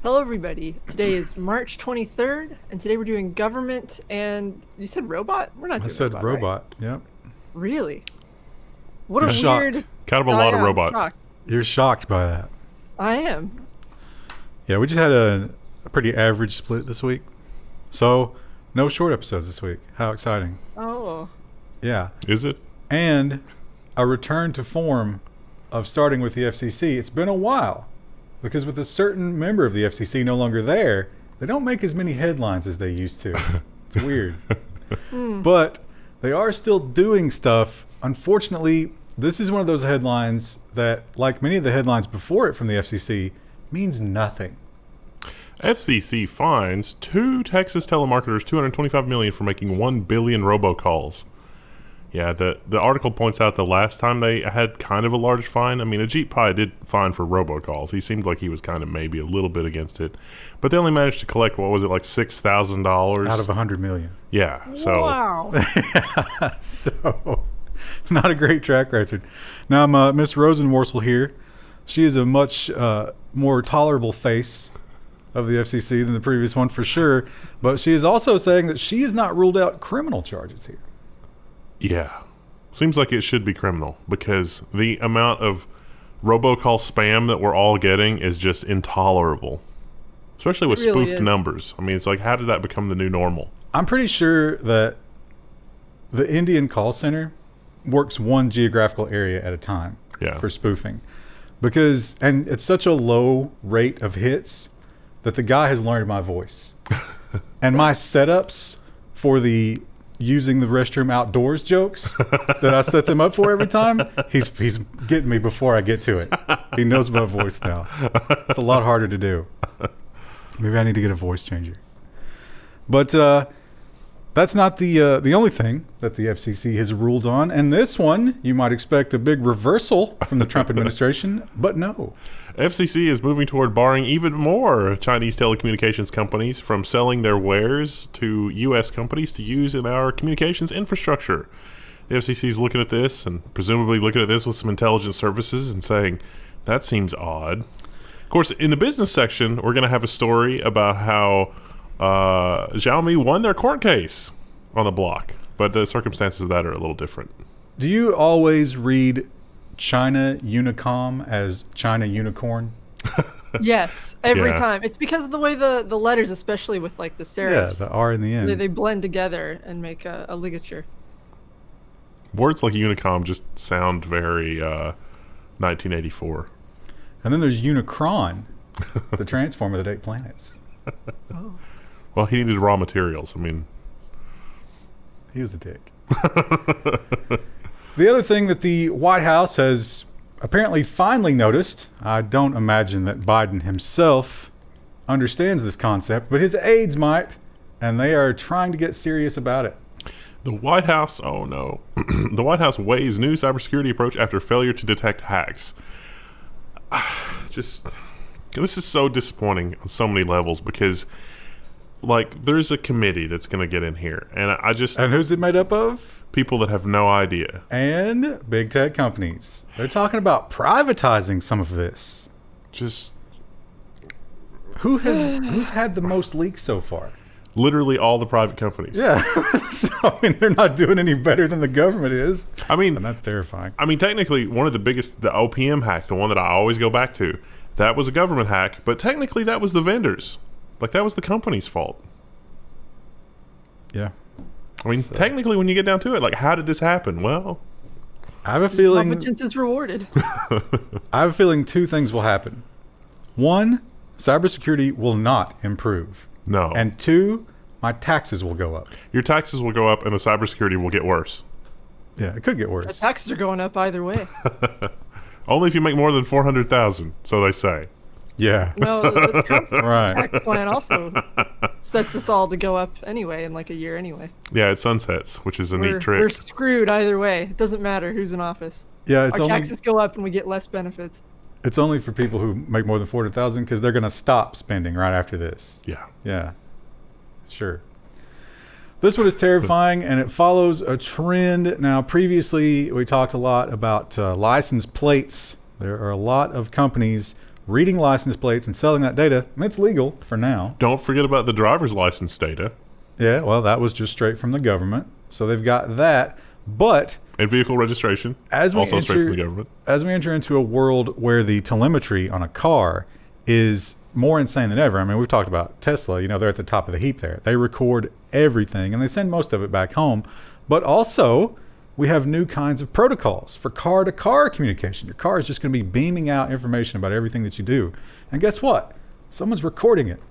Hello, everybody. Today is March 23rd, and today we're doing government and... You said robot? We're not doing I said robot, right? yep. Really? What You're a shocked. weird... Kind of a lot of I'm robots. shocked. You're shocked by that. I am. Yeah, we just had a pretty average split this week. So, no short episodes this week. How exciting. Oh. Yeah. Is it? And a return to form of starting with the FCC. It's been a while. Because with a certain member of the FCC no longer there, they don't make as many headlines as they used to. It's weird. But they are still doing stuff. Unfortunately, this is one of those headlines that, like many of the headlines before it from the FCC, means nothing. FCC fines 2 Texas telemarketers $225 million for making 1 billion robocalls. Yeah, the article points out the last time they had kind of a large fine. I mean, Ajit Pai did fine for robocalls. He seemed like he was kind of maybe a little bit against it. But they only managed to collect, what was it, like $6,000? Out of $100 million. Yeah, so... Wow. So, not a great track record. Now, Miss Rosenworcel here. She is a much more tolerable face of the FCC than the previous one for sure. But she is also saying that she has not ruled out criminal charges here. Yeah. Seems like it should be criminal because the amount of robocall spam that we're all getting is just intolerable. Especially with It really spoofed is. numbers. I mean, it's like, how did that become the new normal? I'm pretty sure that the Indian call center works one geographical area at a time Yeah. for spoofing. Because, and it's such a low rate of hits that the guy has learned my voice. And my setups for the using the restroom outdoors jokes that I set them up for every time, he's getting me before I get to it. He knows my voice now. It's a lot harder to do. Maybe I need to get a voice changer. But that's not the only thing that the FCC has ruled on. And this one, you might expect a big reversal from the Trump administration, but no. FCC is moving toward barring even more Chinese telecommunications companies from selling their wares to U.S. companies to use in our communications infrastructure. The FCC is looking at this and presumably looking at this with some intelligence services and saying, that seems odd. Of course, in the business section, we're going to have a story about how Xiaomi won their court case on the block, but the circumstances of that are a little different. Do you always read China Unicom as China Unicorn? Yes, every Yeah. time. It's because of the way the letters, especially with like the Yeah, serifs, the R in the end. they blend together and make a ligature. Words like Unicom just sound very 1984. And then there's Unicron, the transformer that ate planets. Oh. Well, he needed raw materials. I mean, He was a dick. The other thing that the White House has apparently finally noticed, I don't imagine that Biden himself understands this concept, but his aides might, and they are trying to get serious about it. the White House, oh no. The White House weighs new cybersecurity approach after failure to detect hacks. This is so disappointing on so many levels because, like, there's a committee that's going to get in here, and And who's it made up of? people that have no idea. And big tech companies. They're talking about privatizing some of this. Just Who's had the most leaks so far? literally all the private companies. Yeah. So, I mean, they're not doing any better than the government is. I mean, And that's terrifying. technically, one of the biggest, the OPM hack, the one that I always go back to, that was a government hack, but technically that was the vendors. Like, that was the company's fault. Yeah. I mean, So- technically, when you get down to it, like, how did this happen? Well, I have a feeling Competence is rewarded. I have a feeling two things will happen. One, cybersecurity will not improve. no. And two, my taxes will go up. Your taxes will go up and the cybersecurity will get worse. Yeah, it could get The worse. taxes are going up either way. Only if you make more than 400,000, so they say. Yeah. No, the Trump Right. tax plan also sets us all to go up anyway in like a year anyway. Yeah, it sunsets, which is a neat We're trick. screwed either way. It doesn't matter who's in office. Yeah, it's Our only taxes go up and we get less benefits. it's only for people who make more than 400,000 because they're going to stop spending right after this. Yeah. Yeah. Sure. This one is terrifying, and it follows a trend. Now, previously, we talked a lot about license plates. There are a lot of companies reading license plates and selling that data. I mean, it's legal for now. Don't forget about the driver's license data. Yeah, well, that was just straight from the government. So they've got that. But and vehicle registration, also straight from the government. As we enter into a world where the telemetry on a car is more insane than ever. I mean, we've talked about Tesla. You know, they're at the top of the heap there. They record everything, and they send most of it back home. But also, we have new kinds of protocols for car-to-car communication. Your car is just going to be beaming out information about everything that you do. And guess what? Someone's recording it.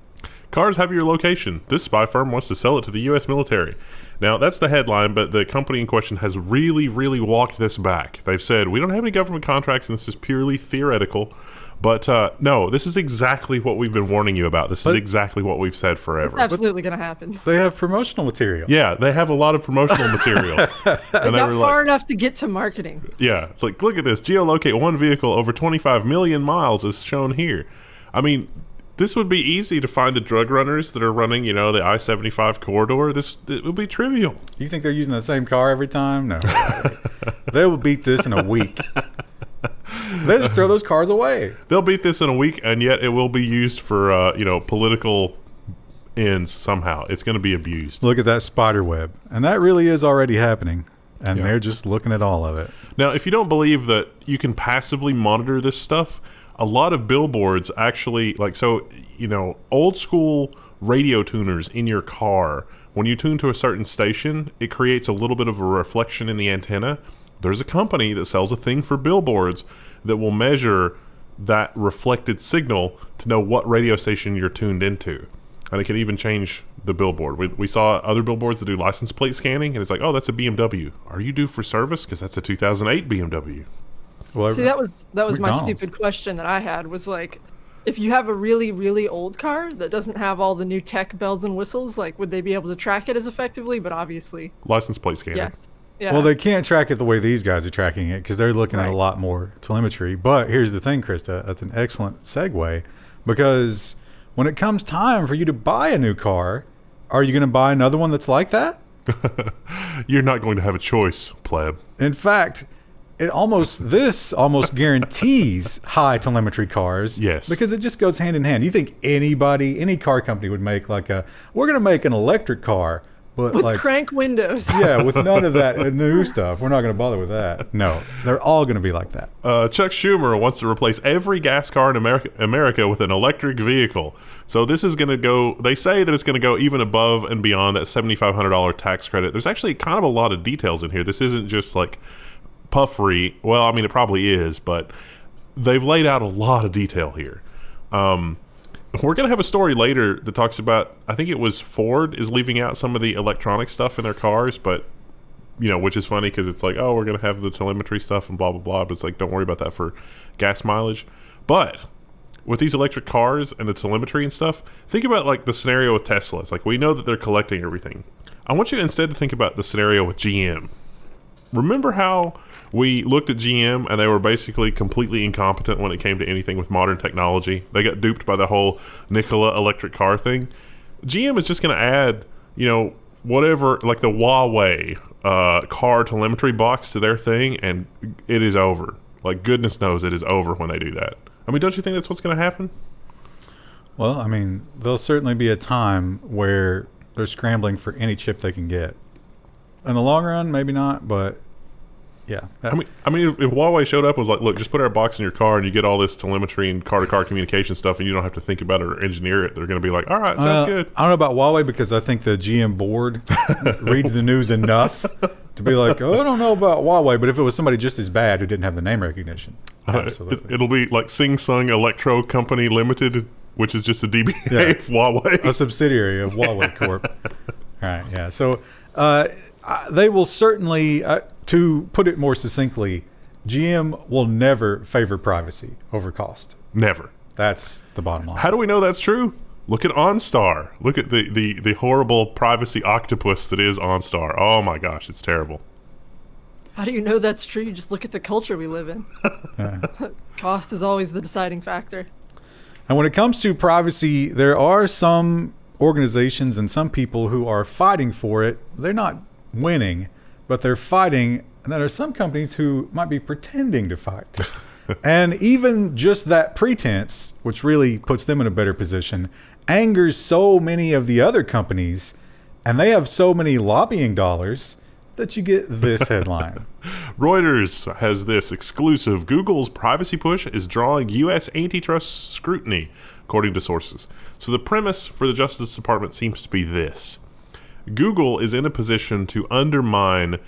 Cars have your location. This spy firm wants to sell it to the U.S. military. Now, that's the headline, but the company in question has really, really walked this back. They've said, we don't have any government contracts, and this is purely theoretical. But no, this is exactly what we've been warning you about. This is exactly what we've said forever. It's absolutely going to happen. They have promotional material. Yeah, they have a lot of promotional material. They got far enough to get to marketing. Yeah, it's like, look at this. Geolocate one vehicle over 25 million miles is shown here. I mean, this would be easy to find the drug runners that are running, you know, the I-75 corridor. It would be trivial. You think they're using the same car every time? No. They will beat this in a week. They just throw those cars away. They'll beat this in a week, and yet it will be used for, political ends somehow. It's going to be abused. Look at that spider web. And that really is already happening. And they're just looking at all of it. Now, if you don't believe that you can passively monitor this stuff, a lot of billboards actually, old school radio tuners in your car, when you tune to a certain station, it creates a little bit of a reflection in the antenna. There's a company that sells a thing for billboards that will measure that reflected signal to know what radio station you're tuned into. And it can even change the billboard. We saw other billboards that do license plate scanning, and it's like, oh, that's a BMW. Are you due for service? Because that's a 2008 BMW. Well, see, that was my McDonald's. stupid question that I had was like, if you have a really, really old car that doesn't have all the new tech bells and whistles, like, would they be able to track it as effectively? But obviously, license plate scanning. yes. Yeah. Well, they can't track it the way these guys are tracking it because they're looking at a lot more telemetry. But here's the thing, Krista. That's an excellent segue because when it comes time for you to buy a new car, are you going to buy another one that's like that? You're not going to have a choice, pleb. In fact, this almost guarantees high telemetry cars. Yes. Because it just goes hand in hand. You think any car company would make we're going to make an electric car, but with crank windows. Yeah, with none of that new stuff. We're not going to bother with that. No, they're all going to be like that. Chuck Schumer wants to replace every gas car in America with an electric vehicle. So this is going to go, they say that it's going to go even above and beyond that $7,500 tax credit. There's actually kind of a lot of details in here. This isn't just like puffery. Well, I mean, it probably is, but they've laid out a lot of detail here. We're going to have a story later that talks about, I think it was Ford is leaving out some of the electronic stuff in their cars, but, which is funny because it's like, oh, we're going to have the telemetry stuff and blah, blah, blah. But it's like, don't worry about that for gas mileage. But with these electric cars and the telemetry and stuff, think about like the scenario with Tesla. It's like, we know that they're collecting everything. I want you instead to think about the scenario with GM. Remember how we looked at GM and they were basically completely incompetent when it came to anything with modern technology? They got duped by the whole Nikola electric car thing. GM is just going to add, whatever, like the Huawei car telemetry box to their thing, and it is over. Like, goodness knows it is over when they do that. I mean, don't you think that's what's going to happen? Well, I mean, there'll certainly be a time where they're scrambling for any chip they can get. In the long run, maybe not, but yeah. I mean, if Huawei showed up and was like, look, just put our box in your car and you get all this telemetry and car-to-car communication stuff and you don't have to think about it or engineer it, they're going to be like, all right, sounds good. I don't know about Huawei because I think the GM board reads the news enough to be like, oh, I don't know about Huawei, but if it was somebody just as bad who didn't have the name recognition, absolutely. It'll be like Sing Sung Electro Company Limited, which is just a DBA of Huawei. A subsidiary of Huawei Corp. All right, yeah. So they will certainly, to put it more succinctly, GM will never favor privacy over cost. Never. That's the bottom line. How do we know that's true? Look at OnStar. Look at the horrible privacy octopus that is OnStar. Oh my gosh, it's terrible. How do you know that's true? You just look at the culture we live in. Cost is always the deciding factor. And when it comes to privacy, there are some organizations and some people who are fighting for it. They're not winning, but they're fighting. And there are some companies who might be pretending to fight. And even just that pretense, which really puts them in a better position, angers so many of the other companies, and they have so many lobbying dollars that you get this headline. Reuters has this exclusive. Google's privacy push is drawing U.S. antitrust scrutiny, according to sources. So the premise for the Justice Department seems to be this. Google is in a position to undermine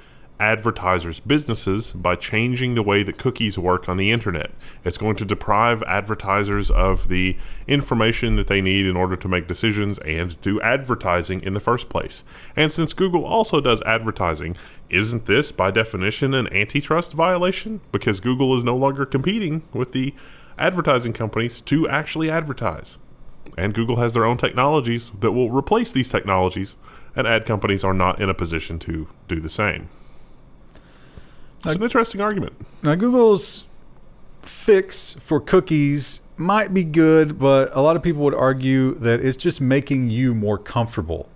advertisers' businesses by changing the way that cookies work on the internet. It's going to deprive advertisers of the information that they need in order to make decisions and do advertising in the first place. And since Google also does advertising, isn't this by definition an antitrust violation? Because Google is no longer competing with the advertising companies to actually advertise. And Google has their own technologies that will replace these technologies, and ad companies are not in a position to do the same. It's an interesting argument. Now, Google's fix for cookies might be good, but a lot of people would argue that it's just making you more comfortable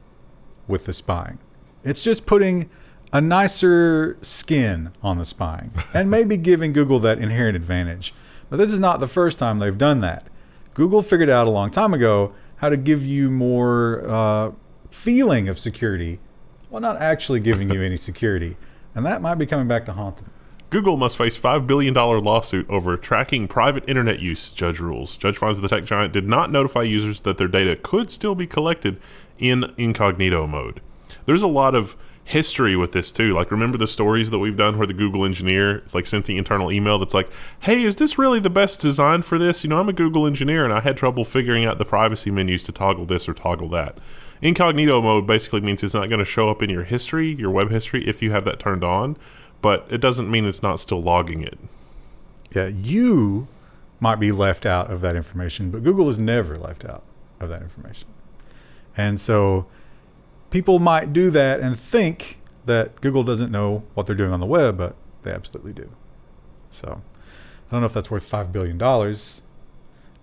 with the spying. It's just putting a nicer skin on the spying and maybe giving Google that inherent advantage. But this is not the first time they've done that. Google figured out a long time ago how to give you more feeling of security while not actually giving you any security. And that might be coming back to haunt them. Google must face $5 billion lawsuit over tracking private internet use, judge rules. Judge finds the tech giant did not notify users that their data could still be collected in incognito mode. There's a lot of history with this too. Like, remember the stories that we've done where the Google engineer sent the internal email that's like, hey, is this really the best design for this? I'm a Google engineer and I had trouble figuring out the privacy menus to toggle this or toggle that. Incognito mode basically means it's not going to show up in your history, your web history, if you have that turned on, but it doesn't mean it's not still logging it. Yeah, you might be left out of that information, but Google is never left out of that information. And so people might do that and think that Google doesn't know what they're doing on the web, but they absolutely do. So I don't know if that's worth $5 billion.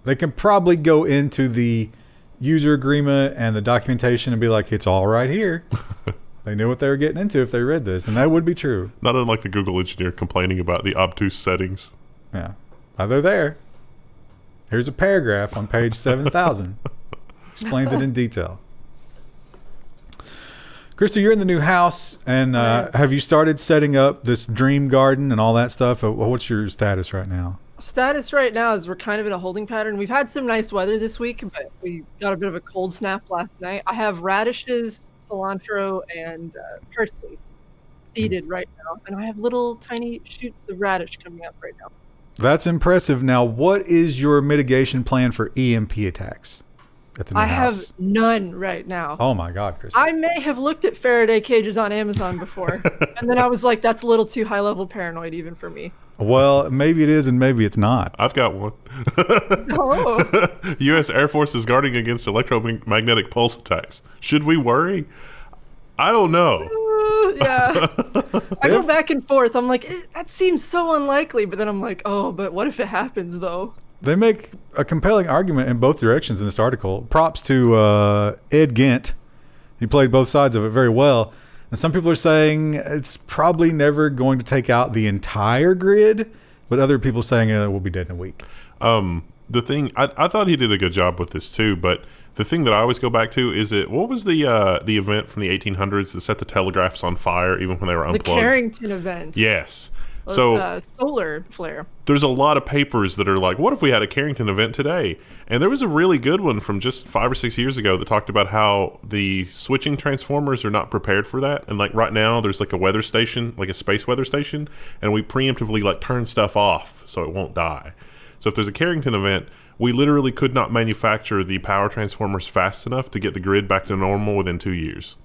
They can probably go into the user agreement and the documentation and be like, it's all right here. They knew what they were getting into if they read this, and that would be true. Not unlike the Google engineer complaining about the obtuse settings. Yeah. They're there. Here's a paragraph on page 7,000. Explains it in detail. Krista, you're in the new house, and have you started setting up this dream garden and all that stuff? What's your status right now? Status right now is we're kind of in a holding pattern. We've had some nice weather this week, but we got a bit of a cold snap last night. I have radishes, cilantro, and parsley seeded right now, and I have little tiny shoots of radish coming up right now. That's impressive. Now, what is your mitigation plan for EMP attacks at the new house? Have none right now. Oh my God, Krista. I may have looked at Faraday cages on Amazon before, and then I was like, that's a little too high-level paranoid even for me. Well, maybe it is and maybe it's not. I've got one. Oh. U.S. Air Force is guarding against electromagnetic pulse attacks. Should we worry? I don't know. Yeah. I go back and forth. I'm like, that seems so unlikely. But then I'm like, oh, but what if it happens, though? They make a compelling argument in both directions in this article. Props to Ed Gint. He played both sides of it very well. And some people are saying it's probably never going to take out the entire grid, but other people saying it will be dead in a week. The thing, I thought he did a good job with this too, but the thing that I always go back to is what was the event from the 1800s that set the telegraphs on fire even when they were unplugged? The Carrington event. Yes. So solar flare. There's a lot of papers that are like, what if we had a Carrington event today? And there was a really good one from just 5 or 6 years ago that talked about how the switching transformers are not prepared for that. And like right now there's like a weather station, like a space weather station, and we preemptively like turn stuff off so it won't die. So if there's a Carrington event, we literally could not manufacture the power transformers fast enough to get the grid back to normal within 2 years.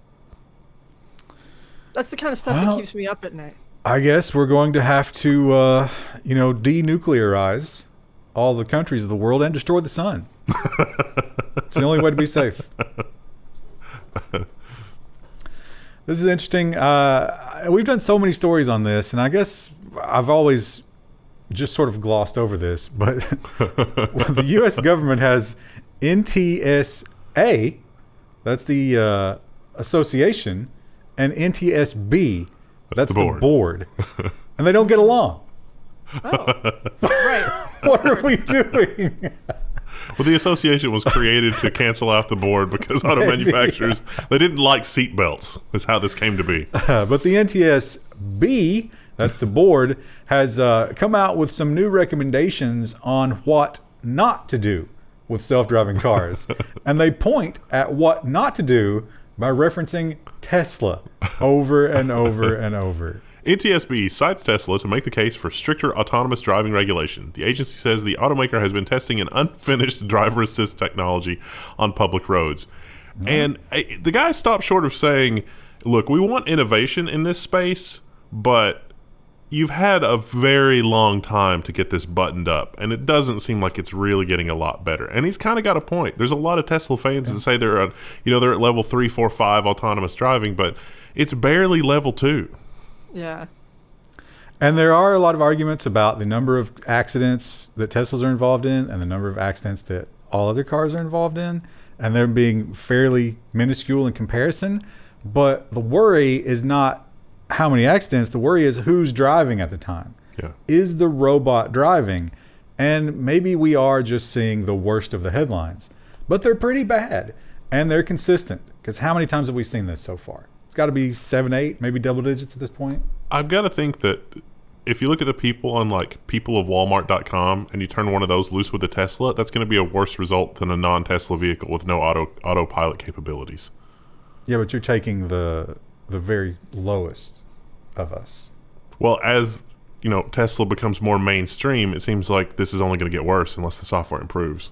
That's the kind of stuff that keeps me up at night. I guess we're going to have to, denuclearize all the countries of the world and destroy the sun. It's the only way to be safe. This is interesting. We've done so many stories on this, and I guess I've always just sort of glossed over this, but the U.S. government has NTSA, that's the association, and NTSB, that's the board. And they don't get along. Oh, right. What are we doing? Well, the association was created to cancel out the board because auto manufacturers, they didn't like seat belts, is how this came to be. But the NTSB, that's the board, has come out with some new recommendations on what not to do with self-driving cars. And they point at what not to do by referencing Tesla over and over and over. NTSB cites Tesla to make the case for stricter autonomous driving regulation. The agency says the automaker has been testing an unfinished driver assist technology on public roads. And the guy stopped short of saying, look, we want innovation in this space, but you've had a very long time to get this buttoned up, and it doesn't seem like it's really getting a lot better. And he's kind of got a point. There's a lot of Tesla fans that say they're on, they're at level 3, 4, 5 autonomous driving, but it's barely level 2. Yeah. And there are a lot of arguments about the number of accidents that Teslas are involved in and the number of accidents that all other cars are involved in, and they're being fairly minuscule in comparison. But the worry is not how many accidents. The worry is who's driving at the time. Yeah. Is the robot driving? And maybe we are just seeing the worst of the headlines. But they're pretty bad, and they're consistent. Because how many times have we seen this so far? It's got to be 7, 8, maybe double digits at this point. I've got to think that if you look at the people on like peopleofwalmart.com and you turn one of those loose with a Tesla, that's going to be a worse result than a non-Tesla vehicle with no autopilot capabilities. Yeah, but you're taking the very lowest of us. Well, as Tesla becomes more mainstream, it seems like this is only going to get worse unless the software improves.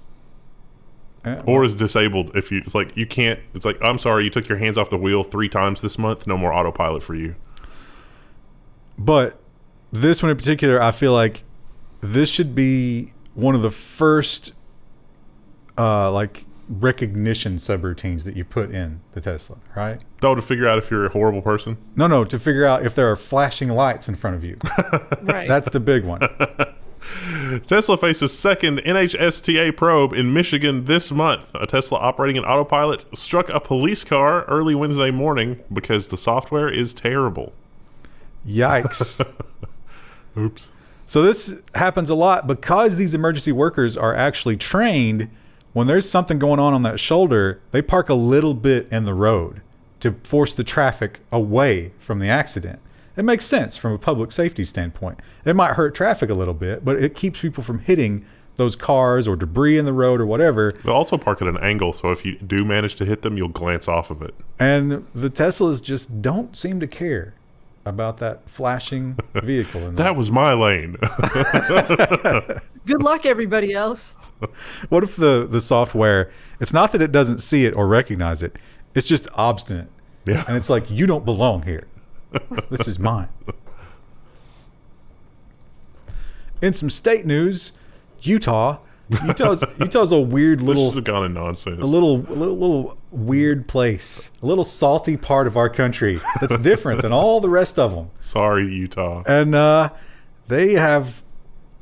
Or is disabled. It's like you can't. It's like, I'm sorry, you took your hands off the wheel 3 times this month. No more autopilot for you. But this one in particular, I feel like this should be one of the first recognition subroutines that you put in the Tesla, right? Oh, to figure out if you're a horrible person? No, to figure out if there are flashing lights in front of you. Right. That's the big one. Tesla faces second NHTSA probe in Michigan this month. A Tesla operating an autopilot struck a police car early Wednesday morning because the software is terrible. Yikes. Oops. So this happens a lot because these emergency workers are actually trained. When there's something going on that shoulder, they park a little bit in the road to force the traffic away from the accident. It makes sense from a public safety standpoint. It might hurt traffic a little bit, but it keeps people from hitting those cars or debris in the road or whatever. They'll also park at an angle, so if you do manage to hit them, you'll glance off of it. And the Teslas just don't seem to care about that flashing vehicle. That was my lane. Good luck, everybody else. What if the software, it's not that it doesn't see it or recognize it, it's just obstinate. Yeah. And it's like, you don't belong here. This is mine. In some state news, Utah's a weird little. This should have gone in nonsense. A little weird place, a little salty part of our country that's different than all the rest of them. Sorry, Utah. And they have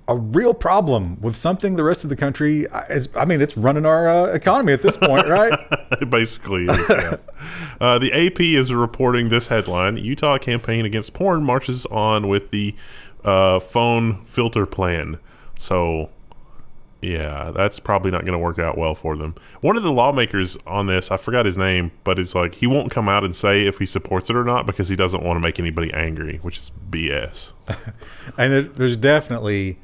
a real problem with something the rest of the country is. I mean, it's running our economy at this point, right? It basically is. Yeah. The AP is reporting this headline: Utah campaign against porn marches on with the phone filter plan. So. Yeah, that's probably not going to work out well for them. One of the lawmakers on this, I forgot his name, but it's like he won't come out and say if he supports it or not because he doesn't want to make anybody angry, which is BS. And there's definitely,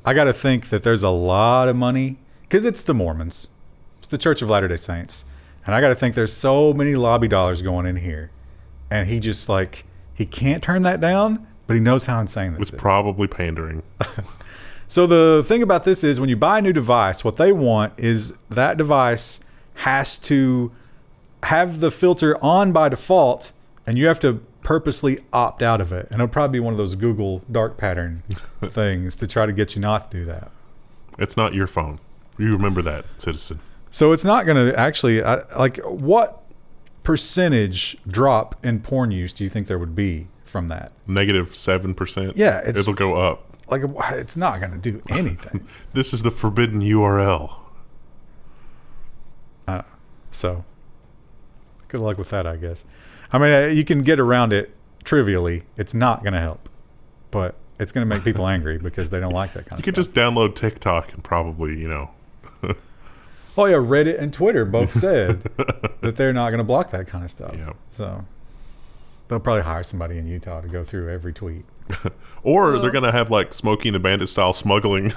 I got to think that there's a lot of money because it's the Mormons. It's the Church of Latter-day Saints. And I got to think there's so many lobby dollars going in here. And he just he can't turn that down, but he knows how insane this is. It's probably pandering. So the thing about this is when you buy a new device, what they want is that device has to have the filter on by default, and you have to purposely opt out of it. And it'll probably be one of those Google dark pattern things to try to get you not to do that. It's not your phone. You remember that, citizen. So it's not going to actually, what percentage drop in porn use do you think there would be from that? -7%? Yeah. It'll go up. It's not going to do anything. This is the forbidden URL. So good luck with that, I guess. I mean, you can get around it trivially. It's not going to help, but it's going to make people angry because they don't like that kind You of could stuff. just download TikTok and probably, you know. Oh yeah, Reddit and Twitter both said that they're not going to block that kind of stuff. Yeah. So they'll probably hire somebody in Utah to go through every tweet. Or they're going to have like Smokey and the Bandit style smuggling.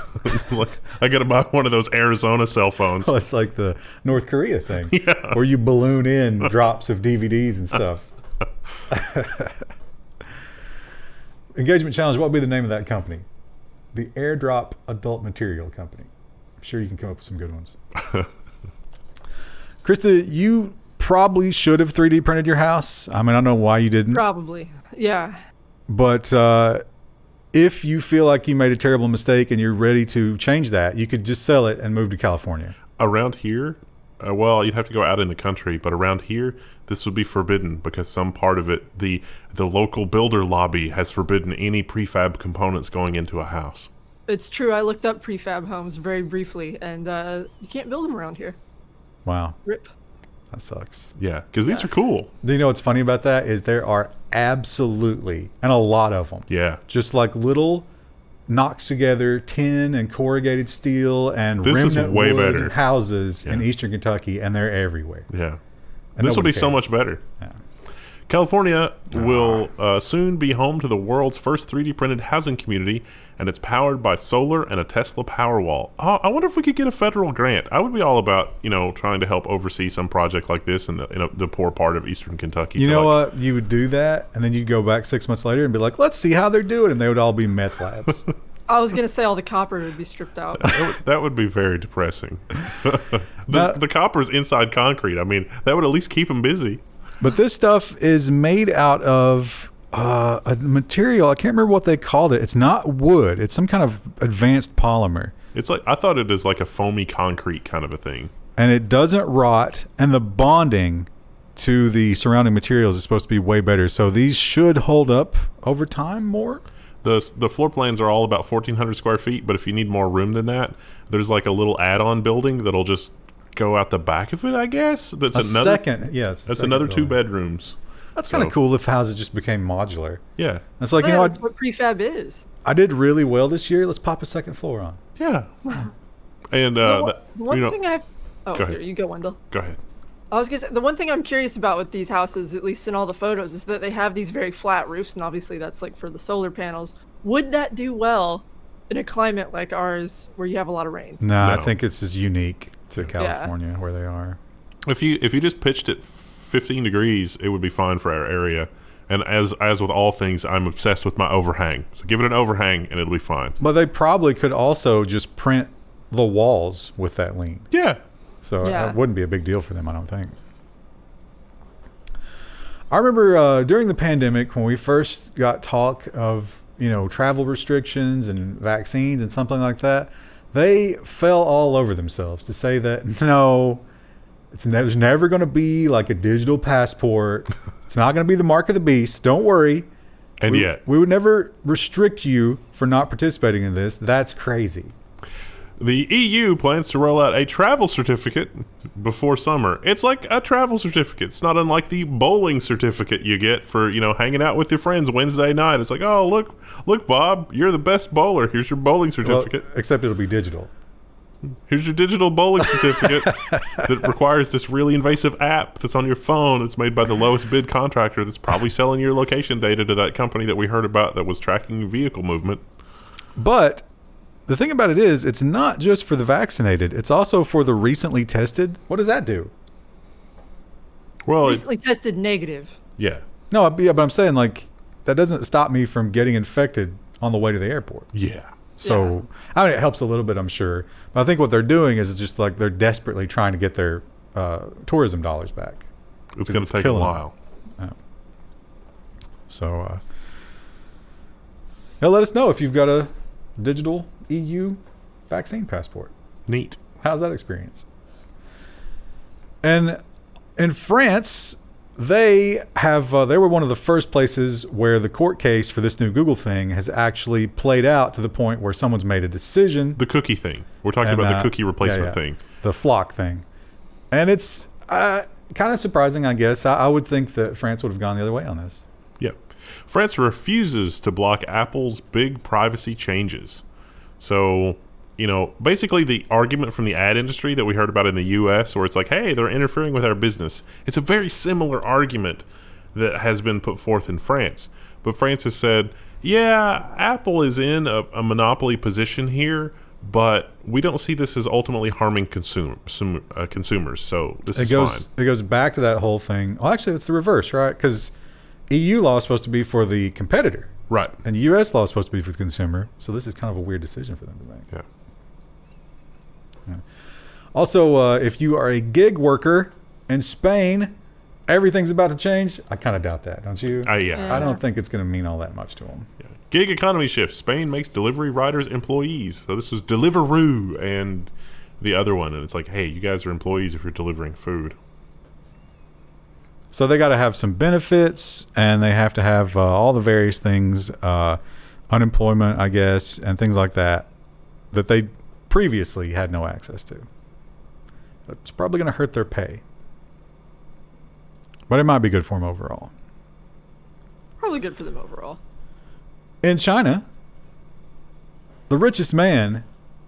Like, I got to buy one of those Arizona cell phones. Well, it's like the North Korea thing, where you balloon in drops of DVDs and stuff. Engagement Challenge, what would be the name of that company? The Airdrop Adult Material Company. I'm sure you can come up with some good ones. Krista, you probably should have 3D printed your house. I mean, I don't know why you didn't. Probably. Yeah. But if you feel like you made a terrible mistake and you're ready to change that, you could just sell it and move to California. Around here, well, you'd have to go out in the country, but around here, this would be forbidden because some part of it, the local builder lobby has forbidden any prefab components going into a house. It's true. I looked up prefab homes very briefly, and you can't build them around here. Wow. Rip. That sucks. Yeah, because these are cool. Do you know what's funny about that is there are absolutely, and a lot of them, Yeah. just like little knocked together tin and corrugated steel and This is remnant way wood better. houses in eastern Kentucky, and they're everywhere. Yeah. And This will be nobody so cares. much better. Yeah. California will soon be home to the world's first 3D printed housing community, and it's powered by solar and a Tesla Powerwall. Oh, I wonder if we could get a federal grant. I would be all about, you know, trying to help oversee some project like this in the poor part of eastern Kentucky. You know what? You would do that, and then you'd go back 6 months later and be like, let's see how they're doing, and they would all be meth labs. I was going to say all the copper would be stripped out. That would be very depressing. The copper's inside concrete. I mean, that would at least keep them busy. But this stuff is made out of a material. I can't remember what they called it. It's not wood. It's some kind of advanced polymer. It's like, I thought it is like a foamy concrete kind of a thing. And it doesn't rot. And the bonding to the surrounding materials is supposed to be way better. So these should hold up over time more. The floor plans are all about 1,400 square feet, but if you need more room than that, there's like a little add-on building that'll just go out the back of it, I guess. That's another two bedrooms. That's kind of cool if houses just became modular. Yeah. It's like, Yeah, you know that's what prefab is. I did really well this year. Let's pop a second floor on. Yeah. And The one you know, thing I... Oh, go ahead. here, you go, Wendell. go ahead. I was gonna say, the one thing I'm curious about with these houses, at least in all the photos, is that they have these very flat roofs, and obviously that's like for the solar panels. Would that do well in a climate like ours where you have a lot of rain? No, I No. think it's just unique to California where they are. If you just pitched it 15 degrees, it would be fine for our area. And as with all things, I'm obsessed with my overhang. So give it an overhang, and it'll be fine. But they probably could also just print the walls with that lean. Yeah. So Yeah. it wouldn't be a big deal for them, I don't think. I remember during the pandemic when we first got talk of, you know, travel restrictions and vaccines and something like that, they fell all over themselves to say that, no, there's never going to be like a digital passport. It's not going to be the mark of the beast. Don't worry. And yet, We would never restrict you for not participating in this. That's crazy. the EU plans to roll out a travel certificate before summer. It's like a travel certificate. It's not unlike the bowling certificate you get for, you know, hanging out with your friends Wednesday night. It's like, oh, look, Bob, you're the best bowler. Here's your bowling certificate. Well, except it'll be digital. Here's your digital bowling certificate that requires this really invasive app that's on your phone. It's made by the lowest bid contractor that's probably selling your location data to that company that we heard about that was tracking vehicle movement. But the thing about it is, it's not just for the vaccinated. It's also for the recently tested. What does that do? Well, Recently tested negative. yeah. No, yeah, but I'm saying, like, that doesn't stop me from getting infected on the way to the airport. Yeah. So, I mean, it helps a little bit, I'm sure. But I think what they're doing is just like they're desperately trying to get their tourism dollars back. It's going to take a killing while. them. So, yeah, let us know if you've got a digital EU vaccine passport. Neat. How's that experience? And in France, they were one of the first places where the court case for this new Google thing has actually played out to the point where someone's made a decision. The cookie thing. We're talking And, about the cookie replacement yeah. thing. The flock thing. And it's kind of surprising, I guess. I would think that France would have gone the other way on this. Yep. France refuses to block Apple's big privacy changes. So, basically the argument from the ad industry that we heard about in the U.S., where it's like, hey, they're interfering with our business. It's a very similar argument that has been put forth in France. But France has said, yeah, Apple is in a monopoly position here, but we don't see this as ultimately harming consumers. So this is fine. It goes back to that whole thing. Well, actually, it's the reverse, right? Because EU law is supposed to be for the competitor. Right. And U.S. law is supposed to be for the consumer. So this is kind of a weird decision for them to make. Yeah. Also, if you are a gig worker in Spain, everything's about to change. I kind of doubt that, don't you? Yeah. I don't think it's going to mean all that much to them. Yeah. Gig economy shifts. Spain makes delivery riders employees. So this was Deliveroo and the other one. And it's like, hey, you guys are employees if you're delivering food. So they got to have some benefits, and they have to have all the various things, unemployment, I guess, and things like that they previously had no access to. It's probably going to hurt their pay. But it might be good for them overall. Probably good for them overall. In China, the richest man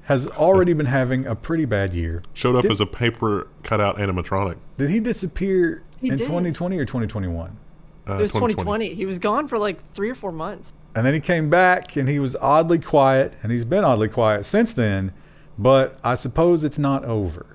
has already been having a pretty bad year. Showed up as a paper cutout animatronic. Did he disappear in did. 2020 or 2021? It was 2020. He was gone for like 3 or 4 months. And then he came back, and he was oddly quiet, and he's been oddly quiet since then. But I suppose it's not over.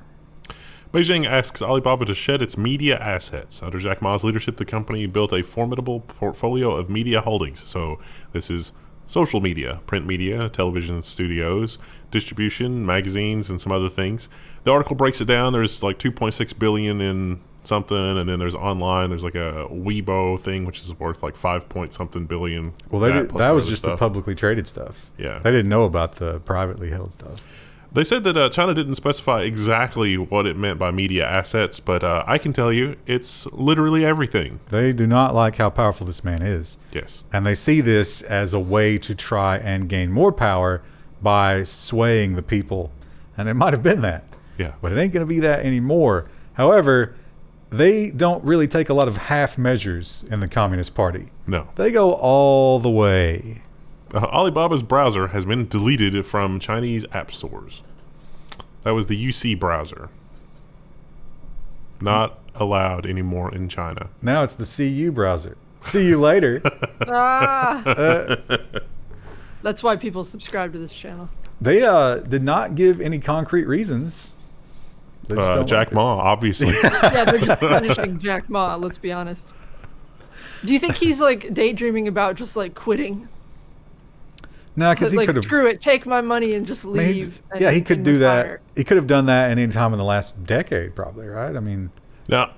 Beijing asks Alibaba to shed its media assets. Under Jack Ma's leadership, the company built a formidable portfolio of media holdings. So this is social media, print media, television studios, distribution, magazines, and some other things. The article breaks it down. There's like 2.6 billion in something, and then there's online. There's like a Weibo thing, which is worth like 5-point-something billion. Well, that was just the publicly traded stuff. Yeah. They didn't know about the privately held stuff. They said that China didn't specify exactly what it meant by media assets, but I can tell you it's literally everything. They do not like how powerful this man is. Yes. And they see this as a way to try and gain more power by swaying the people. And it might have been that. Yeah. But it ain't going to be that anymore. However, they don't really take a lot of half measures in the Communist Party. No. They go all the way. Alibaba's browser has been deleted from Chinese app stores. That was the UC browser. Not allowed anymore in China. Now it's the CU browser. See you later. That's why people subscribe to this channel. They did not give any concrete reasons. They just don't Jack like Ma, obviously. Yeah, they're just punishing Jack Ma, let's be honest. Do you think he's like daydreaming about just like quitting? No, because he like, could have. screw it, take my money and just leave. Yeah, he could do retire. that. He could have done that at any time in the last decade, probably, right? I mean, Now,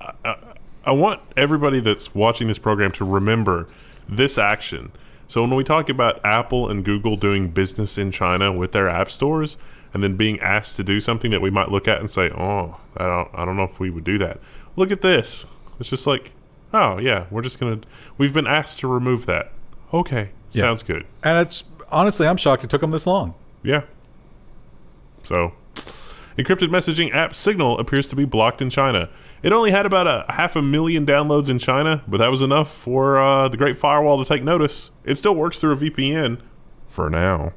I want everybody that's watching this program to remember this action. So when we talk about Apple and Google doing business in China with their app stores, and then being asked to do something that we might look at and say, "Oh, I don't know if we would do that." Look at this. It's just like, oh yeah, we've been asked to remove that. Okay, sounds good. and it's honestly, I'm shocked it took them this long. Yeah. So, encrypted messaging app Signal appears to be blocked in China. It only had about 500,000 downloads in China, but that was enough for the Great Firewall to take notice. It still works through a VPN for now.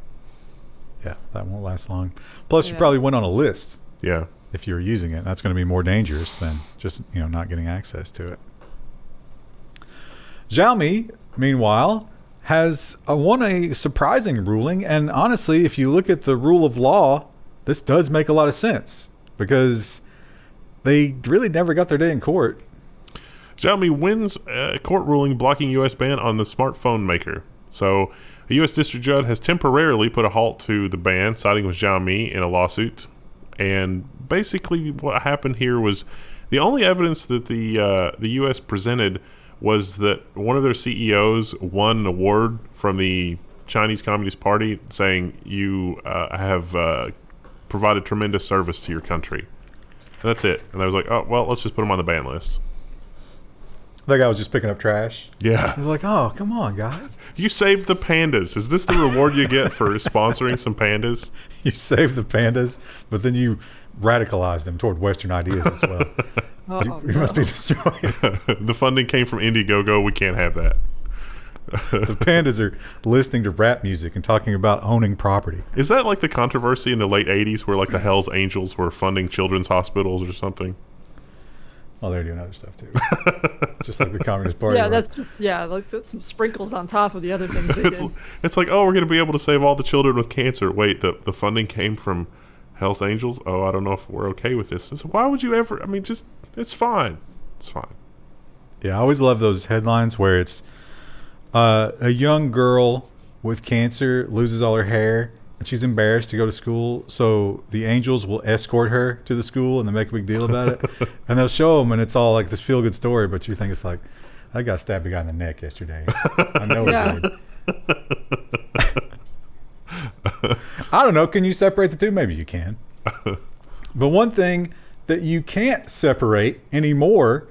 Yeah, that won't last long. Plus, you probably went on a list Yeah. if you were using it. That's going to be more dangerous than just not getting access to it. Xiaomi, meanwhile, has won a surprising ruling, and honestly, if you look at the rule of law, this does make a lot of sense because they really never got their day in court. Xiaomi wins a court ruling blocking U.S. ban on the smartphone maker. So, a U.S. district judge has temporarily put a halt to the ban, siding with Xiaomi in a lawsuit. And basically what happened here was the only evidence that the U.S. presented was that one of their CEOs won an award from the Chinese Communist Party saying you have provided tremendous service to your country. And that's it. And I was like, oh, well, let's just put him on the ban list. That guy was just picking up trash. Yeah. He was like, oh, come on, guys. You saved the pandas. Is this the reward you get for sponsoring some pandas? You saved the pandas, but then you radicalized them toward Western ideas as well. You must be destroyed. The funding came from Indiegogo. We can't have that. The pandas are listening to rap music and talking about owning property. Is that like the controversy in the late 80s where like the Hells Angels were funding children's hospitals or something? Well, they're doing other stuff too. Just like the Communist Party. Yeah, that's just that's some sprinkles on top of the other things they did. It's like, oh, we're going to be able to save all the children with cancer. Wait, the funding came from Hells Angels? Oh, I don't know if we're okay with this. So why would you ever? I mean, just it's fine. It's fine. Yeah, I always love those headlines where it's a young girl with cancer loses all her hair and she's embarrassed to go to school, so the angels will escort her to the school and they make a big deal about it. And they'll show them and it's all like this feel-good story, but you think it's like, I got stabbed a guy in the neck yesterday. I know it did. I don't know. Can you separate the two? Maybe you can. But one thing that you can't separate anymore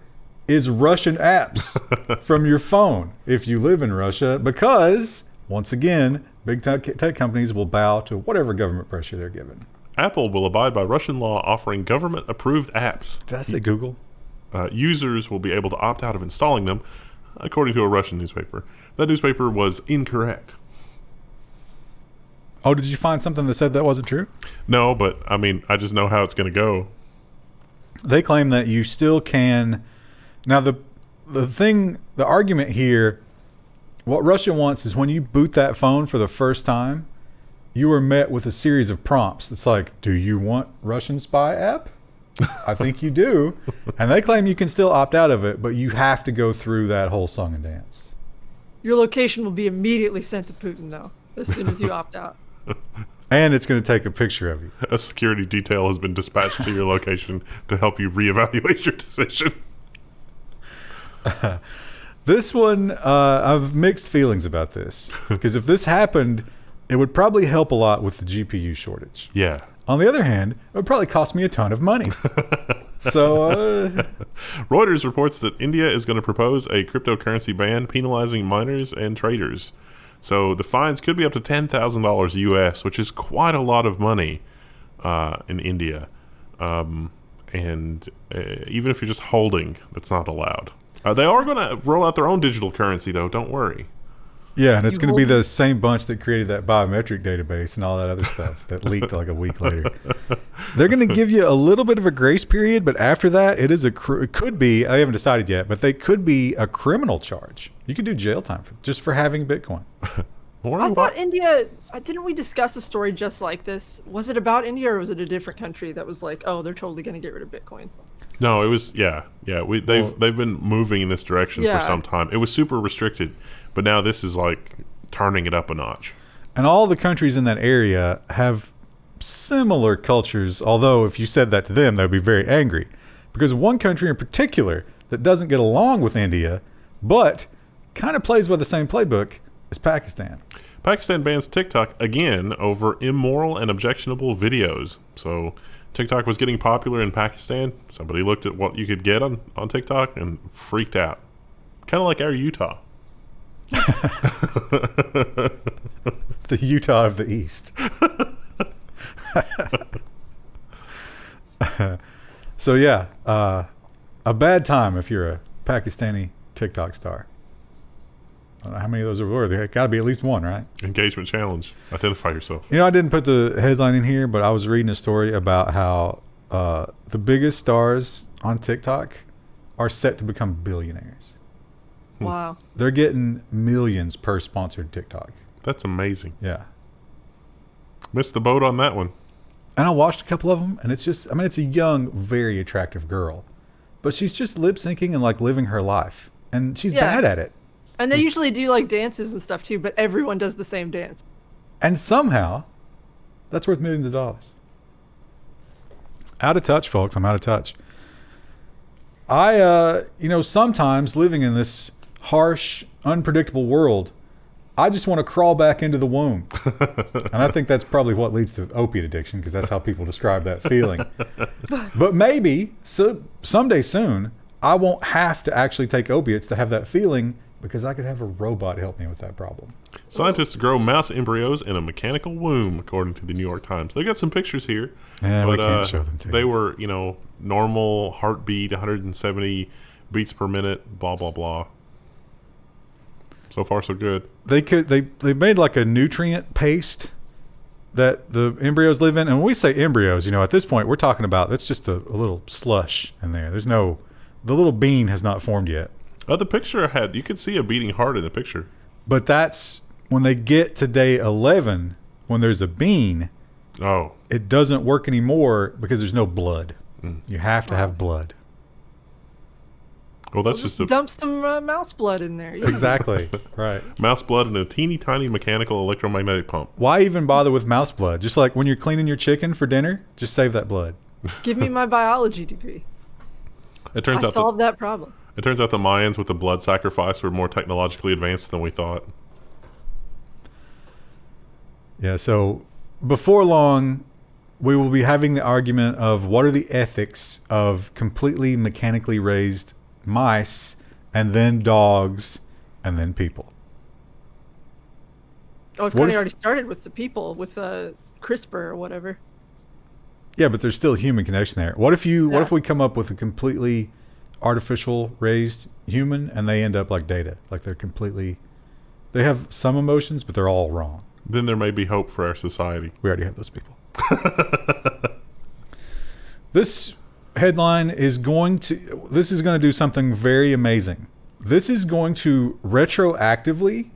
is Russian apps from your phone if you live in Russia, because once again, big tech companies will bow to whatever government pressure they're given. Apple will abide by Russian law offering government-approved apps. Did I say Google? Users will be able to opt out of installing them, according to a Russian newspaper. That newspaper was incorrect. Oh, did you find something that said that wasn't true? No, but I mean, I just know how it's going to go. They claim that you still can. Now, the argument here, what Russia wants is when you boot that phone for the first time, you are met with a series of prompts. It's like, do you want Russian spy app? I think you do. And they claim you can still opt out of it, but you have to go through that whole song and dance. Your location will be immediately sent to Putin, though, as soon as you opt out. And it's going to take a picture of you. A security detail has been dispatched to your location to help you reevaluate your decision. This one, I've mixed feelings about this. Because if this happened, it would probably help a lot with the GPU shortage. Yeah. On the other hand, it would probably cost me a ton of money. So, Reuters reports that India is going to propose a cryptocurrency ban penalizing miners and traders. So the fines could be up to $10,000 US, which is quite a lot of money in India. And even if you're just holding, that's not allowed. They are going to roll out their own digital currency, though. Don't worry. Yeah, and it's going to be the same bunch that created that biometric database and all that other stuff that leaked like a week later. They're going to give you a little bit of a grace period, but after that, it could be, I haven't decided yet, but they could be a criminal charge. You could do jail time just for having Bitcoin. I thought India, didn't we discuss a story just like this? Was it about India or was it a different country that was like, oh, they're totally going to get rid of Bitcoin? No, it was, they've been moving in this direction for some time. It was super restricted, but now this is like turning it up a notch. And all the countries in that area have similar cultures, although if you said that to them, they'd be very angry. Because one country in particular that doesn't get along with India, but kind of plays by the same playbook, is Pakistan. Pakistan bans TikTok again over immoral and objectionable videos. So TikTok was getting popular in Pakistan. Somebody looked at what you could get on TikTok and freaked out. Kind of like our Utah. The Utah of the East. So yeah, a bad time if you're a Pakistani TikTok star. I don't know how many of those there were. There got to be at least one, right? Engagement challenge. Identify yourself. You know, I didn't put the headline in here, but I was reading a story about how the biggest stars on TikTok are set to become billionaires. Wow. They're getting millions per sponsored TikTok. That's amazing. Yeah. Missed the boat on that one. And I watched a couple of them, and it's just, I mean, it's a young, very attractive girl. But she's just lip syncing and like living her life. And she's bad at it. And they usually do like dances and stuff too, but everyone does the same dance. And somehow, that's worth millions of dollars. Out of touch, folks. I'm out of touch. Sometimes living in this harsh, unpredictable world, I just want to crawl back into the womb. And I think that's probably what leads to opiate addiction, because that's how people describe that feeling. But maybe someday soon, I won't have to actually take opiates to have that feeling, because I could have a robot help me with that problem. Scientists grow mouse embryos in a mechanical womb, according to the New York Times. They got some pictures here. Yeah, we can't show them to you. They were, normal heartbeat, 170 beats per minute, blah, blah, blah. So far, so good. They made like a nutrient paste that the embryos live in. And when we say embryos, at this point we're talking about that's just a little slush in there. The little bean has not formed yet. Oh, the picture you could see a beating heart in the picture. But that's when they get to day 11, when there's a bean. Oh. It doesn't work anymore because there's no blood. You have to have blood. Well, that's just dump some mouse blood in there. Yeah. Exactly. Right. Mouse blood and a teeny tiny mechanical electromagnetic pump. Why even bother with mouse blood? Just like when you're cleaning your chicken for dinner, just save that blood. Give me my biology degree. It turns I out solved that problem. It turns out the Mayans with the blood sacrifice were more technologically advanced than we thought. Yeah, so before long, we will be having the argument of what are the ethics of completely mechanically raised mice, and then dogs, and then people. Oh, I've kind of already started with the people, with CRISPR or whatever. Yeah, but there's still a human connection there. What if we come up with a completely artificial raised human, and they end up like Data? Like they have some emotions, but they're all wrong. Then there may be hope for our society. We already have those people. This headline is going to do something very amazing. This is going to retroactively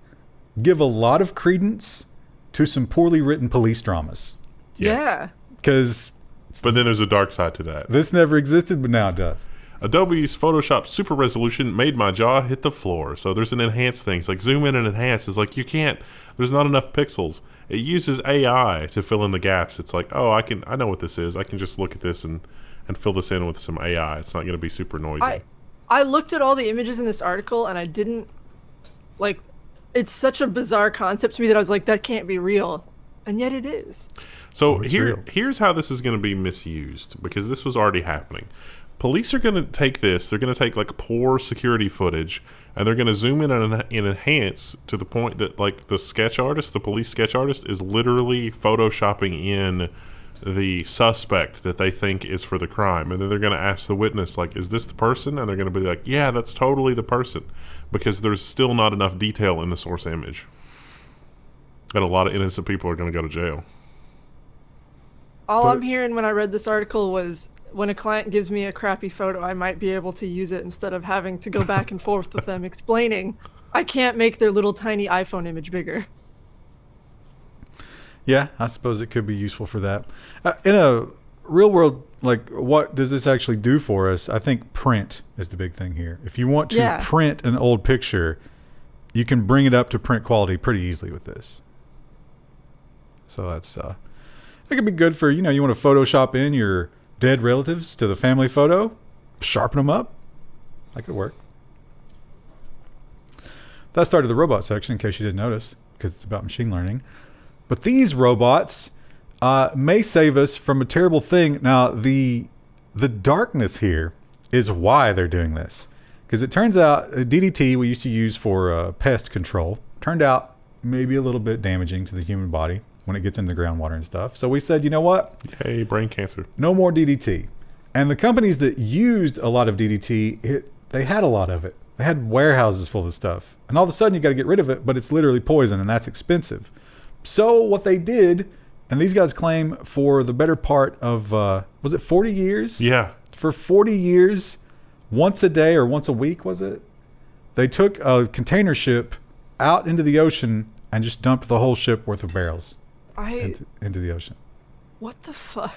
give a lot of credence to some poorly written police dramas. Yes. Yeah. But then there's a dark side to that. This never existed, but now it does. Adobe's Photoshop super resolution made my jaw hit the floor. So there's an enhance thing. It's like zoom in and enhance. It's like there's not enough pixels. It uses AI to fill in the gaps. It's like, oh, I know what this is. I can just look at this and fill this in with some AI. It's not going to be super noisy. I looked at all the images in this article and I didn't it's such a bizarre concept to me that I was like, that can't be real. And yet it is. So here's how this is going to be misused, because this was already happening. Police are going to take this. They're going to take like poor security footage, and they're going to zoom in and enhance to the point that like the police sketch artist is literally photoshopping in the suspect that they think is for the crime. And then they're going to ask the witness, like, is this the person? And they're going to be like, yeah, that's totally the person, because there's still not enough detail in the source image. And a lot of innocent people are going to go to jail. I'm hearing when I read this article was when a client gives me a crappy photo, I might be able to use it instead of having to go back and forth with them explaining I can't make their little tiny iPhone image bigger. Yeah, I suppose it could be useful for that. In a real world, like, what does this actually do for us? I think print is the big thing here. If you want to print an old picture, you can bring it up to print quality pretty easily with this. So that's it could be good for, you want to Photoshop in your dead relatives to the family photo, sharpen them up. That could work. That started the robot section, in case you didn't notice, because it's about machine learning. But these robots may save us from a terrible thing. Now, the darkness here is why they're doing this. Because it turns out DDT we used to use for pest control turned out maybe a little bit damaging to the human body when it gets into the groundwater and stuff. So we said, you know what? Hey, brain cancer. No more DDT. And the companies that used a lot of DDT, they had a lot of it. They had warehouses full of stuff. And all of a sudden you got to get rid of it, but it's literally poison, and that's expensive. So what they did, and these guys claim for the better part of, was it 40 years? Yeah. For 40 years, once a day or once a week, was it? They took a container ship out into the ocean and just dumped the whole ship worth of barrels into the ocean. What the fuck?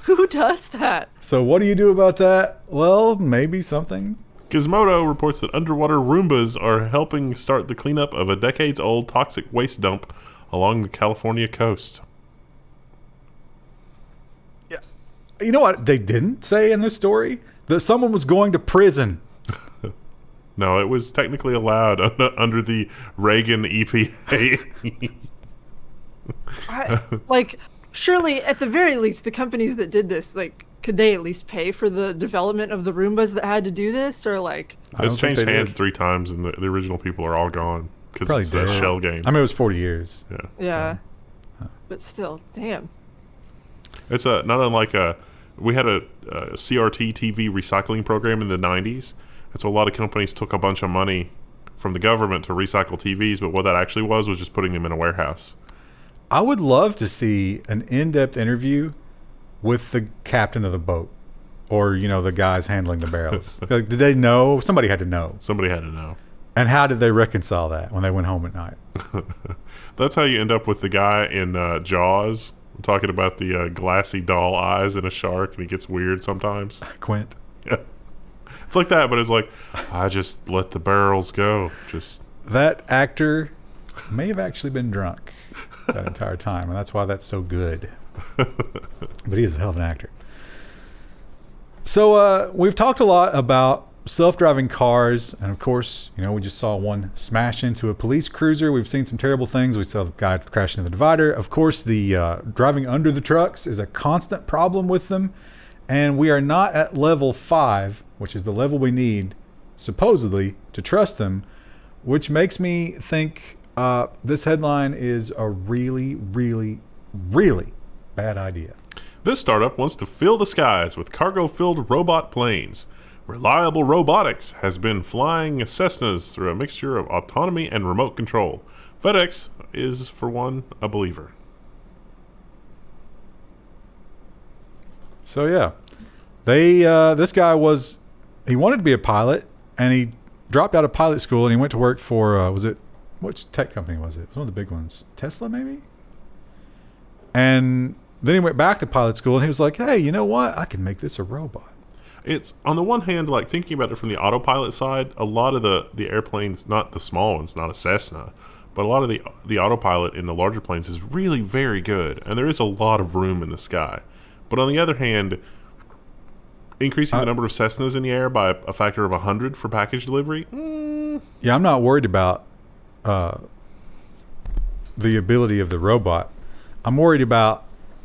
Who does that? So what do you do about that? Well, maybe something. Gizmodo reports that underwater Roombas are helping start the cleanup of a decades-old toxic waste dump along the California coast. Yeah. You know what they didn't say in this story? That someone was going to prison. No, it was technically allowed under the Reagan EPA. Surely, at the very least, the companies that did this, could they at least pay for the development of the Roombas that had to do this? Or, It's changed hands 3 times, and the original people are all gone. Because it's a shell game. I mean, it was 40 years. Yeah. Yeah. So. But still, damn. It's not unlike we had a CRT TV recycling program in the 90s. And so a lot of companies took a bunch of money from the government to recycle TVs, but what that actually was just putting them in a warehouse. I would love to see an in-depth interview with the captain of the boat, or the guys handling the barrels. Like, did they know? Somebody had to know. Somebody had to know. And how did they reconcile that when they went home at night? That's how you end up with the guy in Jaws talking about the glassy doll eyes in a shark, and he gets weird sometimes. Quint. Yeah. It's like that, but it's like, I just let the barrels go. Just that actor may have actually been drunk that entire time, and that's why that's so good. But he is a hell of an actor. So we've talked a lot about self-driving cars, and of course, we just saw one smash into a police cruiser. We've seen some terrible things. We saw the guy crash into the divider. Of course, the driving under the trucks is a constant problem with them, and we are not at level 5, which is the level we need, supposedly, to trust them, which makes me think this headline is a really, really, really bad idea. This startup wants to fill the skies with cargo-filled robot planes. Reliable Robotics has been flying Cessnas through a mixture of autonomy and remote control. FedEx is, for one, a believer. So yeah, this guy he wanted to be a pilot, and he dropped out of pilot school, and he went to work for which tech company was it? It was one of the big ones, Tesla maybe. And then he went back to pilot school, and he was like, "Hey, you know what? I can make this a robot." It's, on the one hand, like thinking about it from the autopilot side, a lot of the airplanes, not the small ones, not a Cessna, but a lot of the autopilot in the larger planes is really very good, and there is a lot of room in the sky. But on the other hand, increasing the number of Cessnas in the air by a factor of 100 for package delivery? Yeah, I'm not worried about the ability of the robot. I'm worried about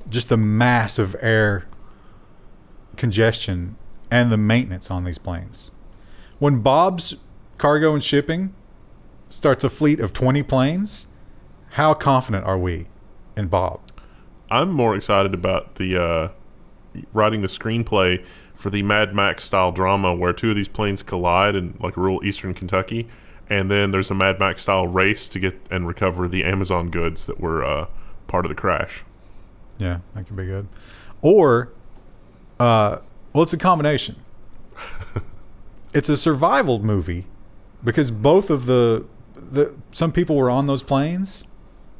just the massive air congestion and the maintenance on these planes. When Bob's Cargo and Shipping starts a fleet of 20 planes, how confident are we in Bob? I'm more excited about the writing the screenplay for the Mad Max style drama where two of these planes collide in like rural eastern Kentucky, and then there's a Mad Max style race to get and recover the Amazon goods that were part of the crash. Yeah, that could be good. Or well, it's a combination. It's a survival movie because both of the some people were on those planes.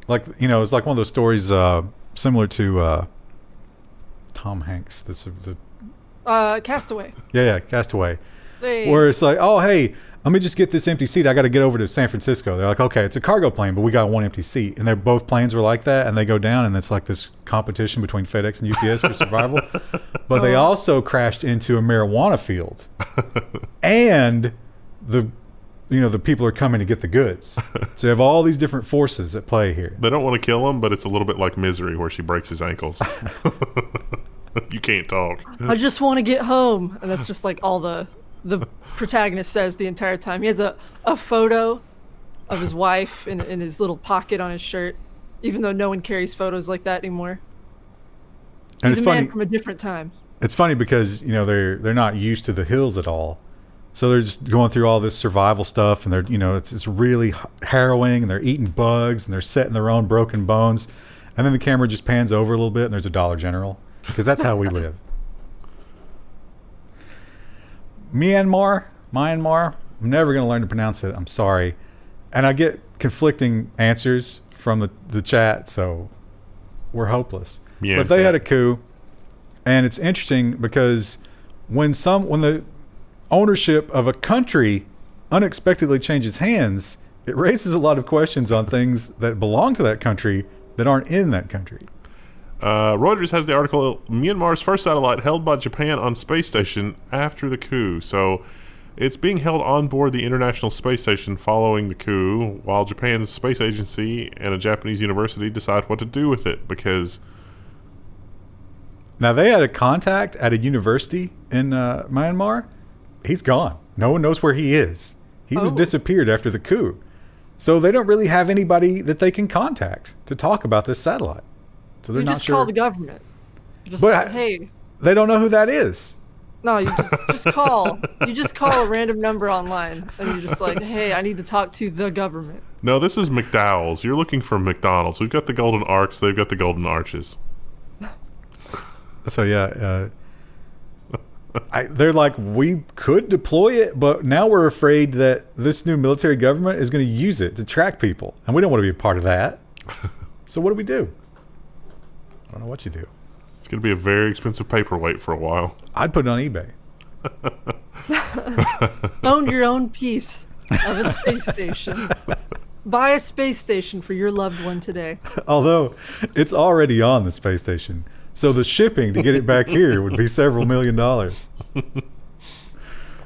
Like, it's like one of those stories similar to Tom Hanks. Castaway. Yeah, Castaway. Hey. Where it's like, oh, hey, let me just get this empty seat. I got to get over to San Francisco. They're like, okay, it's a cargo plane, but we got one empty seat. And both planes were like that, and they go down, and it's like this competition between FedEx and UPS for survival. But they also crashed into a marijuana field, and the people are coming to get the goods. So you have all these different forces at play here. They don't want to kill him, but it's a little bit like Misery, where she breaks his ankles. You can't talk. I just want to get home, and that's just like all the protagonist says the entire time. He has a photo of his wife in his little pocket on his shirt, even though no one carries photos like that anymore. And He's it's a funny man from a different time. It's funny because they're not used to the hills at all, so they're just going through all this survival stuff, and they're it's really harrowing, and they're eating bugs, and they're setting their own broken bones, and then the camera just pans over a little bit, and there's a Dollar General, because that's how we live. Myanmar, I'm never going to learn to pronounce it. I'm sorry. And I get conflicting answers from the chat, so we're hopeless. Yeah, but they had a coup, and it's interesting because when the ownership of a country unexpectedly changes hands, it raises a lot of questions on things that belong to that country that aren't in that country. Reuters has the article, Myanmar's first satellite held by Japan on space station after the coup. So it's being held on board the International Space Station following the coup, while Japan's space agency and a Japanese university decide what to do with it, because... Now, they had a contact at a university in Myanmar. He's gone. No one knows where he is. He was disappeared after the coup. So they don't really have anybody that they can contact to talk about this satellite. So they're You not just sure. call the government. Just But hey. They don't know who that is. No, you just call. You just call a random number online, and you're just like, "Hey, I need to talk to the government." No, this is McDowell's. You're looking for McDonald's. We've got the golden arcs. They've got the golden arches. So yeah, they're like, we could deploy it, but now we're afraid that this new military government is going to use it to track people, and we don't want to be a part of that. So what do we do? I don't know what you do. It's going to be a very expensive paperweight for a while. I'd put it on eBay. Own your own piece of a space station. Buy a space station for your loved one today. Although it's already on the space station, so the shipping to get it back here would be several $1 million.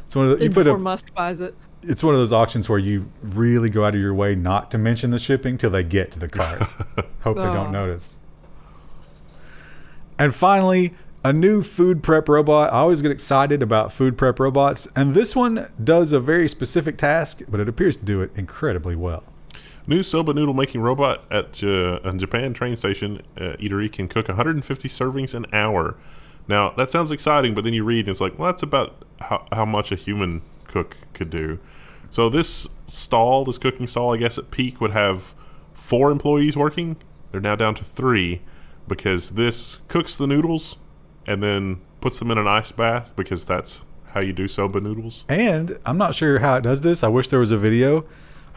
It's one of the, Before Musk buys it. It's one of those auctions where you really go out of your way not to mention the shipping till they get to the cart. Hope they don't notice. And finally, a new food prep robot. I always get excited about food prep robots, and this one does a very specific task, but it appears to do it incredibly well. New soba noodle making robot at a Japan train station eatery can cook 150 servings an hour. Now, that sounds exciting, but then you read and it's like, well, that's about how much a human cook could do. So this cooking stall, I guess at peak would have 4 employees working. They're now down to 3 because this cooks the noodles and then puts them in an ice bath because that's how you do soba noodles. And I'm not sure how it does this. I wish there was a video.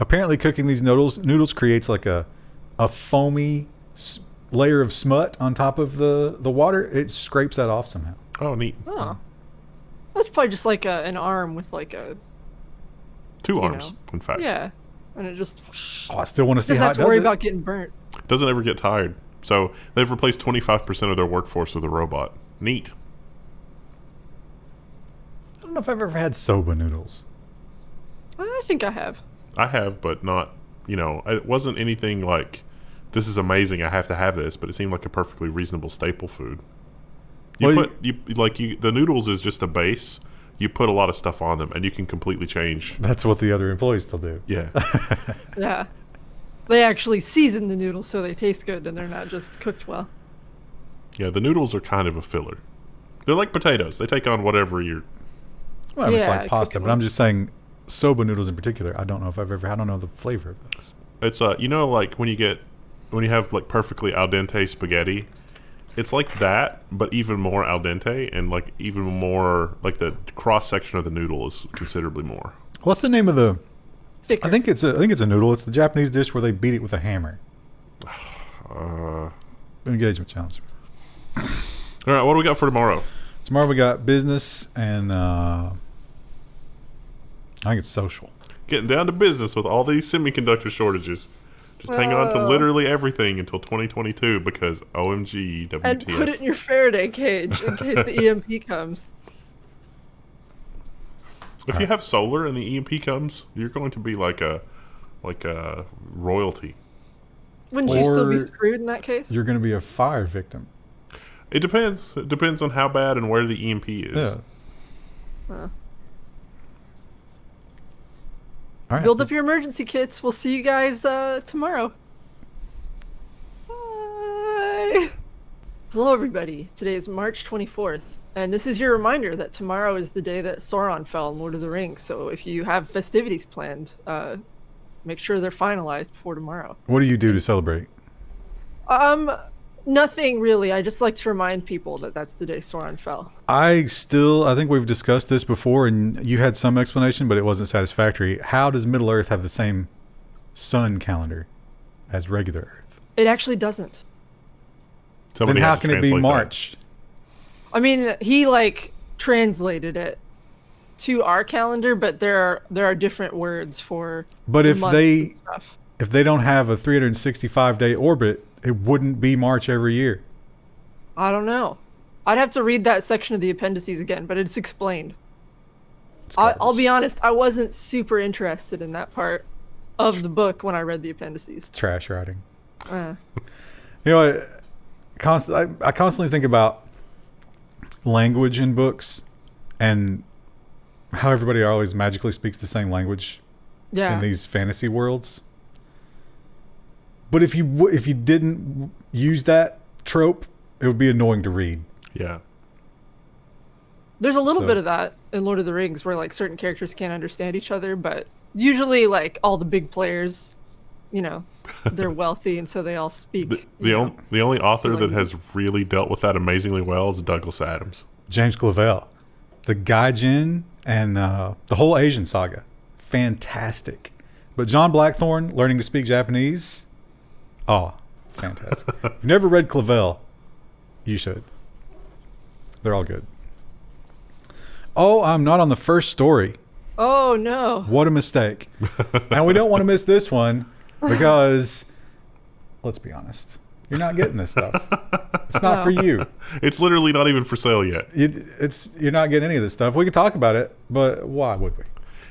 Apparently cooking these noodles creates like a foamy layer of smut on top of the water. It scrapes that off somehow. Oh, neat. Oh. That's probably just like an arm with like a... 2 arms, in fact. Yeah. And it just... Oh, I still want to see doesn't how have it to worry does it. about getting burnt. Doesn't ever get tired. So they've replaced 25% of their workforce with a robot. Neat. I don't know if I've ever had soba noodles. I think I have. I have, but not, it wasn't anything like, this is amazing, I have to have this, but it seemed like a perfectly reasonable staple food. The noodles is just a base. You put a lot of stuff on them, and you can completely change. That's what the other employees still do. Yeah. Yeah. They actually season the noodles so they taste good and they're not just cooked well. Yeah, the noodles are kind of a filler. They're like potatoes. They take on whatever you're... Well, it's Yeah, like pasta, but I'm just saying soba noodles in particular. I don't know if I've ever... I don't know the flavor of those. It's, like when you have like perfectly al dente spaghetti, it's like that, but even more al dente and like even more, like the cross-section of the noodle is considerably more. What's the name of the... Thicker. I think it's a noodle. It's the Japanese dish where they beat it with a hammer. Engagement challenge. All right, what do we got for tomorrow? Tomorrow we got business and I think it's social. Getting down to business with all these semiconductor shortages. Just hang on to literally everything until 2022 because OMG, WTF. And put it in your Faraday cage in case the EMP comes. If you have solar and the EMP comes, you're going to be like a royalty. Wouldn't you still be Or screwed in that case? You're going to be a fire victim. It depends. It depends on how bad and where the EMP is. Yeah. Huh. All right. Build up your emergency kits. We'll see you guys tomorrow. Bye. Hello, everybody. Today is March 24th, and this is your reminder that tomorrow is the day that Sauron fell in Lord of the Rings. So if you have festivities planned, make sure they're finalized before tomorrow. What do you do to celebrate? Nothing really. I just like to remind people that that's the day Sauron fell. I think we've discussed this before, and you had some explanation, but it wasn't satisfactory. How does Middle Earth have the same sun calendar as regular Earth? It actually doesn't. Somebody Then how had to can it be translate March? I mean, he translated it to our calendar, but there are different words for. But if months and stuff. if they don't have a 365-day orbit, it wouldn't be March every year. I don't know. I'd have to read that section of the appendices again, but it's explained. I'll be honest, I wasn't super interested in that part of the book when I read the appendices. Trash writing. You know, I constantly think about language in books and how everybody always magically speaks the same language in these fantasy worlds. But if you didn't use that trope, it would be annoying to read. Yeah. There's a little So- bit of that in Lord of the Rings where like certain characters can't understand each other, but usually like all the big players, they're wealthy and so they all speak. The only author that language. has really dealt with that amazingly well is Douglas Adams. James Clavell, the Gaijin, and the whole Asian saga, fantastic. But John Blackthorne learning to speak Japanese, fantastic. If you've never read Clavell, you should. They're all good. Oh, I'm not on the first story. Oh no. What a mistake. And we don't want to miss this one because, let's be honest, you're not getting this stuff. It's not for you. It's literally not even for sale yet. You're not getting any of this stuff. We can talk about it, but why would we?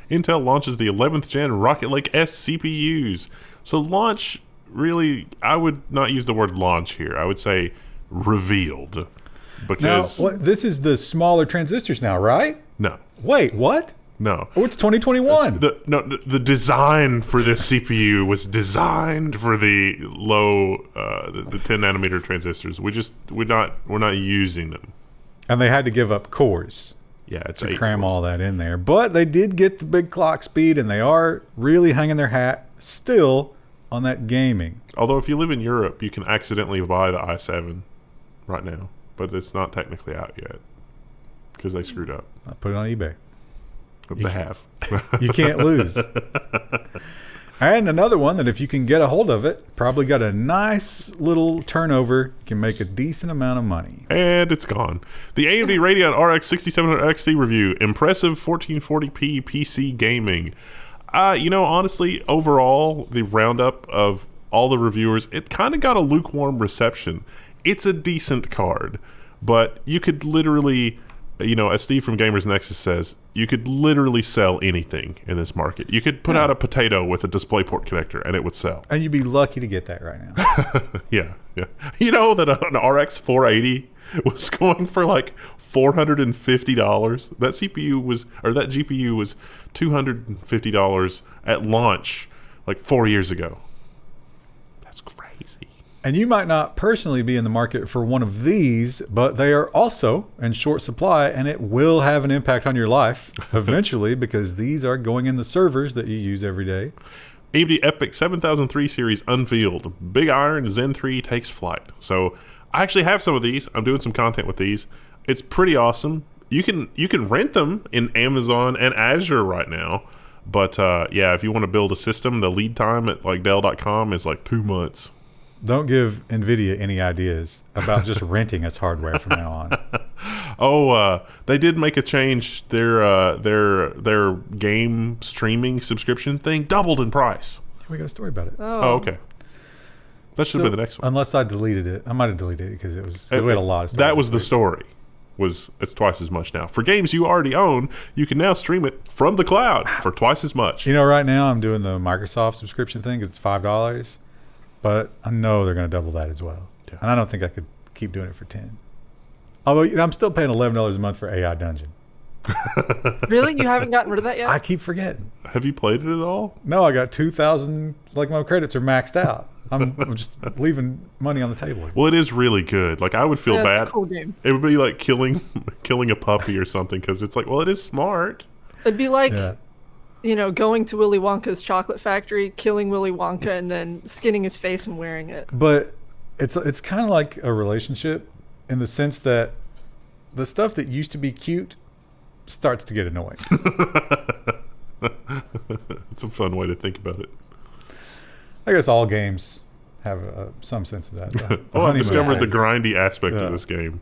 Intel launches the 11th gen Rocket Lake S CPUs. So launch, really, I would not use the word launch here. I would say revealed. Now, Because, this is the smaller transistors now, right? no, Wait, what? no. Oh, it's 2021. The design for this CPU was designed for the low, the 10 nanometer transistors. We're not using them. And they had to give up cores Yeah, it's to 8 cram cores. all that in there. But they did get the big clock speed, and they are really hanging their hat still on that gaming. Although if you live in Europe, you can accidentally buy the i7 right now, but it's not technically out yet because they screwed up. I'll put it on eBay. But they have. You can't lose. And another one that if you can get a hold of it, probably got a nice little turnover, can make a decent amount of money. And it's gone. The AMD Radeon RX 6700 XT review. Impressive 1440p PC gaming. Honestly, overall, the roundup of all the reviewers, it kind of got a lukewarm reception. It's a decent card, but you could literally, as Steve from Gamers Nexus says, you could literally sell anything in this market. You could put out a potato with a DisplayPort connector and it would sell. And you'd be lucky to get that right now. Yeah. You know that an RX 480 was going for like $450. That GPU was $250 at launch like 4 years ago. That's crazy. And you might not personally be in the market for one of these, but they are also in short supply, and it will have an impact on your life eventually because these are going in the servers that you use every day. AMD Epic 7003 series unveiled. Big Iron Zen 3 takes flight. So I actually have some of these. I'm doing some content with these. It's pretty awesome. You can rent them in Amazon and Azure right now. But if you want to build a system, the lead time at like Dell.com is like 2 months. Don't give NVIDIA any ideas about just renting its hardware from now on. They did make a change. Their game streaming subscription thing doubled in price. We got a story about it. Oh, okay. That should have been the next one. Unless I deleted it. I might have deleted it because we had a lot of stuff. That was the story. It's twice as much now. For games you already own, you can now stream it from the cloud for twice as much. Right now I'm doing the Microsoft subscription thing because it's $5. But I know they're going to double that as well. Yeah. And I don't think I could keep doing it for 10. Although I'm still paying $11 a month for AI Dungeon. Really? You haven't gotten rid of that yet? I keep forgetting. Have you played it at all? No, I got 2,000, like my credits are maxed out. I'm just leaving money on the table. Well, it is really good. Like I would feel Yeah, bad. it's a cool game. It would be like killing a puppy or something because it's like, well, it is smart. It'd be like, Yeah. going to Willy Wonka's chocolate factory, killing Willy Wonka, and then skinning his face and wearing it. But it's kind of like a relationship in the sense that the stuff that used to be cute starts to get annoying. It's a fun way to think about it. I guess all games have some sense of that. The I've honeymoon discovered the phase. grindy aspect Yeah. of this game.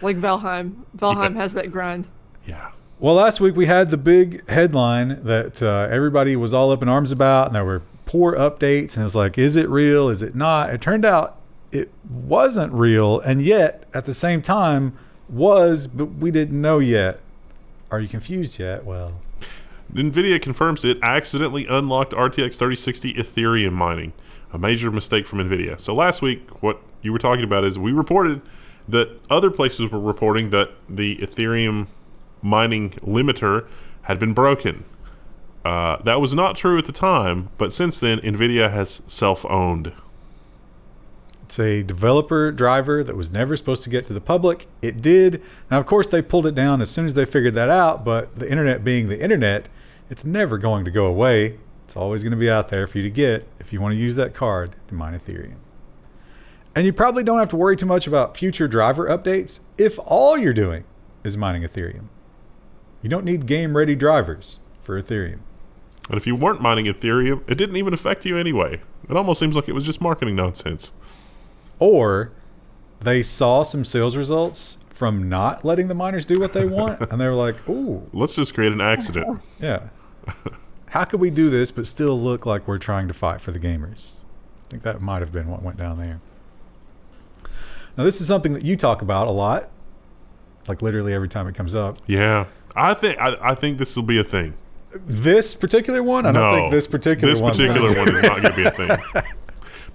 Like Valheim. Valheim has that grind. Yeah. Well, last week we had the big headline that everybody was all up in arms about, and there were poor updates, and it was like, is it real? Is it not? It turned out it wasn't real, and yet, at the same time, was, but we didn't know yet. Are you confused yet? Well, NVIDIA confirms it accidentally unlocked RTX 3060 Ethereum mining. A major mistake from NVIDIA. So last week, what you were talking about is we reported that other places were reporting that the Ethereum mining limiter had been broken. That was not true at the time, but since then, NVIDIA has self-owned. It's a developer driver that was never supposed to get to the public. It did. Now, of course, they pulled it down as soon as they figured that out, but the internet being the internet, it's never going to go away. It's always going to be out there for you to get if you want to use that card to mine Ethereum. And you probably don't have to worry too much about future driver updates if all you're doing is mining Ethereum. You don't need game-ready drivers for Ethereum. And if you weren't mining Ethereum, it didn't even affect you anyway. It almost seems like it was just marketing nonsense. Or they saw some sales results from not letting the miners do what they want, and they were like, ooh. Let's just create an accident. Yeah. How could we do this but still look like we're trying to fight for the gamers? I think that might have been what went down there. Now, this is something that you talk about a lot, like literally every time it comes up. Yeah. I think this will be a thing. This particular one? I don't think this particular one one is not going to be a thing.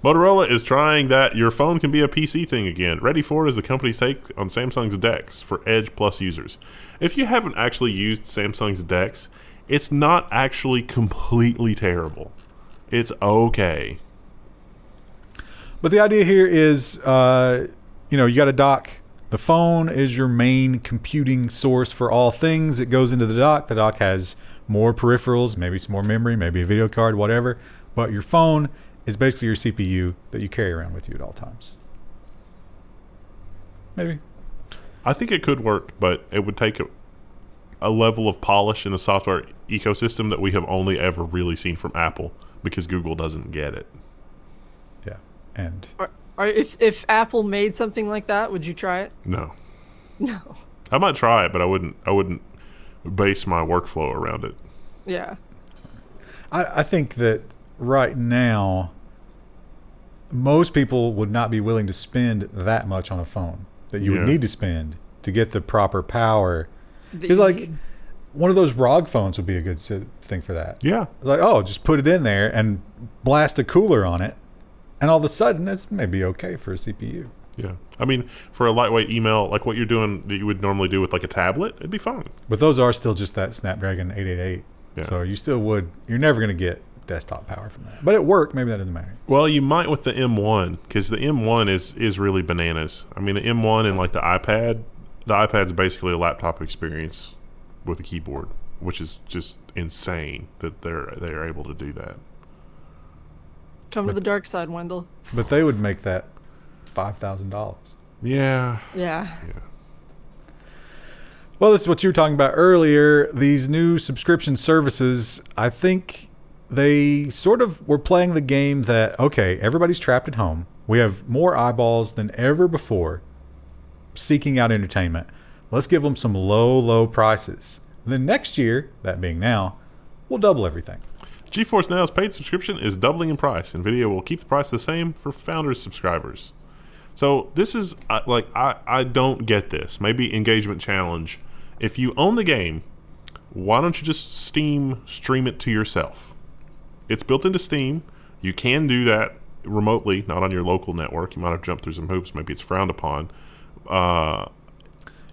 Motorola is trying that your phone can be a PC thing again. Ready for it is the company's take on Samsung's DeX for Edge Plus users. If you haven't actually used Samsung's DeX, it's not actually completely terrible. It's okay. But the idea here is, you got a dock. The phone is your main computing source for all things. It goes into the dock. The dock has more peripherals, maybe some more memory, maybe a video card, whatever. But your phone is basically your CPU that you carry around with you at all times. Maybe. I think it could work, but it would take a level of polish in the software ecosystem that we have only ever really seen from Apple because Google doesn't get it. Yeah. And if Apple made something like that, would you try it? No. No. I might try it, but I wouldn't base my workflow around it. Yeah. I think that right now, most people would not be willing to spend that much on a phone that you would need to spend to get the proper power. Because, like, one of those ROG phones would be a good thing for that. Yeah. Like, just put it in there and blast a cooler on it, and all of a sudden, it's maybe okay for a CPU. Yeah. I mean, for a lightweight email, like what you're doing that you would normally do with, like, a tablet, it'd be fine. But those are still just that Snapdragon 888. Yeah. So you're never going to get desktop power from that. But it worked. Maybe that doesn't matter. Well, you might with the M1, because the M1 is really bananas. I mean, the M1 and, like, the iPad's basically a laptop experience with a keyboard, which is just insane that they're able to do that. Come to the dark side, Wendell. But they would make that $5,000. Yeah. Yeah. Well, this is what you were talking about earlier. These new subscription services, I think they sort of were playing the game that, okay, everybody's trapped at home. We have more eyeballs than ever before seeking out entertainment. Let's give them some low prices. And then next year, that being now, we'll double everything. GeForce Now's paid subscription is doubling in price. NVIDIA will keep the price the same for Founders subscribers. So this is, I don't get this. Maybe engagement challenge. If you own the game, why don't you just stream it to yourself? It's built into Steam. You can do that remotely, not on your local network. You might have jumped through some hoops. Maybe it's frowned upon.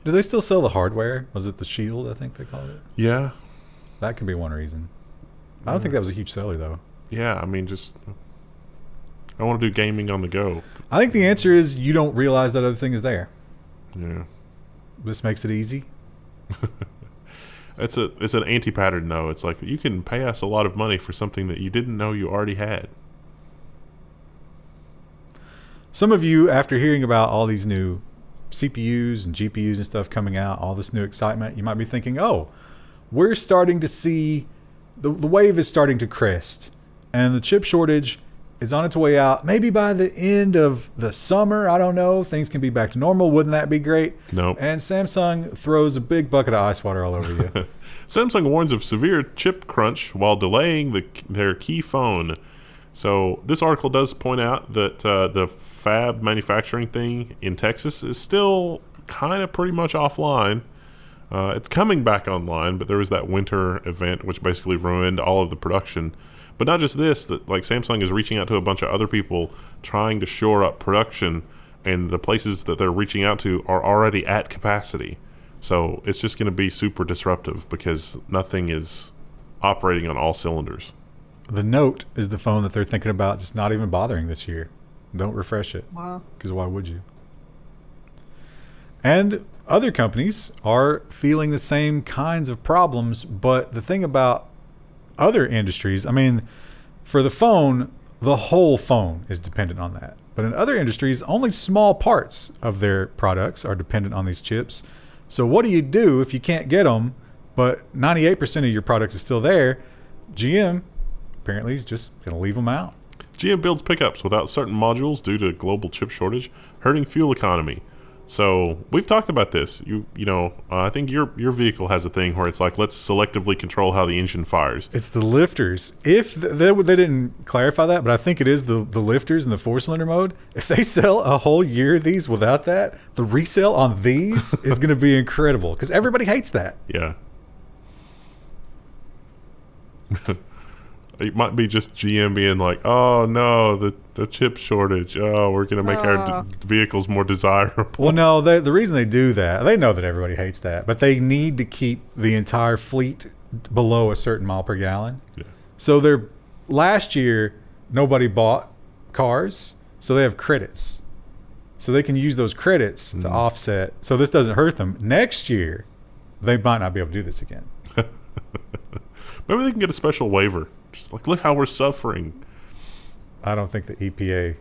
Do they still sell the hardware? Was it the Shield, I think they called it? Yeah. That could be one reason. I don't think that was a huge seller, though. Yeah, I mean, I want to do gaming on the go. I think the answer is you don't realize that other thing is there. Yeah. This makes it easy. It's an anti-pattern, though. It's like, you can pay us a lot of money for something that you didn't know you already had. Some of you, after hearing about all these new CPUs and GPUs and stuff coming out, all this new excitement, you might be thinking, we're starting to see the wave is starting to crest, and the chip shortage is on its way out. Maybe by the end of the summer, I don't know, things can be back to normal. Wouldn't that be great? Nope. And Samsung throws a big bucket of ice water all over you. Samsung warns of severe chip crunch while delaying their key phone. So this article does point out that the fab manufacturing thing in Texas is still kind of pretty much offline. It's coming back online, but there was that winter event which basically ruined all of the production. But not just this, that like Samsung is reaching out to a bunch of other people trying to shore up production, and the places that they're reaching out to are already at capacity. So it's just going to be super disruptive because nothing is operating on all cylinders. The Note is the phone that they're thinking about just not even bothering this year. Don't refresh it. Wow. Because why would you? And other companies are feeling the same kinds of problems. But the thing about other industries, I mean, for the phone, the whole phone is dependent on that. But in other industries, only small parts of their products are dependent on these chips. So what do you do if you can't get them, but 98% of your product is still there? GM apparently is just going to leave them out. GM builds pickups without certain modules due to global chip shortage, hurting fuel economy. So we've talked about this. I think your vehicle has a thing where it's like, let's selectively control how the engine fires. It's the lifters. If they didn't clarify that, but I think it is the lifters in the 4-cylinder mode. If they sell a whole year of these without that, the resale on these is going to be incredible because everybody hates that. Yeah. It might be just GM being like, oh no, the chip shortage. Oh, we're going to make our vehicles more desirable. Well, no, the reason they do that, they know that everybody hates that, but they need to keep the entire fleet below a certain mile per gallon. Yeah. So last year, nobody bought cars, so they have credits. So they can use those credits to offset. So this doesn't hurt them. Next year, they might not be able to do this again. Maybe they can get a special waiver. Just like, look how we're suffering. I don't think the EPA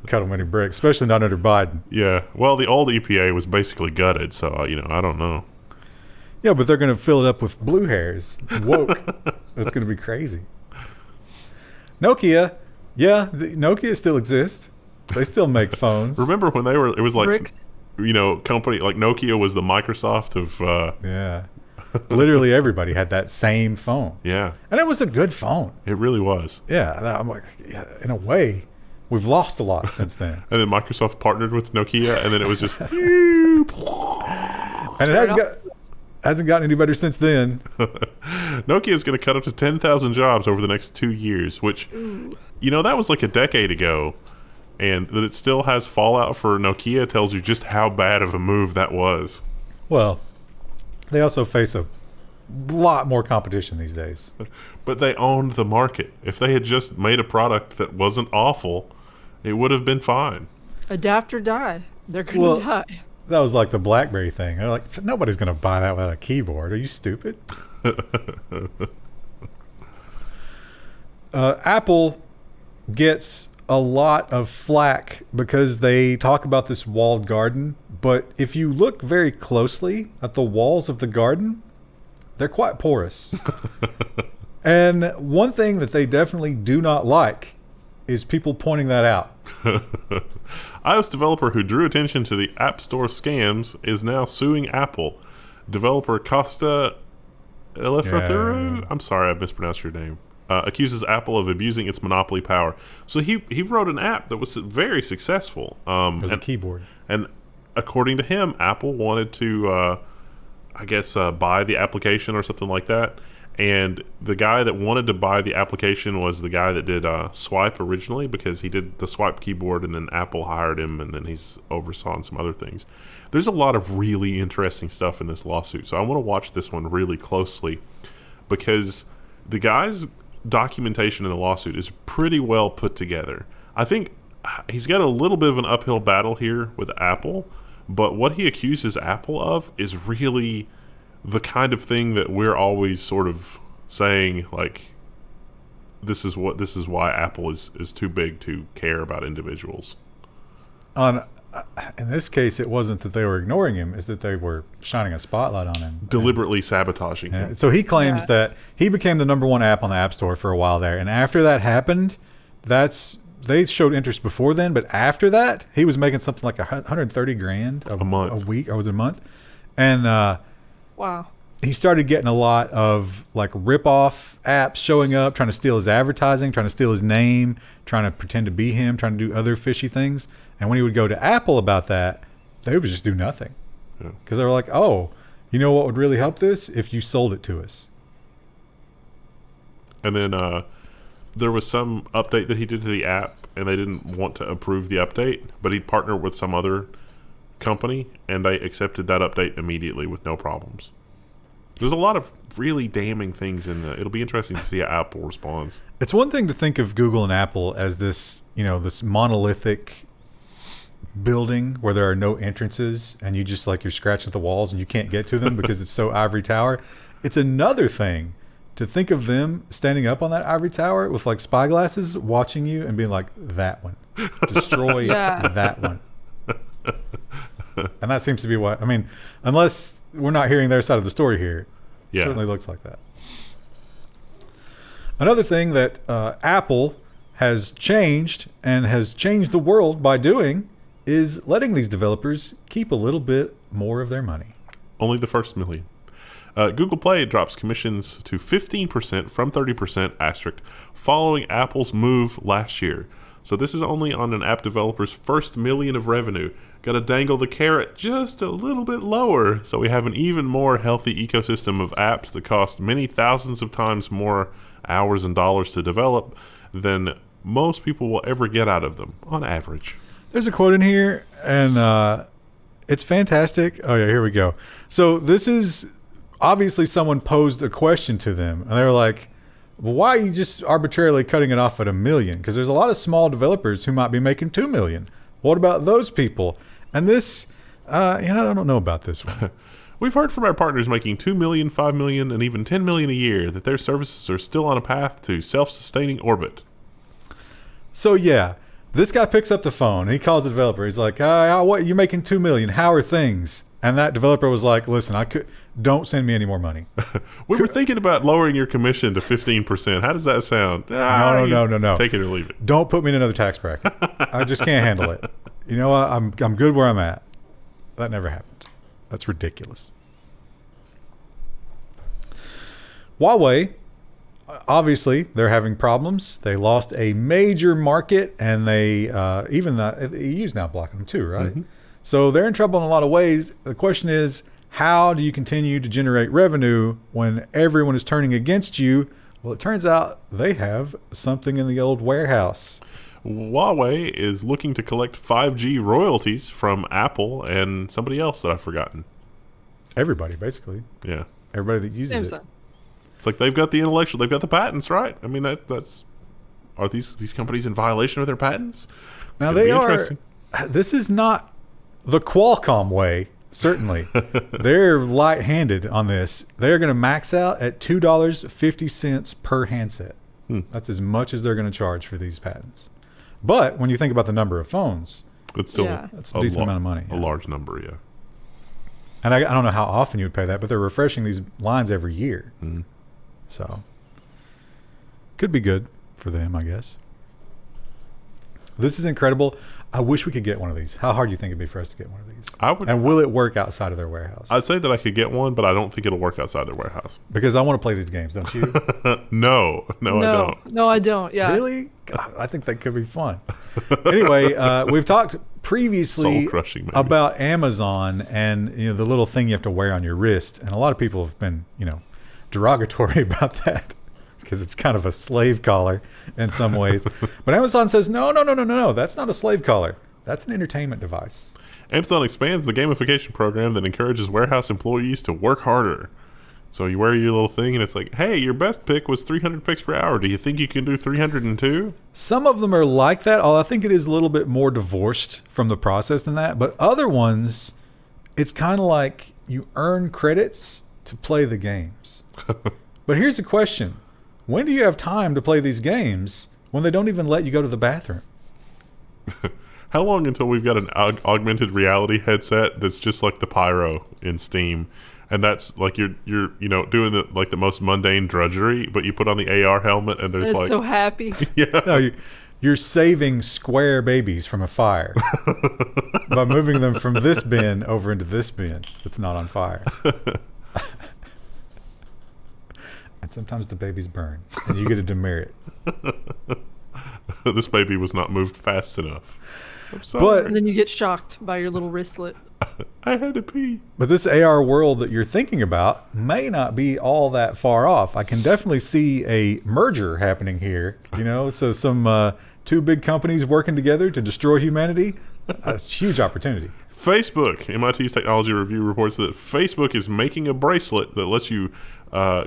cut them any bricks, especially not under Biden. Yeah. Well, the old EPA was basically gutted, so, I don't know. Yeah, but they're going to fill it up with blue hairs. Woke. That's going to be crazy. Nokia. Yeah, Nokia still exists. They still make phones. Remember when it was like, Bricks? company, like Nokia was the Microsoft of... yeah. Literally everybody had that same phone. Yeah. And it was a good phone. It really was. Yeah. And I'm like, yeah, in a way, we've lost a lot since then. And then Microsoft partnered with Nokia, and then it was just... And it hasn't gotten any better since then. Nokia is going to cut up to 10,000 jobs over the next 2 years, which, that was like a decade ago. And that it still has fallout for Nokia tells you just how bad of a move that was. Well... They also face a lot more competition these days. But they owned the market. If they had just made a product that wasn't awful, it would have been fine. Adapt or die. They're going to die. That was like the BlackBerry thing. They're like, nobody's going to buy that without a keyboard. Are you stupid? Apple gets a lot of flack because they talk about this walled garden. But if you look very closely at the walls of the garden, they're quite porous. And one thing that they definitely do not like is people pointing that out. iOS developer who drew attention to the App Store scams is now suing Apple. Developer Costa Eleftheriou, I'm sorry I mispronounced your name, accuses Apple of abusing its monopoly power. So he wrote an app that was very successful. It was a keyboard. And according to him, Apple wanted to, buy the application or something like that. And the guy that wanted to buy the application was the guy that did Swipe originally, because he did the Swipe keyboard, and then Apple hired him, and then he's oversaw some other things. There's a lot of really interesting stuff in this lawsuit, so I want to watch this one really closely, because the guy's documentation in the lawsuit is pretty well put together. I think he's got a little bit of an uphill battle here with Apple, but what he accuses Apple of is really the kind of thing that we're always sort of saying, like, this is why Apple is too big to care about individuals. In this case, it wasn't that they were ignoring him; it's that they were shining a spotlight on him, deliberately sabotaging him. So he claims that he became the #1 app on the App Store for a while there, and after that happened, they showed interest before then, but after that, he was making something like $130,000 a month, a week, or was it a month? And wow. He started getting a lot of like rip-off apps showing up, trying to steal his advertising, trying to steal his name, trying to pretend to be him, trying to do other fishy things. And when he would go to Apple about that, they would just do nothing. Because they were like, oh, you know what would really help this? If you sold it to us. And then there was some update that he did to the app, and they didn't want to approve the update, but he partnered with some other company, and they accepted that update immediately with no problems. There's a lot of really damning things in the. It'll be interesting to see how Apple responds. It's one thing to think of Google and Apple as this, this monolithic building where there are no entrances and you just you're scratching at the walls and you can't get to them because it's so ivory tower. It's another thing to think of them standing up on that ivory tower with spy glasses watching you and being like, that one, destroy that one. And that seems to be what, unless we're not hearing their side of the story here, it certainly looks like that. Another thing that Apple has changed and has changed the world by doing is letting these developers keep a little bit more of their money. Only the first million. Google Play drops commissions to 15% from 30% asterisk following Apple's move last year. So this is only on an app developer's first million of revenue. Got to dangle the carrot just a little bit lower so we have an even more healthy ecosystem of apps that cost many thousands of times more hours and dollars to develop than most people will ever get out of them on average. There's a quote in here, and it's fantastic. Oh, yeah, here we go. So this is obviously someone posed a question to them, and they were like, well, why are you just arbitrarily cutting it off at $1 million? Because there's a lot of small developers who might be making $2 million. What about those people? And this, I don't know about this one. We've heard from our partners making $2 million, $5 million, and even $10 million a year that their services are still on a path to self-sustaining orbit. So, yeah, this guy picks up the phone. He calls the developer. He's like, what, you're making $2 million. How are things? And that developer was like, listen, don't send me any more money. We were thinking about lowering your commission to 15%. How does that sound? No. Take it or leave it. Don't put me in another tax bracket. I just can't handle it. You know what? I'm good where I'm at. That never happened. That's ridiculous. Huawei, obviously, they're having problems. They lost a major market, and they even the EU's now blocking them too, right? Mm-hmm. So they're in trouble in a lot of ways. The question is, how do you continue to generate revenue when everyone is turning against you? Well, it turns out they have something in the old warehouse. Huawei is looking to collect 5G royalties from Apple and somebody else that I've forgotten. Everybody, basically. Yeah. Everybody that uses Samsung. it. It's like they've got the intellectual, they've got the patents, right? I mean, that's are these companies in violation of their patents? Now they are. This is not the Qualcomm way, certainly. They're light-handed on this. They're going to max out at $2.50 per handset. That's as much as they're going to charge for these patents. But when you think about the number of phones, it's still that's a decent amount of money. A large number, yeah. And I don't know how often you would pay that, but they're refreshing these lines every year. Mm-hmm. So could be good for them, I guess. This is incredible. I wish we could get one of these. How hard do you think it'd be for us to get one of these? And will it work outside of their warehouse? I'd say that I could get one, but I don't think it'll work outside their warehouse. Because I want to play these games, don't you? No, I don't. No, I don't. Yeah. Really? God, I think that could be fun. Anyway, we've talked previously about Amazon and the little thing you have to wear on your wrist, and a lot of people have been derogatory about that because it's kind of a slave collar in some ways. But Amazon says no, that's not a slave collar. That's an entertainment device. Amazon expands the gamification program that encourages warehouse employees to work harder. So you wear your little thing and it's like, hey, your best pick was 300 picks per hour. Do you think you can do 302? Some of them are like that. I think it is a little bit more divorced from the process than that. But other ones, it's kind of like you earn credits to play the games. But here's a question. When do you have time to play these games when they don't even let you go to the bathroom? How long until we've got an augmented reality headset that's just like the Pyro in Steam? And that's like you're doing the most mundane drudgery, but you put on the AR helmet and there's it's so happy. Yeah. No, you're saving square babies from a fire by moving them from this bin over into this bin that's not on fire. And sometimes the babies burn, and you get a demerit. This baby was not moved fast enough. I'm sorry. But and then you get shocked by your little wristlet. I had to pee. But this AR world that you're thinking about may not be all that far off. I can definitely see a merger happening here. So some two big companies working together to destroy humanity. That's a huge opportunity. Facebook, MIT's Technology Review reports that Facebook is making a bracelet that lets you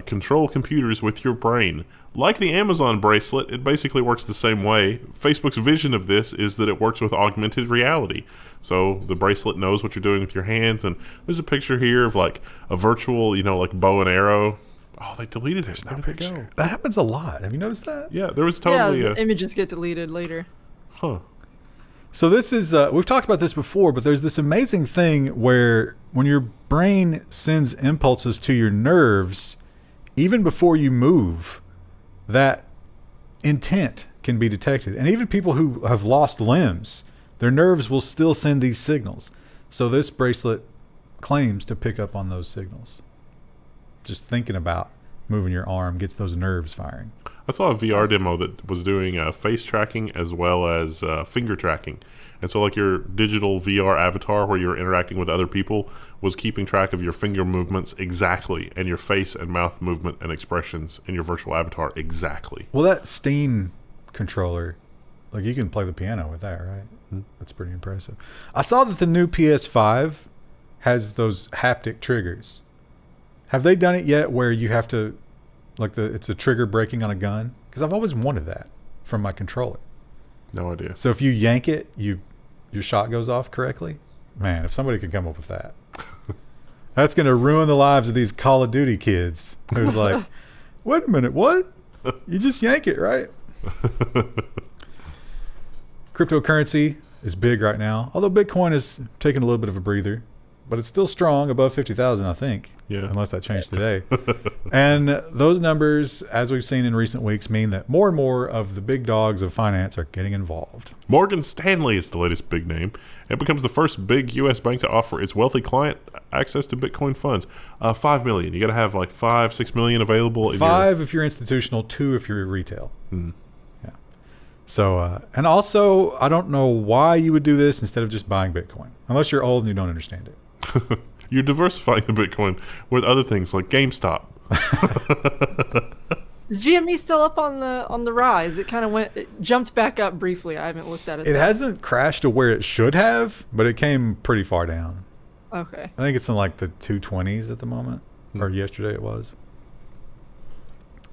control computers with your brain. Like the Amazon bracelet, it basically works the same way. Facebook's vision of this is that it works with augmented reality. So the bracelet knows what you're doing with your hands, and there's a picture here of like a virtual, like bow and arrow. Oh, they deleted it. Where did it go? That happens a lot. Have you noticed that? Yeah, there was totally the images get deleted later. Huh. So this is, we've talked about this before, but there's this amazing thing where when your brain sends impulses to your nerves, even before you move, that intent can be detected. And even people who have lost limbs, their nerves will still send these signals. So this bracelet claims to pick up on those signals. Just thinking about moving your arm gets those nerves firing. I saw a VR demo that was doing face tracking as well as finger tracking. And so like your digital VR avatar where you're interacting with other people was keeping track of your finger movements exactly and your face and mouth movement and expressions in your virtual avatar exactly. Well, that Steam controller, like you can play the piano with that, right? Mm-hmm. That's pretty impressive. I saw that the new PS5 has those haptic triggers. Have they done it yet where you have to, like it's a trigger breaking on a gun? Because I've always wanted that from my controller. No idea. So if you yank it, your shot goes off correctly? Man, if somebody could come up with that. That's going to ruin the lives of these Call of Duty kids. Who's like, wait a minute, what? You just yank it, right? Cryptocurrency is big right now, although Bitcoin is taking a little bit of a breather. But it's still strong, above 50,000, I think. Yeah. Unless that changed today. And those numbers, as we've seen in recent weeks, mean that more and more of the big dogs of finance are getting involved. Morgan Stanley is the latest big name. It becomes the first big U.S. bank to offer its wealthy client access to Bitcoin funds. $5 million. You got to have like $5-6 million available. Five if you're institutional, 2 if you're retail. Mm. Yeah. So, and also, I don't know why you would do this instead of just buying Bitcoin, unless you're old and you don't understand it. You're diversifying the Bitcoin with other things like GameStop. Is GME still up on the rise? It kind of jumped back up briefly. I haven't looked at it. It hasn't crashed to where it should have, but it came pretty far down. Okay. I think it's in like the 220s at the moment, or yesterday it was.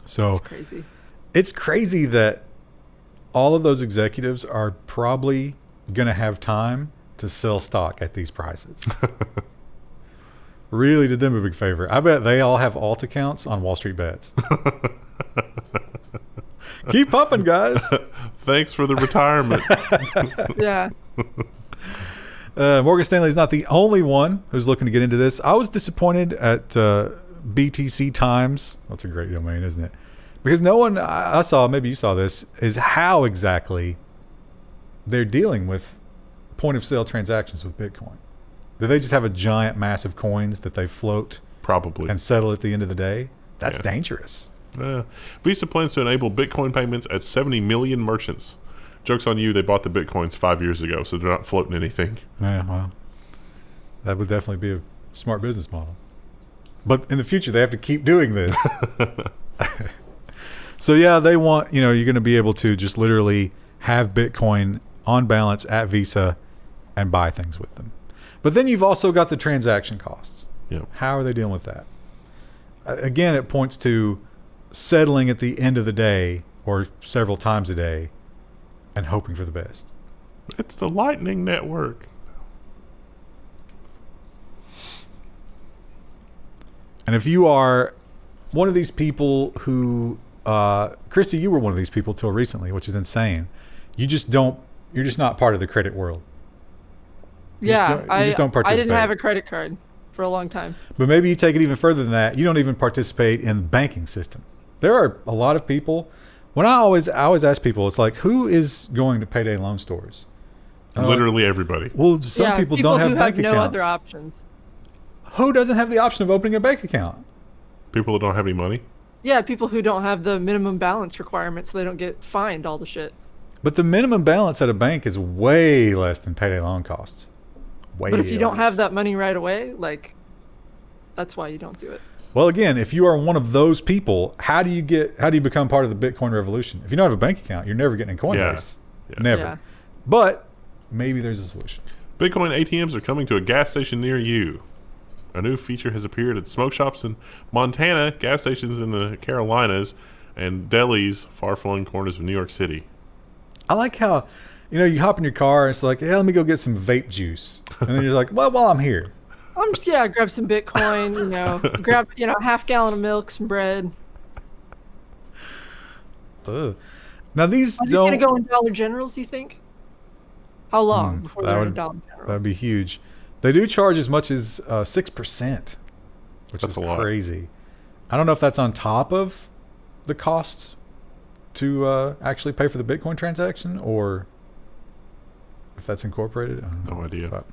So that's crazy. It's crazy that all of those executives are probably going to have time to sell stock at these prices. Really did them a big favor. I bet they all have alt accounts on Wall Street Bets. Keep pumping, guys. Thanks for the retirement. Yeah. Morgan Stanley is not the only one who's looking to get into this. I was disappointed at BTC Times. That's a great domain, isn't it? Because no one I saw, maybe you saw this, is how exactly they're dealing with point of sale transactions with Bitcoin. Do they just have a giant mass of coins that they float probably and settle at the end of the day? That's dangerous. Visa plans to enable Bitcoin payments at 70 million merchants. Joke's on you, they bought the Bitcoins 5 years ago, so they're not floating anything. Yeah, well, that would definitely be a smart business model. But in the future, they have to keep doing this. So yeah, they want, you're going to be able to just literally have Bitcoin on balance at Visa and buy things with them. But then you've also got the transaction costs. Yep. How are they dealing with that? Again, it points to settling at the end of the day or several times a day and hoping for the best. It's the Lightning Network. And if you are one of these people who, Chrissy, you were one of these people till recently, which is insane. You're just not part of the credit world. Yeah, I didn't have a credit card for a long time. But maybe you take it even further than that. You don't even participate in the banking system. There are a lot of people. When I always ask people, it's like, who is going to payday loan stores? Literally everybody. Well, some people don't have bank accounts. No other options. Who doesn't have the option of opening a bank account? People that don't have any money? Yeah, people who don't have the minimum balance requirement so they don't get fined all the shit. But the minimum balance at a bank is way less than payday loan costs. But if you don't have that money right away, that's why you don't do it. Well, again, if you are one of those people, how do you become part of the Bitcoin revolution? If you don't have a bank account, you're never getting in Coinbase. Never. Yeah. But maybe there's a solution. Bitcoin ATMs are coming to a gas station near you. A new feature has appeared at smoke shops in Montana, gas stations in the Carolinas, and delis far-flung corners of New York City. I like how, you hop in your car and it's like, let me go get some vape juice. And then you're like, well, while I'm here. I'm just, grab some Bitcoin, grab, a half gallon of milk, some bread. Ugh. Now these Is it don't... going to go in Dollar Generals, do you think? How long before they're in a Dollar General? That'd be huge. They do charge as much as 6%, which is a lot. crazy. I don't know if that's on top of the costs to actually pay for the Bitcoin transaction, or if that's incorporated. I don't know. No idea. But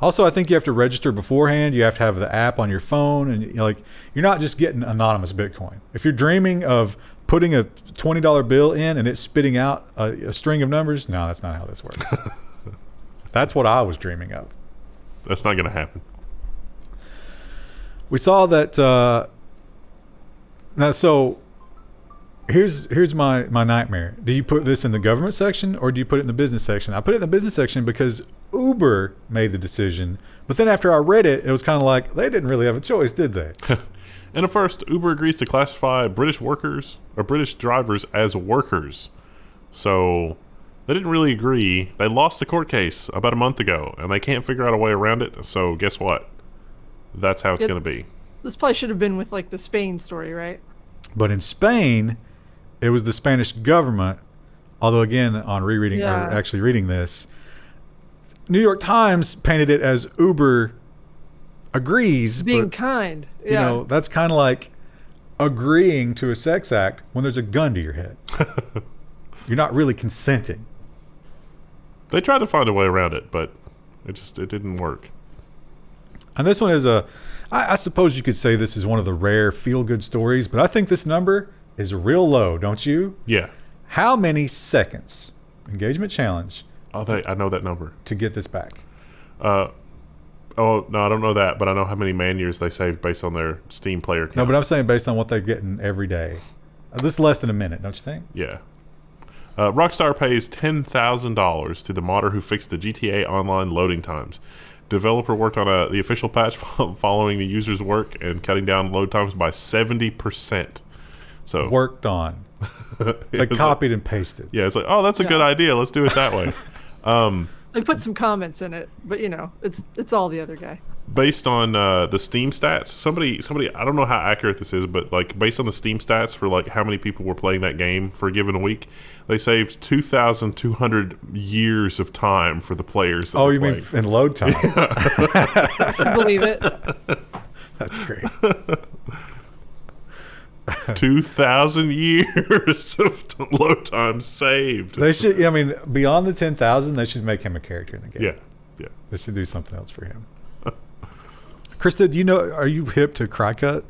also, I think you have to register beforehand. You have to have the app on your phone, and you're not just getting anonymous Bitcoin. If you're dreaming of putting a $20 bill in and it's spitting out a string of numbers, no, that's not how this works. That's what I was dreaming of. That's not going to happen. We saw that. Now, so here's my nightmare. Do you put this in the government section or do you put it in the business section? I put it in the business section because Uber made the decision. But then after I read it, it was kind of like they didn't really have a choice, did they? And at first, Uber agrees to classify British workers or British drivers as workers. So they didn't really agree. They lost the court case about a month ago, and they can't figure out a way around it. So guess what? That's how it's going to be. This probably should have been with the Spain story, right? But in Spain, it was the Spanish government. Although again, on rereading or actually reading this, New York Times painted it as Uber agrees. Being kind. Yeah. That's kind of like agreeing to a sex act when there's a gun to your head. You're not really consenting. They tried to find a way around it, but it didn't work. And this one is I suppose you could say this is one of the rare feel-good stories, but I think this number is real low, don't you? Yeah. How many seconds, engagement challenge, I know that number. to get this back? Oh, no, I don't know that, but I know how many man-years they saved based on their Steam player count. No, but I'm saying based on what they're getting every day. This is less than a minute, don't you think? Yeah. Rockstar pays $10,000 to the modder who fixed the GTA Online loading times. Developer worked on the official patch following the user's work and cutting down load times by 70%. So Worked on. They copied and pasted. Yeah, it's like, oh, that's a good idea. Let's do it that way. They put some comments in it, but it's all the other guy. Based on the Steam stats, somebody, I don't know how accurate this is, but based on the Steam stats for how many people were playing that game for a given week, they saved 2,200 years of time for the players. Oh, you mean in load time? I can believe it. That's great. 2,000 years of load time saved. They should. Beyond the 10,000, they should make him a character in the game. Yeah. They should do something else for him. Krista, are you hip to Crycut?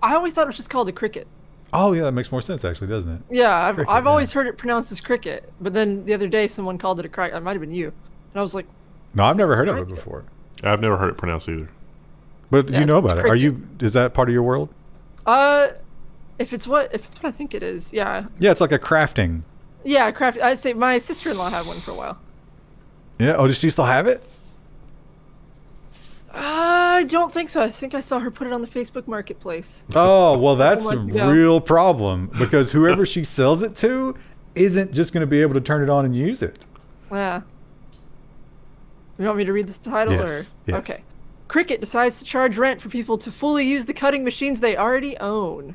I always thought it was just called a cricket. Oh, yeah, that makes more sense, actually, doesn't it? Yeah, Cricket, I've always heard it pronounced as cricket, but then the other day someone called it a cricket. It might have been you. And I was like, No, I've never heard of it before. I've never heard it pronounced either. But you know about it. cricket. Is that part of your world? If it's what I think it is, yeah. Yeah, it's like a crafting. Yeah, craft. I say my sister-in-law had one for a while. Yeah. Oh, does she still have it? I don't think so. I think I saw her put it on the Facebook Marketplace. Oh, well, that's a months ago. real problem because whoever she sells it to isn't just going to be able to turn it on and use it. Yeah. You want me to read this title? Yes, Or? yes. Okay. Cricket decides to charge rent for people to fully use the cutting machines they already own.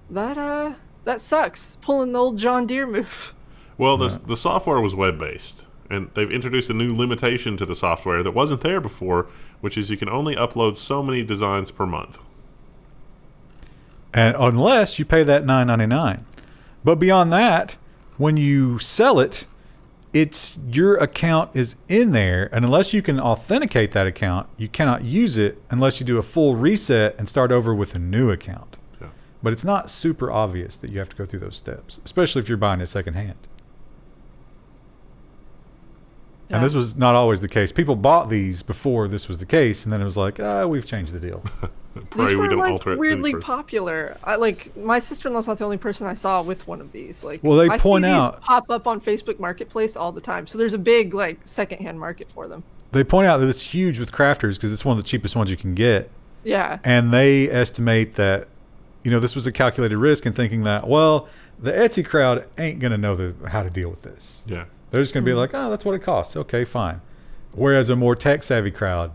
That sucks. Pulling the old John Deere move. Well, the software was web-based, and they've introduced a new limitation to the software that wasn't there before, which is you can only upload so many designs per month. And unless you pay that $9.99. But beyond that, when you sell it, your account is in there, and unless you can authenticate that account, you cannot use it unless you do a full reset and start over with a new account. Yeah. But it's not super obvious that you have to go through those steps, especially if you're buying it secondhand. Yeah. And this was not always the case. People bought these before this was the case, and then it was like, we've changed the deal. pray we don't alter it. Weirdly popular. My sister-in-law's not the only person I saw with one of these. Well, they I point see out these pop up on Facebook Marketplace all the time. So there's a big secondhand market for them. they point out that it's huge with crafters because it's one of the cheapest ones you can get. Yeah. And they estimate that, this was a calculated risk in thinking that, well, the Etsy crowd ain't going to know how to deal with this. Yeah. They're just going to be like, oh, that's what it costs. Okay, fine. Whereas a more tech-savvy crowd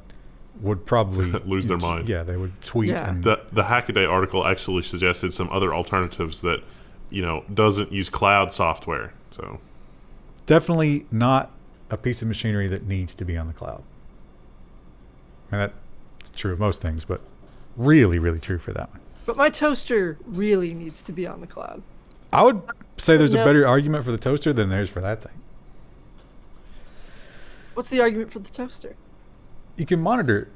would probably lose their mind. Yeah, they would tweet. Yeah. And The Hackaday article actually suggested some other alternatives that, doesn't use cloud software. So definitely not a piece of machinery that needs to be on the cloud. And that's true of most things, but really, really true for that one. But my toaster really needs to be on the cloud. I would say there's a No. better argument for the toaster than there's for that thing. What's the argument for the toaster? You can monitor it.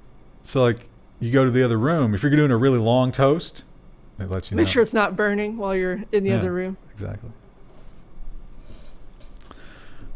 So, you go to the other room. If you're doing a really long toast, it lets you know. Make sure it's not burning while you're in the other room. Exactly.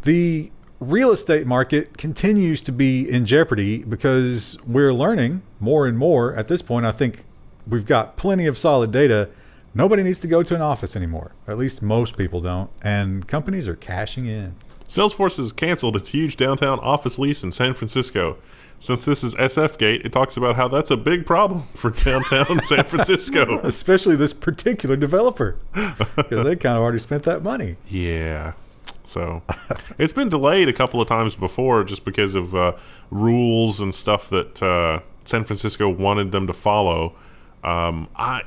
The real estate market continues to be in jeopardy because we're learning more and more. At this point, I think we've got plenty of solid data. Nobody needs to go to an office anymore. At least most people don't. And companies are cashing in. Salesforce has canceled its huge downtown office lease in San Francisco. Since this is SF Gate, it talks about how that's a big problem for downtown San Francisco. Especially this particular developer. Because they kind of already spent that money. Yeah. So it's been delayed a couple of times before just because of rules and stuff that San Francisco wanted them to follow. I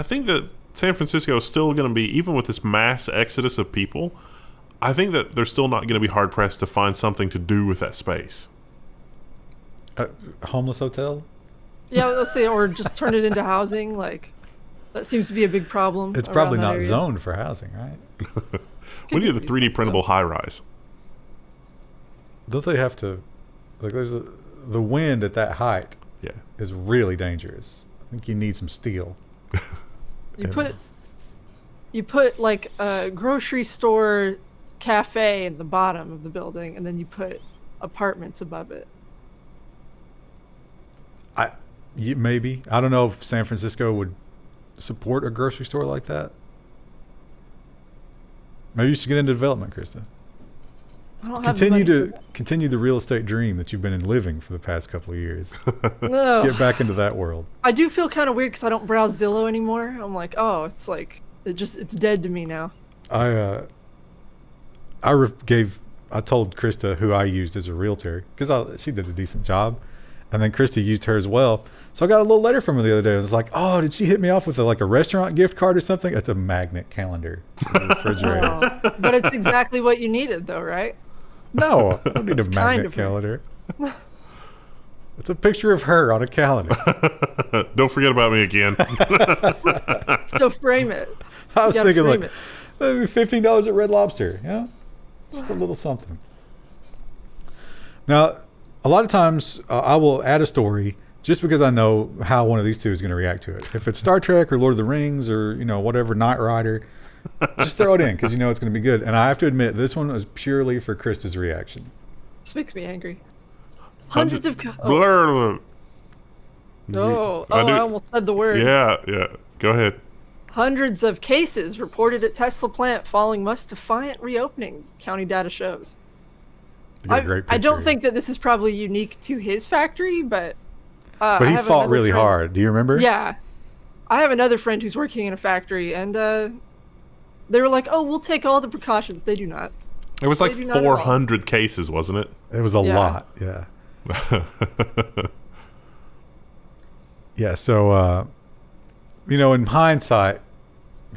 think that San Francisco is still going to be, even with this mass exodus of people, I think that they're still not going to be hard pressed to find something to do with that space. Homeless hotel? Yeah, let's say, or just turn it into housing. That seems to be a big problem. It's around probably that not area. zoned for housing, right? We need a 3D printable high rise. Don't they have to, the wind at that height Yeah. is really dangerous. I think you need some steel. You put a grocery store cafe in the bottom of the building, and then you put apartments above it. Maybe. I don't know if San Francisco would support a grocery store like that. Maybe you should get into development, Krista. I don't have the money for that. Continue the real estate dream that you've been living for the past couple of years. No. Get back into that world. I do feel kind of weird because I don't browse Zillow anymore. I'm like, oh, it's dead to me now. I told Krista who I used as a realtor because she did a decent job, and then Krista used her as well. So I got a little letter from her the other day. It was like, oh, did she hit me off with a restaurant gift card or something? It's a magnet calendar in the refrigerator. Oh, but it's exactly what you needed, though, right? No, I don't need a It's kind magnet of calendar. It's a picture of her on a calendar. Don't forget about me again. Still frame it. I was You gotta thinking frame maybe $15 at Red Lobster. Just a little something. Now, a lot of times I will add a story just because I know how one of these two is going to react to it. If it's Star Trek or Lord of the Rings or whatever, Knight Rider, just throw it in because it's going to be good. And I have to admit, this one was purely for Krista's reaction. This makes me angry. I almost said the word. Yeah. Go ahead. Hundreds of cases reported at Tesla plant following must defiant reopening, county data shows. You got a great I don't picture. think that this is probably unique to his factory, but But I he have fought another really friend- hard. Do you remember? Yeah. I have another friend who's working in a factory, and they were like, oh, we'll take all the precautions. They do not. It was like They do not at all. 400 cases, wasn't it? It was a Yeah. lot. Yeah. Yeah. So, in hindsight,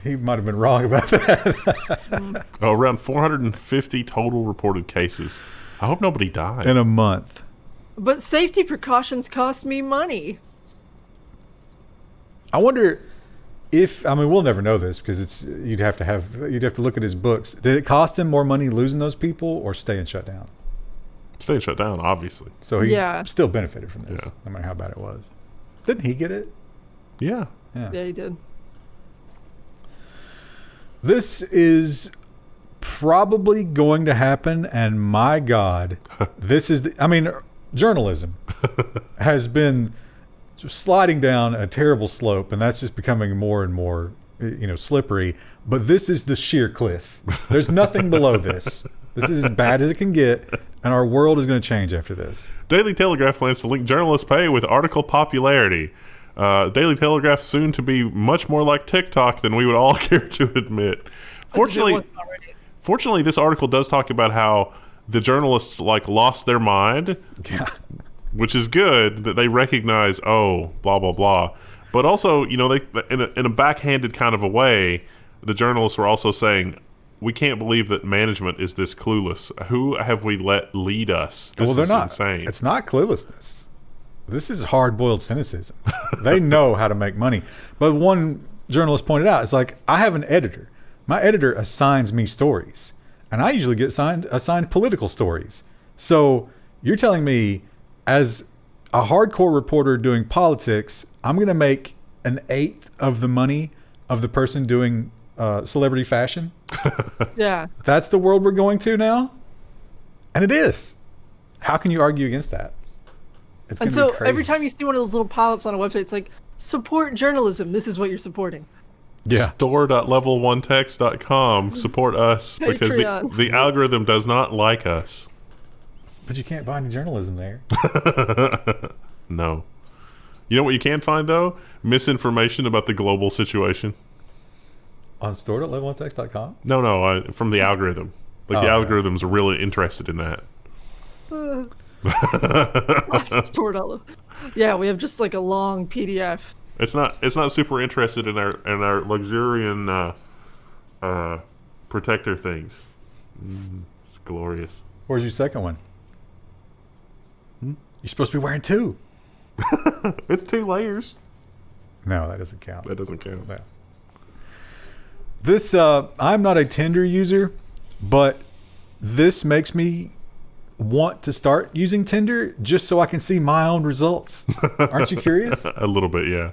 he might have been wrong about that. Around 450 total reported cases. I hope nobody died. In a month. But safety precautions cost me money. I wonder if we'll never know this because you'd have to look at his books. Did it cost him more money losing those people or staying shut down? Staying shut down, obviously. So he Yeah. still benefited from this, Yeah. no matter how bad it was. Didn't he get it? Yeah. Yeah. Yeah, he did. This is probably going to happen, and my God, this is journalism has been just sliding down a terrible slope, and that's just becoming more and more, slippery. But this is the sheer cliff. There's nothing below this. This is as bad as it can get, and our world is going to change after this. Daily Telegraph plans to link journalist pay with article popularity. Daily Telegraph soon to be much more like TikTok than we would all care to admit. Fortunately, this article does talk about how the journalists lost their mind, which is good that they recognize, blah blah blah. But also, they in a backhanded kind of a way, the journalists were also saying, we can't believe that management is this clueless. Who have we let lead us? This they're is not. Insane. It's not cluelessness. This is hard-boiled cynicism. They know how to make money. But one journalist pointed out, it's like, I have an editor. My editor assigns me stories, and I usually get assigned political stories. So you're telling me, as a hardcore reporter doing politics, I'm going to make an eighth of the money of the person doing celebrity fashion? Yeah. That's the world we're going to now? And it is. How can you argue against that? It's and be so crazy. every time you see one of those little pop-ups on a website, it's like, support journalism. This is what you're supporting. Yeah. Store.level1text.com. Support us because the algorithm does not like us. But you can't find any journalism there. No. You know what you can find, though? Misinformation about the global situation. On store.level1text.com? No, from the algorithm. The algorithm's really interested in that. Yeah, we have just a long PDF. It's not super interested in our luxuriant protector things. It's glorious. Where's your second one? You're supposed to be wearing two. It's 2 layers. No, that doesn't count. That doesn't count. No. This I'm not a Tinder user, but this makes me want to start using Tinder just so I can see my own results. Aren't you curious? A little bit, yeah.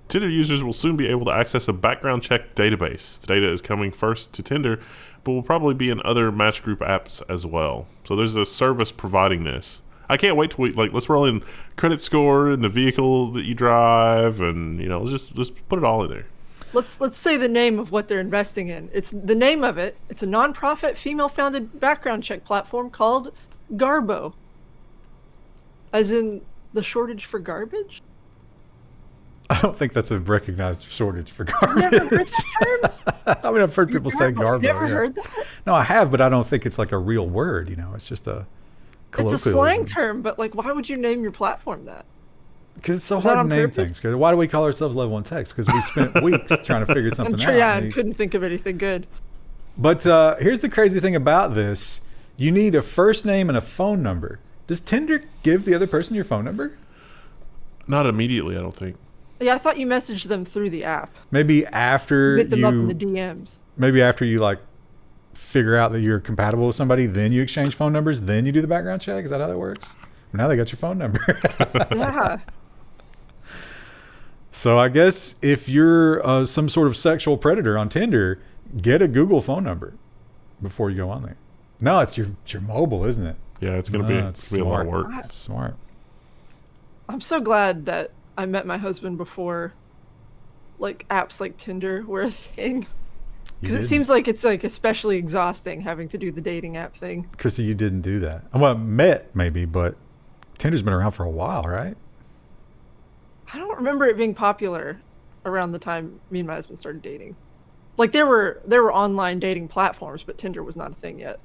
Tinder users will soon be able to access a background check database. The data is coming first to Tinder, but will probably be in other Match Group apps as well. So there's a service providing this. I can't wait till let's roll in credit score and the vehicle that you drive, and let's just put it all in there. Let's say the name of what they're investing in. It's the name of it. It's a nonprofit, female-founded background check platform called Garbo. As in the shortage for garbage? I don't think that's a recognized shortage for garbage. Never heard that term? I mean, I've heard people say Garbo. Never heard that? No, I have, but I don't think it's a real word. It's just a colloquialism. It's a slang term, but why would you name your platform that? Because it's so hard to name things. Why do we call ourselves Level 1 Text? Because we spent weeks trying to figure something out. Yeah, I couldn't think of anything good. But here's the crazy thing about this. You need a first name and a phone number. Does Tinder give the other person your phone number? Not immediately, I don't think. Yeah, I thought you messaged them through the app. Maybe after Hit them up in the DMs. Maybe after you figure out that you're compatible with somebody, then you exchange phone numbers, then you do the background check. Is that how that works? Now they got your phone number. Yeah. So I guess if you're some sort of sexual predator on Tinder, get a Google phone number before you go on there. No, it's your mobile, isn't it? Yeah, it's going to be a lot of work. It's smart. I'm so glad that I met my husband before apps like Tinder were a thing. Because it seems like it's especially exhausting having to do the dating app thing. Chrissy, you didn't do that. Well, met maybe, but Tinder's been around for a while, right? I don't remember it being popular around the time me and my husband started dating. There were online dating platforms, but Tinder was not a thing yet.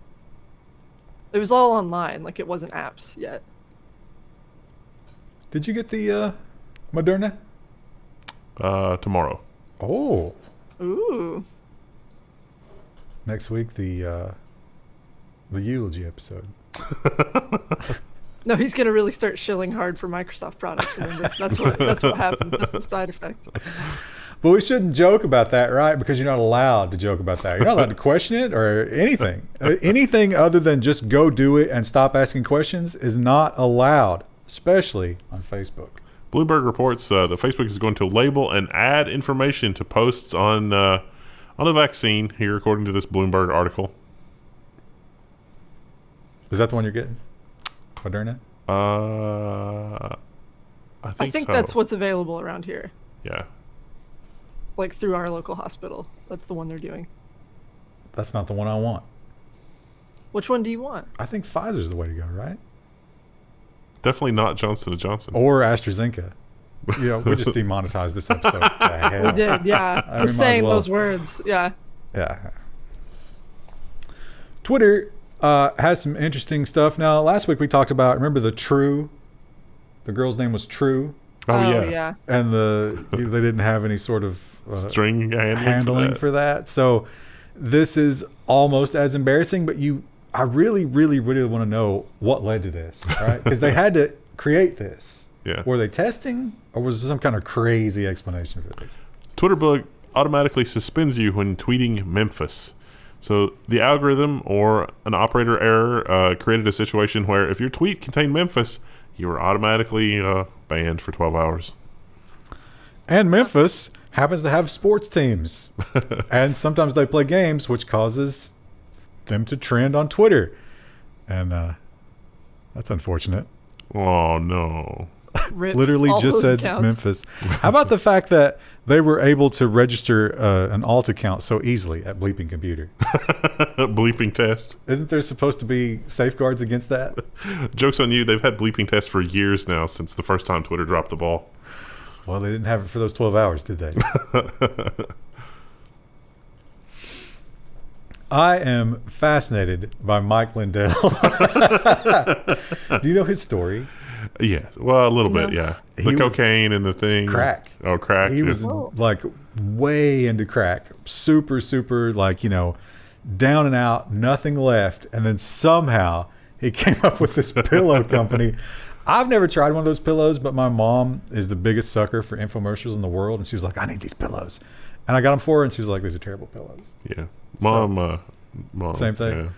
It was all online, it wasn't apps yet. Did you get the Moderna? Tomorrow. Oh. Ooh. Next week, the eulogy episode. No, he's gonna really start shilling hard for Microsoft products. Remember, that's what happens. That's the side effect. But we shouldn't joke about that, right? Because you're not allowed to joke about that. You're not allowed to question it or anything. Anything other than just go do it and stop asking questions is not allowed, especially on Facebook. Bloomberg reports that Facebook is going to label and add information to posts on the vaccine here, according to this Bloomberg article. Is that the one you're getting? Moderna? I think so. that's what's available around here. Yeah. Like through our local hospital. That's the one they're doing. That's not the one I want. Which one do you want? I think Pfizer's the way to go, right? Definitely not Johnson & Johnson. Or AstraZeneca. We just demonetized this episode. We did, yeah. We're saying those words, yeah. Yeah. Twitter has some interesting stuff. Now, last week we talked about, remember the girl's name was True? Oh yeah. And they didn't have any sort of string handling for that. So this is almost as embarrassing, but I really, really, really want to know what led to this, right? Because they had to create this. Yeah. Were they testing, or was there some kind of crazy explanation for this? Twitter blog automatically suspends you when tweeting Memphis. So the algorithm or an operator error created a situation where if your tweet contained Memphis, you were automatically banned for 12 hours. And Memphis happens to have sports teams. And sometimes they play games, which causes them to trend on Twitter. And that's unfortunate. Oh, no. Literally just said accounts. Memphis. How about the fact that they were able to register an alt account so easily at Bleeping Computer? Bleeping test. Isn't there supposed to be safeguards against that? Joke's on you. They've had bleeping tests for years now since the first time Twitter dropped the ball. Well, they didn't have it for those 12 hours, did they? I am fascinated by Mike Lindell. Do you know his story? Yeah, well, a little bit, yeah. The He was cocaine and the thing. crack. Oh, crack. He was like way into crack. Super, super, like, down and out, nothing left. And then somehow he came up with this pillow company. I've never tried one of those pillows, but my mom is the biggest sucker for infomercials in the world. And she was like, I need these pillows. And I got them for her, and she was like, these are terrible pillows. Yeah. Mom. Same thing.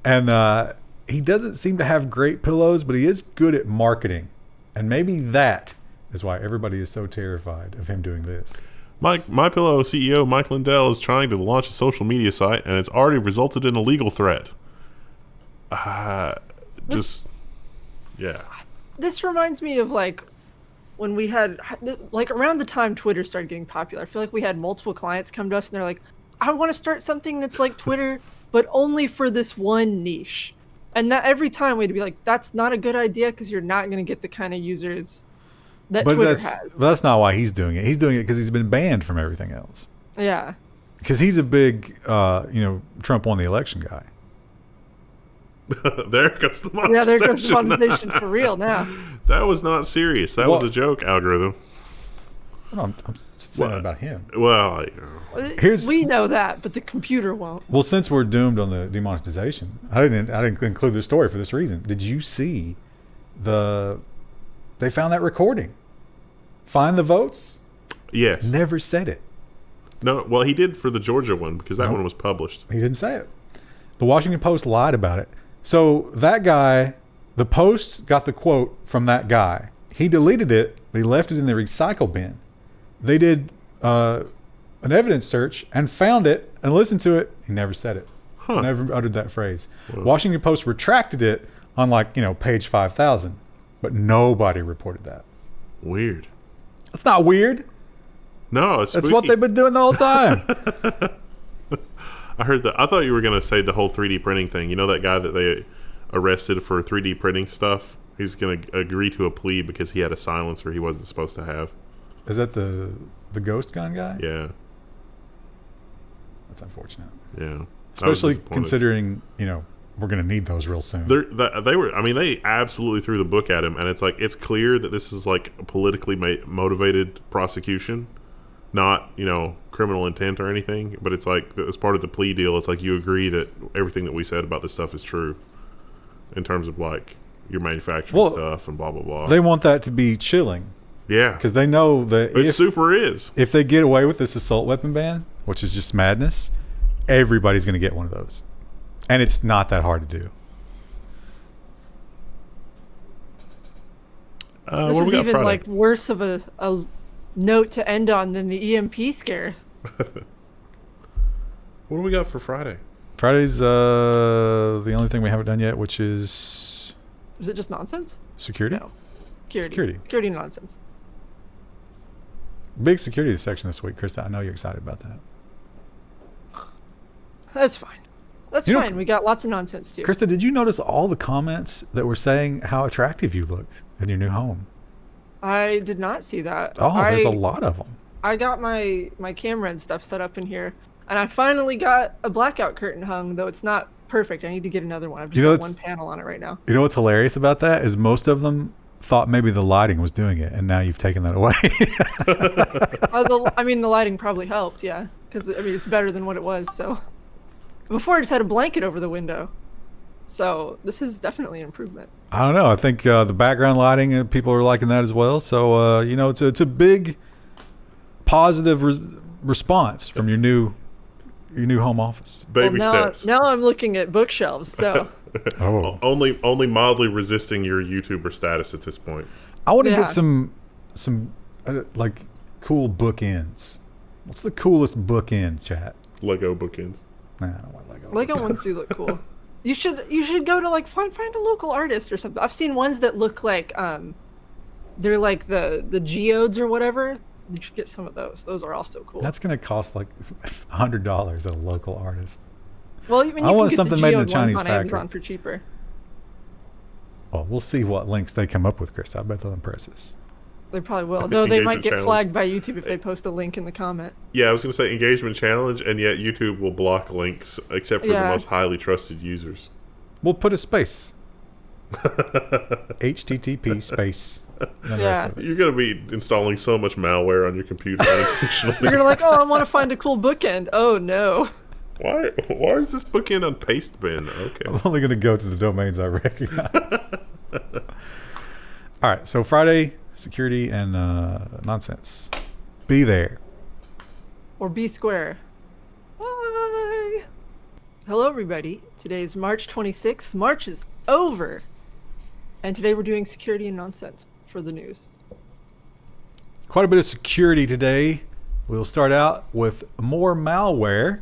Yeah. And he doesn't seem to have great pillows, but he is good at marketing. And maybe that is why everybody is so terrified of him doing this. My Pillow CEO Mike Lindell is trying to launch a social media site, and it's already resulted in a legal threat. This reminds me of when we had around the time Twitter started getting popular. I feel like we had multiple clients come to us and they're like, I want to start something that's like Twitter, but only for this one niche. And that every time we'd be like, that's not a good idea because you're not going to get the kind of users that Twitter has. But that's not why he's doing it. He's doing it because he's been banned from everything else. Yeah. Because he's a big, Trump won the election guy. There goes the monetization. Yeah, there goes the monetization for real now. That was not serious. That was a joke, algorithm. I'm saying about him. Well, we know that, but the computer won't. Well, since we're doomed on the demonetization, I didn't include this story for this reason. Did you see they found that recording? Find the votes? yes. Never said it. No, well, he did for the Georgia one because that one was published. He didn't say it. The Washington Post lied about it. So that guy, the Post got the quote from that guy. He deleted it, but he left it in the recycle bin. They did an evidence search and found it and listened to it. He never said it. Huh. Never uttered that phrase. Whoa. Washington Post retracted it on page 5,000, but nobody reported that. Weird. That's not weird. No, it's That's spooky. what they've been doing the whole time. I heard that. I thought you were going to say the whole 3D printing thing. You know that guy that they arrested for 3D printing stuff? He's going to agree to a plea because he had a silencer he wasn't supposed to have. Is that the ghost gun guy? Yeah. That's unfortunate. Yeah. Especially considering, we're going to need those real soon. They absolutely threw the book at him, and it's clear that this is like a politically motivated prosecution, not, criminal intent or anything, but it's like, as part of the plea deal, it's like you agree that everything that we said about this stuff is true in terms of like your manufacturing stuff and blah, blah, blah. They want that to be chilling. Yeah. Because they know that if they get away with this assault weapon ban, which is just madness, everybody's going to get one of those. And it's not that hard to do. This is even worse of a note to end on than the EMP scare. What do we got for Friday? Friday's the only thing we haven't done yet, which is... Is it just nonsense? Security? No. Security nonsense. Big security section this week, Krista. I know you're excited about that. That's fine. That's fine. We got lots of nonsense too. Krista, did you notice all the comments that were saying how attractive you looked in your new home? I did not see that. Oh, there's a lot of them. I got my camera and stuff set up in here, and I finally got a blackout curtain hung, though it's not perfect. I need to get another one. I've just got one panel on it right now. You know what's hilarious about that is most of them thought maybe the lighting was doing it, and now you've taken that away. The lighting probably helped, yeah, because it's better than what it was. So before I just had a blanket over the window, so this is definitely an improvement. I don't know. I think the background lighting, people are liking that as well. So it's a big positive response from your new home office. Baby steps. Now I'm looking at bookshelves. So only mildly resisting your YouTuber status at this point. I want to get some like cool bookends. What's the coolest bookend, chat? Lego bookends. Nah, I don't want Lego. Lego ones do look cool. You should go to like find a local artist or something. I've seen ones that look like they're like the geodes or whatever. You should get some of those. Those are also cool. That's gonna cost like $100 at a local artist. Well, I want something made in a Chinese factory. Amazon for cheaper. Well, we'll see what links they come up with, Chris. I bet they'll impress us. They probably will. Though they might get flagged by YouTube if they post a link in the comment. Yeah, I was going to say engagement challenge, and yet YouTube will block links except for the most highly trusted users. We'll put a space. HTTP space. Yeah. You're going to be installing so much malware on your computer unintentionally. You're like, I want to find a cool bookend. Oh, no. Why is this bookend on paste bin? Okay. I'm only going to go to the domains I recognize. All right, so Friday, security and nonsense. Be there. Or be square. Bye. Hello, everybody. Today is March 26th. March is over. And today we're doing security and nonsense for the news. Quite a bit of security today. We'll start out with more malware.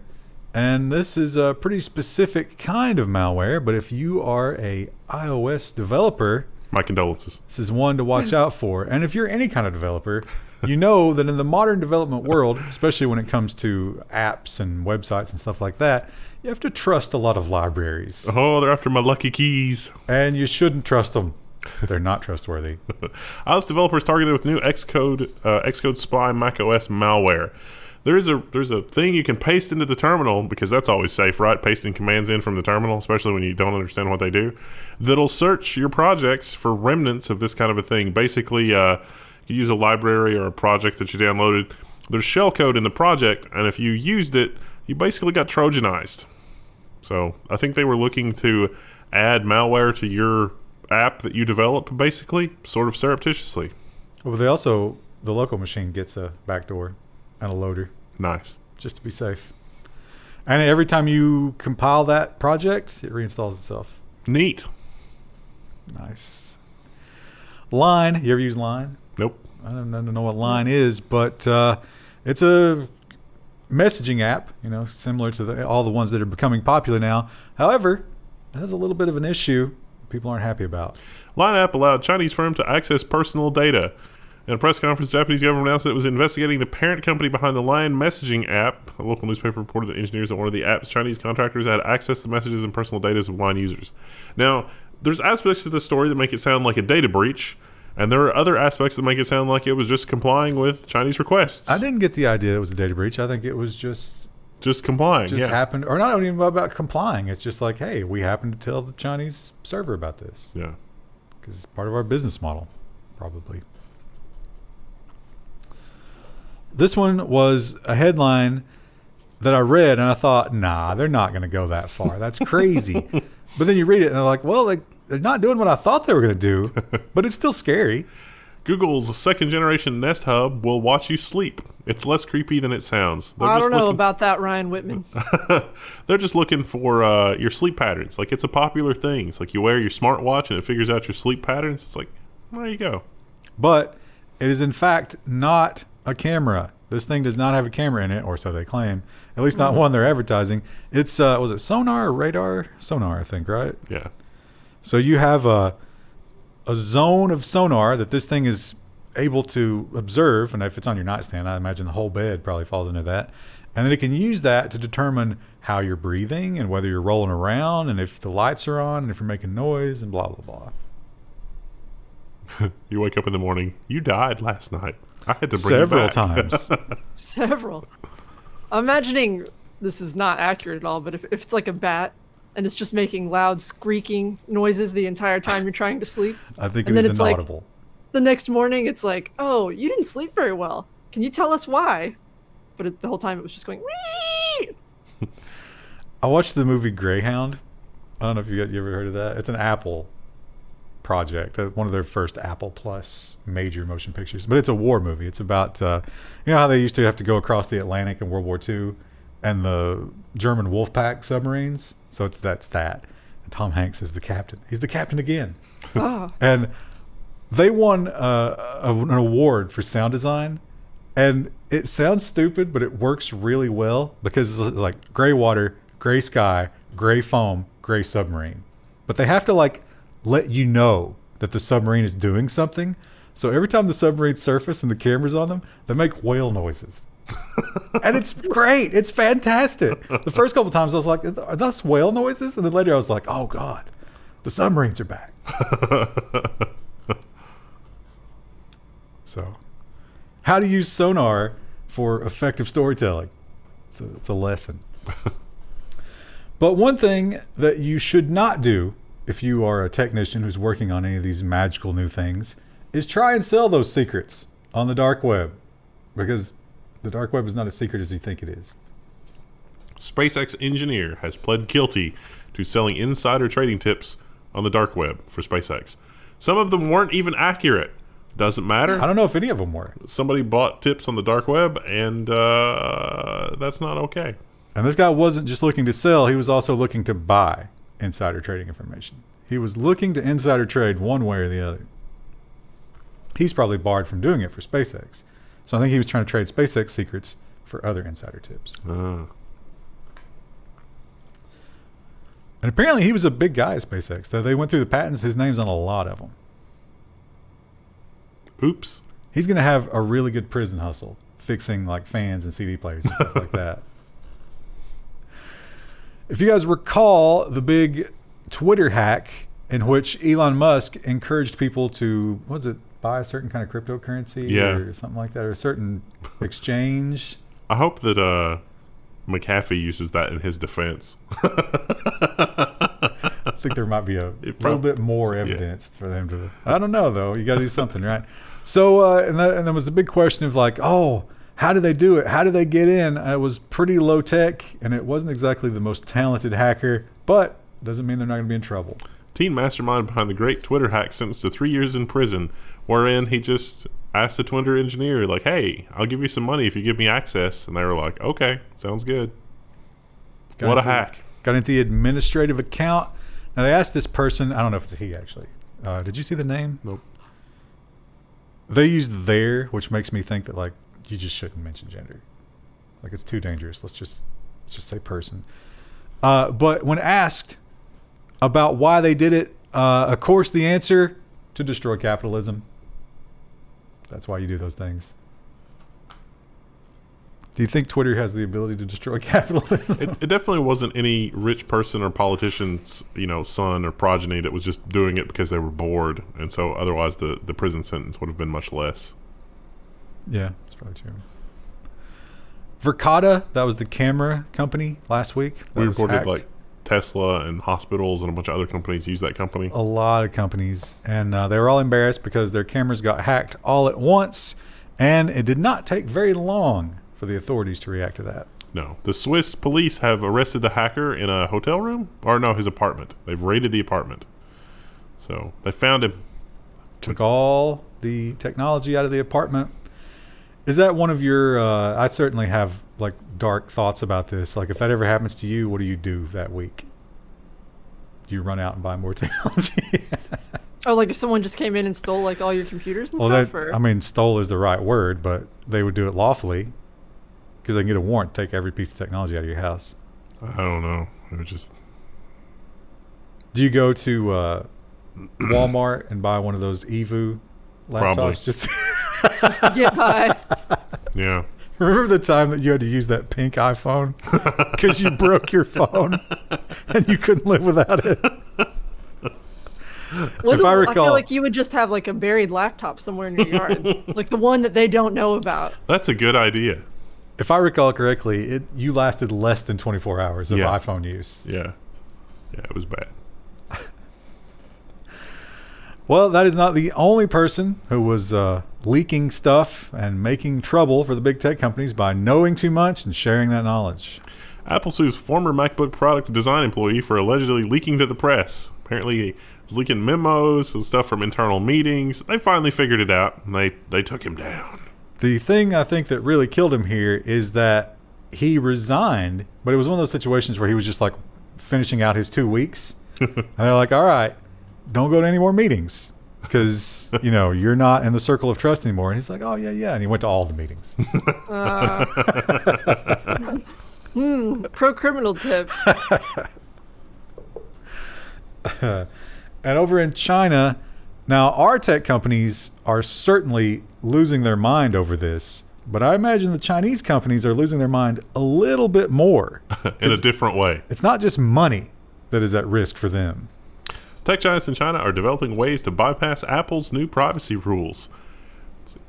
And this is a pretty specific kind of malware. But if you are a iOS developer, my condolences. This is one to watch out for. And if you're any kind of developer, you know that in the modern development world, especially when it comes to apps and websites and stuff like that, you have to trust a lot of libraries. Oh, they're after my lucky keys. And you shouldn't trust them. They're not trustworthy. iOS developers targeted with new Xcode spy macOS malware. There's a thing you can paste into the terminal, because that's always safe, right? Pasting commands in from the terminal, especially when you don't understand what they do, that'll search your projects for remnants of this kind of a thing. Basically, you use a library or a project that you downloaded. There's shellcode in the project, and if you used it, you basically got Trojanized. So I think they were looking to add malware to your app that you develop, basically, sort of surreptitiously. Well, the local machine gets a backdoor and a loader. Nice. Just to be safe. And every time you compile that project, it reinstalls itself. Neat. Nice. Line. You ever use Line? Nope. I don't know what Line is, but it's a messaging app, similar to all the ones that are becoming popular now. However, it has a little bit of an issue people aren't happy about. Line app allowed Chinese firm to access personal data. In a press conference, the Japanese government announced that it was investigating the parent company behind the Line messaging app. A local newspaper reported that engineers at one of the app's Chinese contractors had access to messages and personal data of Line users. Now, there's aspects to the story that make it sound like a data breach, and there are other aspects that make it sound like it was just complying with Chinese requests. I didn't get the idea it was a data breach. I think it was just complying. Happened, or not even about complying. It's just like, hey, we happen to tell the Chinese server about this. Yeah. Because it's part of our business model, probably. This one was a headline that I read, and I thought, nah, they're not going to go that far. That's crazy. But then you read it, and they're like, well, they're not doing what I thought they were going to do, but it's still scary. Google's second-generation Nest Hub will watch you sleep. It's less creepy than it sounds. I don't know about that, Ryan Whitman. They're just looking for your sleep patterns. Like, it's a popular thing. It's like you wear your smartwatch, and it figures out your sleep patterns. It's like, there you go. But it is, in fact, not a camera. This thing does not have a camera in it, or so they claim. At least not one they're advertising. It's, was it sonar or radar? Sonar, I think, right? Yeah. So you have a zone of sonar that this thing is able to observe. And if it's on your nightstand, I imagine the whole bed probably falls into that. And then it can use that to determine how you're breathing and whether you're rolling around and if the lights are on and if you're making noise and blah, blah, blah. You wake up in the morning. You died last night. I had to bring Several you back. times. Several. I'm imagining this is not accurate at all, but if it's like a bat and it's just making loud squeaking noises the entire time you're trying to sleep. I think And it then was it's like- inaudible. The next morning, it's like, oh, you didn't sleep very well. Can you tell us why? But the whole time it was just going, wee! I watched the movie Greyhound. I don't know if you ever heard of that. It's an Apple project, one of their first Apple Plus major motion pictures. But it's a war movie. It's about, you know how they used to have to go across the Atlantic in World War II and the German Wolfpack submarines? So that's that. And Tom Hanks is the captain. He's the captain again. Oh. And they won an award for sound design. And it sounds stupid, but it works really well because it's like gray water, gray sky, gray foam, gray submarine. But they have to like let you know that the submarine is doing something. So every time the submarines surface and the camera's on them, they make whale noises. And it's great. It's fantastic. The first couple times I was like, are those whale noises? And then later I was like, oh God, the submarines are back. So, how to use sonar for effective storytelling. It's a lesson. But one thing that you should not do if you are a technician who's working on any of these magical new things is try and sell those secrets on the dark web, because the dark web is not as secret as you think it is. SpaceX engineer has pled guilty to selling insider trading tips on the dark web for SpaceX. Some of them weren't even accurate. Doesn't matter. I don't know if any of them were. Somebody bought tips on the dark web, and that's not okay. And this guy wasn't just looking to sell, he was also looking to buy insider trading information. He was looking to insider trade one way or the other. He's probably barred from doing it for SpaceX. So I think he was trying to trade SpaceX secrets for other insider tips. And apparently he was a big guy at SpaceX. Though they went through the patents, his name's on a lot of them. Oops. He's going to have a really good prison hustle, fixing like fans and CD players and stuff like that. If you guys recall the big Twitter hack in which Elon Musk encouraged people to, buy a certain kind of cryptocurrency or something like that, or a certain exchange. I hope that McAfee uses that in his defense. I think there might be a little bit more evidence for them to. I don't know though. You got to do something, right? So, and there was a big question of like, oh, how did they do it? How did they get in? It was pretty low tech, and it wasn't exactly the most talented hacker, but it doesn't mean they're not going to be in trouble. Teen mastermind behind the great Twitter hack sentenced to 3 years in prison, wherein he just asked the Twitter engineer, like, hey, I'll give you some money if you give me access. And they were like, okay, sounds good. What a hack. Got into the administrative account. Now, they asked this person, I don't know if it's a he actually. Did you see the name? Nope. They used their, which makes me think that, like, you just shouldn't mention gender. Like, it's too dangerous. Let's just say person. But when asked about why they did it, of course, the answer, to destroy capitalism. That's why you do those things. Do you think Twitter has the ability to destroy capitalism? It definitely wasn't any rich person or politician's, son or progeny that was just doing it because they were bored, and so otherwise the prison sentence would have been much less. Yeah, that's probably true. Verkada, that was the camera company last week. We reported like Tesla and hospitals and a bunch of other companies use that company. A lot of companies, and they were all embarrassed because their cameras got hacked all at once, and it did not take very long for the authorities to react to that. No. The Swiss police have arrested the hacker in a hotel room? Or no, his apartment. They've raided the apartment. So they found him. Took all the technology out of the apartment. Is that one of your, I certainly have like dark thoughts about this. Like if that ever happens to you, what do you do that week? Do you run out and buy more technology? Oh, like if someone just came in and stole like all your computers and stuff? I mean, stole is the right word, but they would do it lawfully because they can get a warrant to take every piece of technology out of your house. I don't know. It was just... Do you go to Walmart and buy one of those Evu laptops. Probably. Just Get by. Yeah. remember the time that you had to use that pink iPhone because you broke your phone and you couldn't live without it. If I I recall- feel like you would just have like a buried laptop somewhere in your yard, like the one that they don't know about. That's a good idea. If I recall correctly, you lasted less than 24 hours of Yeah. iPhone use. Yeah. Yeah, it was bad. Well, that is not the only person who was leaking stuff and making trouble for the big tech companies by knowing too much and sharing that knowledge. Apple sues former MacBook product design employee for allegedly leaking to the press. Apparently, he was leaking memos and stuff from internal meetings. They finally figured it out, and they took him down. The thing I think that really killed him here is that he resigned, but it was one of those situations where he was just like finishing out his 2 weeks. And they're like, all right, don't go to any more meetings because, you're not in the circle of trust anymore. And he's like, oh, yeah. And he went to all the meetings. Pro criminal tip. And over in China, now our tech companies are certainly losing their mind over this, but I imagine the Chinese companies are losing their mind a little bit more. In a different way. It's not just money that is at risk for them. Tech giants in China are developing ways to bypass Apple's new privacy rules.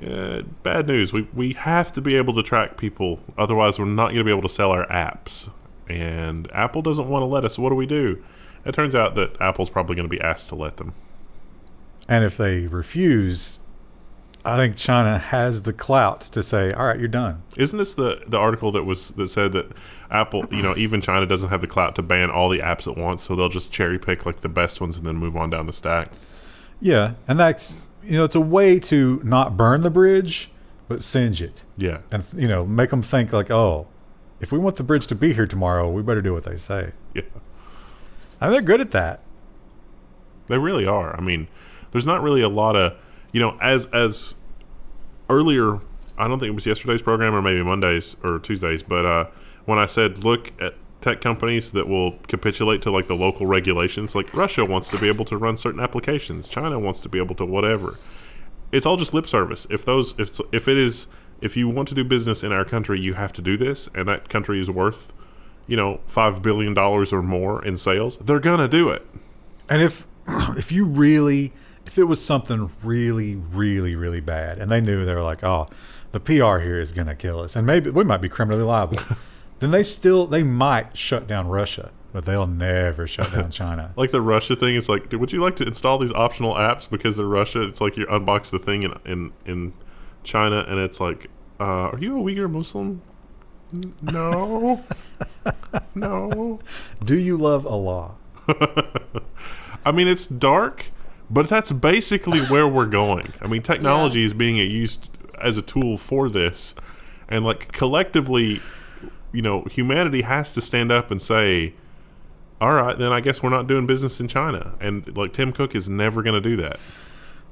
Bad news. We have to be able to track people. Otherwise, we're not going to be able to sell our apps. And Apple doesn't want to let us. What do? It turns out that Apple's probably going to be asked to let them. And if they refuse, I think China has the clout to say, all right, you're done. Isn't this the article that said that Apple, even China doesn't have the clout to ban all the apps at once, so they'll just cherry pick like the best ones and then move on down the stack? Yeah, and that's, it's a way to not burn the bridge, but singe it. Yeah. And, make them think like, oh, if we want the bridge to be here tomorrow, we better do what they say. Yeah. I mean, they're good at that. They really are. I mean, there's not really a lot of, as earlier, I don't think it was yesterday's program or maybe Mondays or Tuesdays, but when I said look at tech companies that will capitulate to like the local regulations, like Russia wants to be able to run certain applications, China wants to be able to whatever. It's all just lip service. If you want to do business in our country, you have to do this, and that country is worth, $5 billion or more in sales, they're gonna do it. And if it was something really, really, really bad, and they knew, they were like, oh, the PR here is going to kill us, and maybe we might be criminally liable, then they might shut down Russia, but they'll never shut down China. Like the Russia thing, it's like, would you like to install these optional apps because they're Russia? It's like you unbox the thing in China, and it's like, are you a Uyghur Muslim? No. No. Do you love Allah? I mean, it's dark, but that's basically where we're going. I mean, technology is being used as a tool for this. And, like, collectively, humanity has to stand up and say, all right, then I guess we're not doing business in China. And, like, Tim Cook is never going to do that.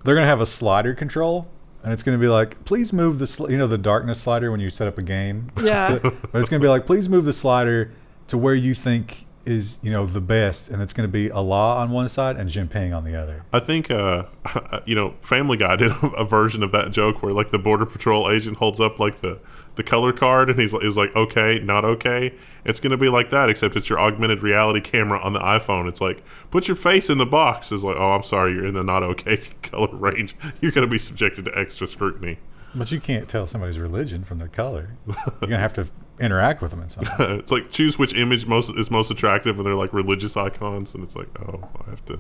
They're going to have a slider control, and it's going to be like, please move the darkness slider when you set up a game. Yeah. But it's going to be like, please move the slider to where you think is the best, and it's going to be Allah on one side and Jinping on the other. I think Family Guy did a version of that joke where like the Border Patrol agent holds up like the color card and he's like, okay, not okay. It's going to be like that, except it's your augmented reality camera on the iPhone. It's like, put your face in the box. It's like, oh, I'm sorry, you're in the not okay color range. You're going to be subjected to extra scrutiny. But you can't tell somebody's religion from their color. You're going to have to interact with them in some way. It's like, choose which image is most attractive, and they're like religious icons, and it's like, oh, I have to.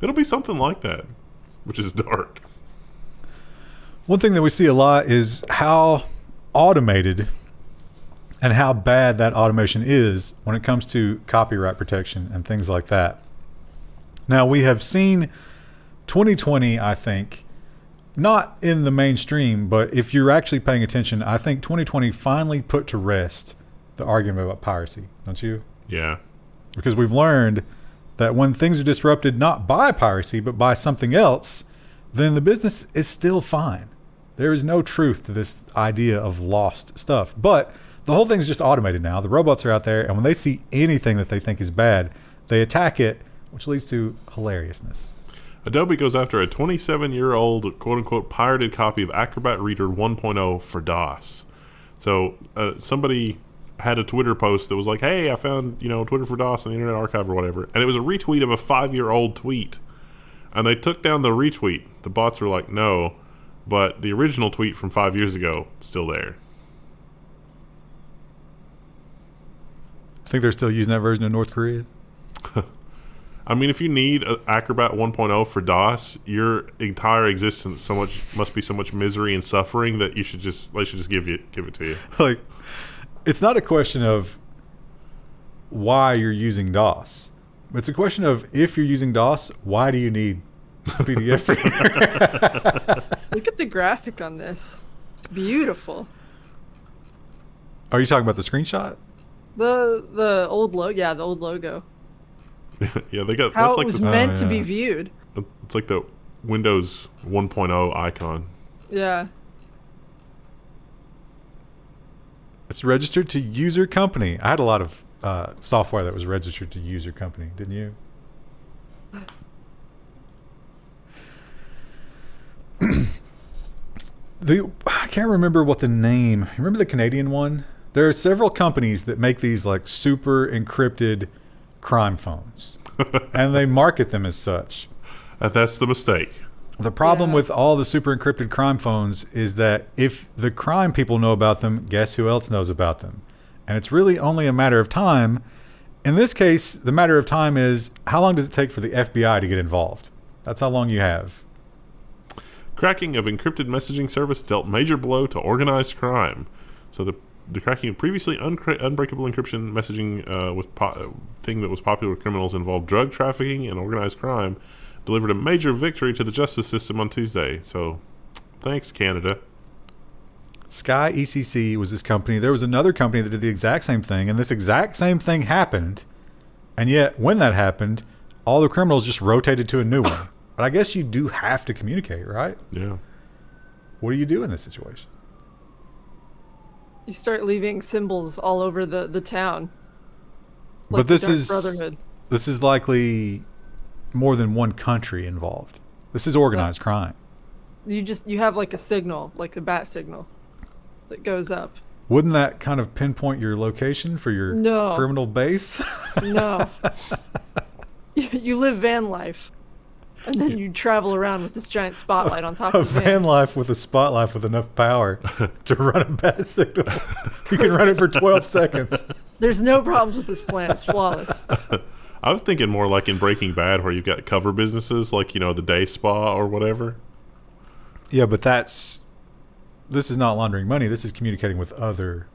It'll be something like that, which is dark. One thing that we see a lot is how automated and how bad that automation is when it comes to copyright protection and things like that. Now, we have seen 2020, I think, not in the mainstream, but if you're actually paying attention, I think 2020 finally put to rest the argument about piracy, don't you? Yeah. Because we've learned that when things are disrupted not by piracy, but by something else, then the business is still fine. There is no truth to this idea of lost stuff. But the whole thing is just automated now. The robots are out there, and when they see anything that they think is bad, they attack it, which leads to hilariousness. Adobe goes after a 27-year-old quote-unquote pirated copy of Acrobat Reader 1.0 for DOS. So somebody had a Twitter post that was like, hey, I found, Twitter for DOS in the Internet Archive or whatever. And it was a retweet of a 5-year-old tweet. And they took down the retweet. The bots were like, no. But the original tweet from 5 years ago is still there. I think they're still using that version of North Korea. I mean, if you need Acrobat 1.0 for DOS, your entire existence must be so much misery and suffering that they should just give it to you. Like, it's not a question of why you're using DOS. It's a question of, if you're using DOS, why do you need PDF reader? Look at the graphic on this. It's beautiful. Are you talking about the screenshot? The old logo. Yeah, the old logo. Yeah, they got how that's it like was the, meant to be viewed. It's like the Windows 1.0 icon. Yeah. It's registered to user company. I had a lot of software that was registered to user company, didn't you? I can't remember what the name. Remember the Canadian one? There are several companies that make these like super encrypted crime phones, and they market them as such. That's the mistake. The problem with all the super encrypted crime phones is that if the crime people know about them, guess who else knows about them? And it's really only a matter of time. In this case, the matter of time is, how long does it take for the FBI to get involved? That's how long you have. Cracking of encrypted messaging service dealt major blow to organized crime. So the cracking of previously unbreakable encryption messaging thing that was popular with criminals involved drug trafficking and organized crime, delivered a major victory to the justice system on Tuesday. So, thanks, Canada. Sky ECC was this company. There was another company that did the exact same thing, and this exact same thing happened. And yet, when that happened, all the criminals just rotated to a new one. But I guess you do have to communicate, right? Yeah. What do you do in this situation? You start leaving symbols all over the town. Like But this the Dark is Brotherhood. This is likely more than one country involved. This is organized crime. You have like a signal, like a bat signal, that goes up. Wouldn't that kind of pinpoint your location for your criminal base? No. You live van life. And then you travel around with this giant spotlight on top of the van life with a spotlight with enough power to run a bat signal. You can run it for 12 seconds. There's no problems with this plan. It's flawless. I was thinking more like in Breaking Bad, where you've got cover businesses like, the day spa or whatever. Yeah, but this is not laundering money. This is communicating with other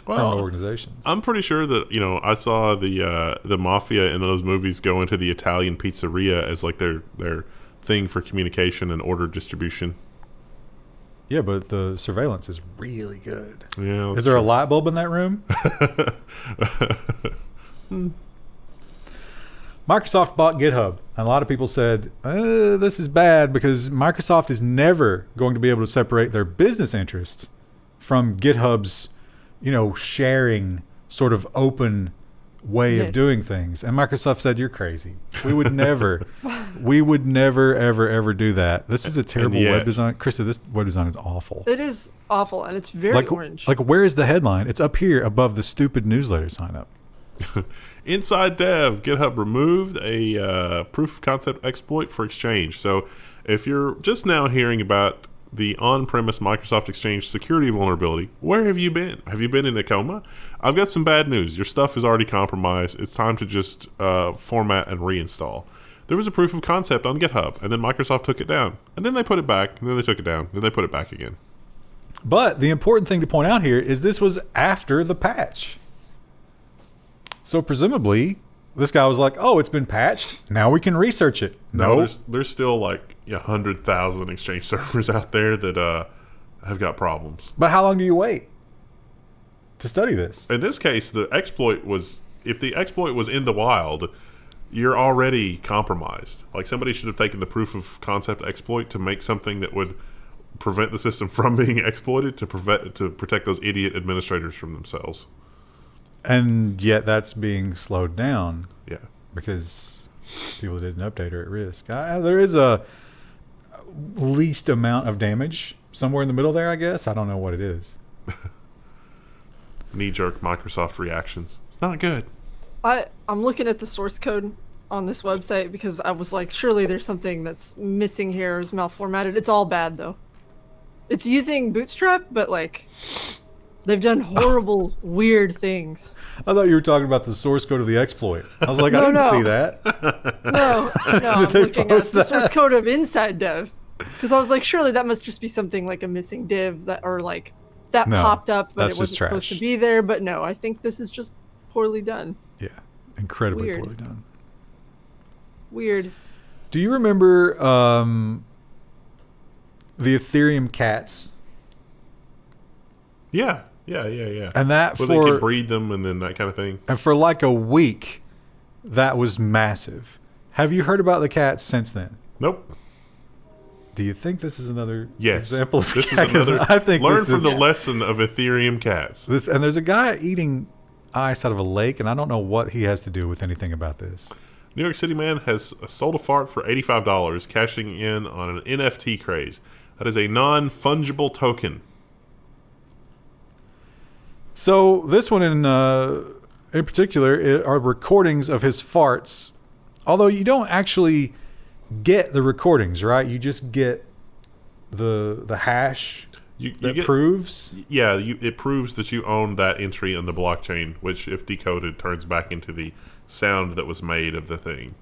criminal organizations. I'm pretty sure that, I saw the mafia in those movies go into the Italian pizzeria as like their thing for communication and order distribution. Yeah, but the surveillance is really good. Yeah. Is there a light bulb in that room? Microsoft bought GitHub, and a lot of people said, this is bad because Microsoft is never going to be able to separate their business interests from GitHub's, sharing sort of open way of doing things. And Microsoft said, you're crazy. We would never, ever do that. This is a terrible web design. Krista, this web design is awful. It is awful, and it's very orange. Like, where is the headline? It's up here above the stupid newsletter sign up. Inside Dev, GitHub removed a proof of concept exploit for Exchange. So if you're just now hearing about the on-premise Microsoft Exchange security vulnerability, where have you been? Have you been in a coma? I've got some bad news. Your stuff is already compromised. It's time to just format and reinstall. There was a proof of concept on GitHub, and then Microsoft took it down. And then they put it back, and then they took it down, and then they put it back again. But the important thing to point out here is this was after the patch. So presumably, this guy was like, oh, it's been patched. Now we can research it. No. There's still like 100,000 Exchange servers out there that have got problems. But how long do you wait to study this? In this case, if the exploit was in the wild, you're already compromised. Like, somebody should have taken the proof of concept exploit to make something that would prevent the system from being exploited to protect those idiot administrators from themselves. And yet that's being slowed down. Yeah. Because People that didn't update are at risk. There is a least amount of damage somewhere in the middle there, I guess. I don't know what it is. Knee-jerk Microsoft reactions. It's not good. I'm looking at the source code on this website because I was like, surely there's something that's missing here or is malformatted. It's all bad, though. It's using Bootstrap, but, like, they've done horrible, weird things. I thought you were talking about the source code of the exploit. I was like, I didn't see that. No, I'm looking at the source code of Inside Dev. Because I was like, surely that must just be something like a missing div that popped up, but it wasn't supposed to be there. But no, I think this is just poorly done. Yeah, incredibly poorly done. Weird. Do you remember the Ethereum cats? Yeah. And that where they could breed them and then that kind of thing. And for like a week, that was massive. Have you heard about the cats since then? Nope. Do you think this is another yes. example of this cat? is another, I think learn from the lesson of Ethereum cats. And there's a guy eating ice out of a lake, and I don't know what he has to do with anything about this. New York City man has sold a fart for $85, cashing in on an NFT craze. That is a non-fungible token. So this one in particular are recordings of his farts, although you don't actually get the recordings, right? You just get the hash that proves. Yeah, it proves that you own that entry on the blockchain, which, if decoded, turns back into the sound that was made of the thing.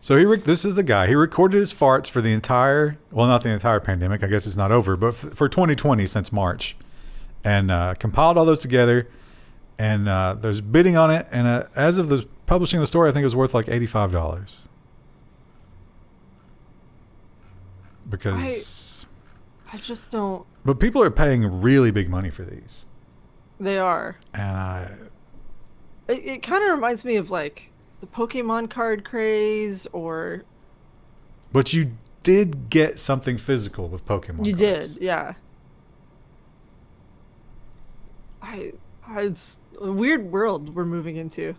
So this is the guy. He recorded his farts for the entire, well, not the entire pandemic. I guess it's not over, but for 2020 since March, and compiled all those together. And there's bidding on it. And as of the publishing the story, I think it was worth like $85. Because I just don't. But people are paying really big money for these. They are. And it kind of reminds me of like the Pokemon card craze, or. But you did get something physical with Pokemon. You cards. did, yeah. It's a weird world we're moving into.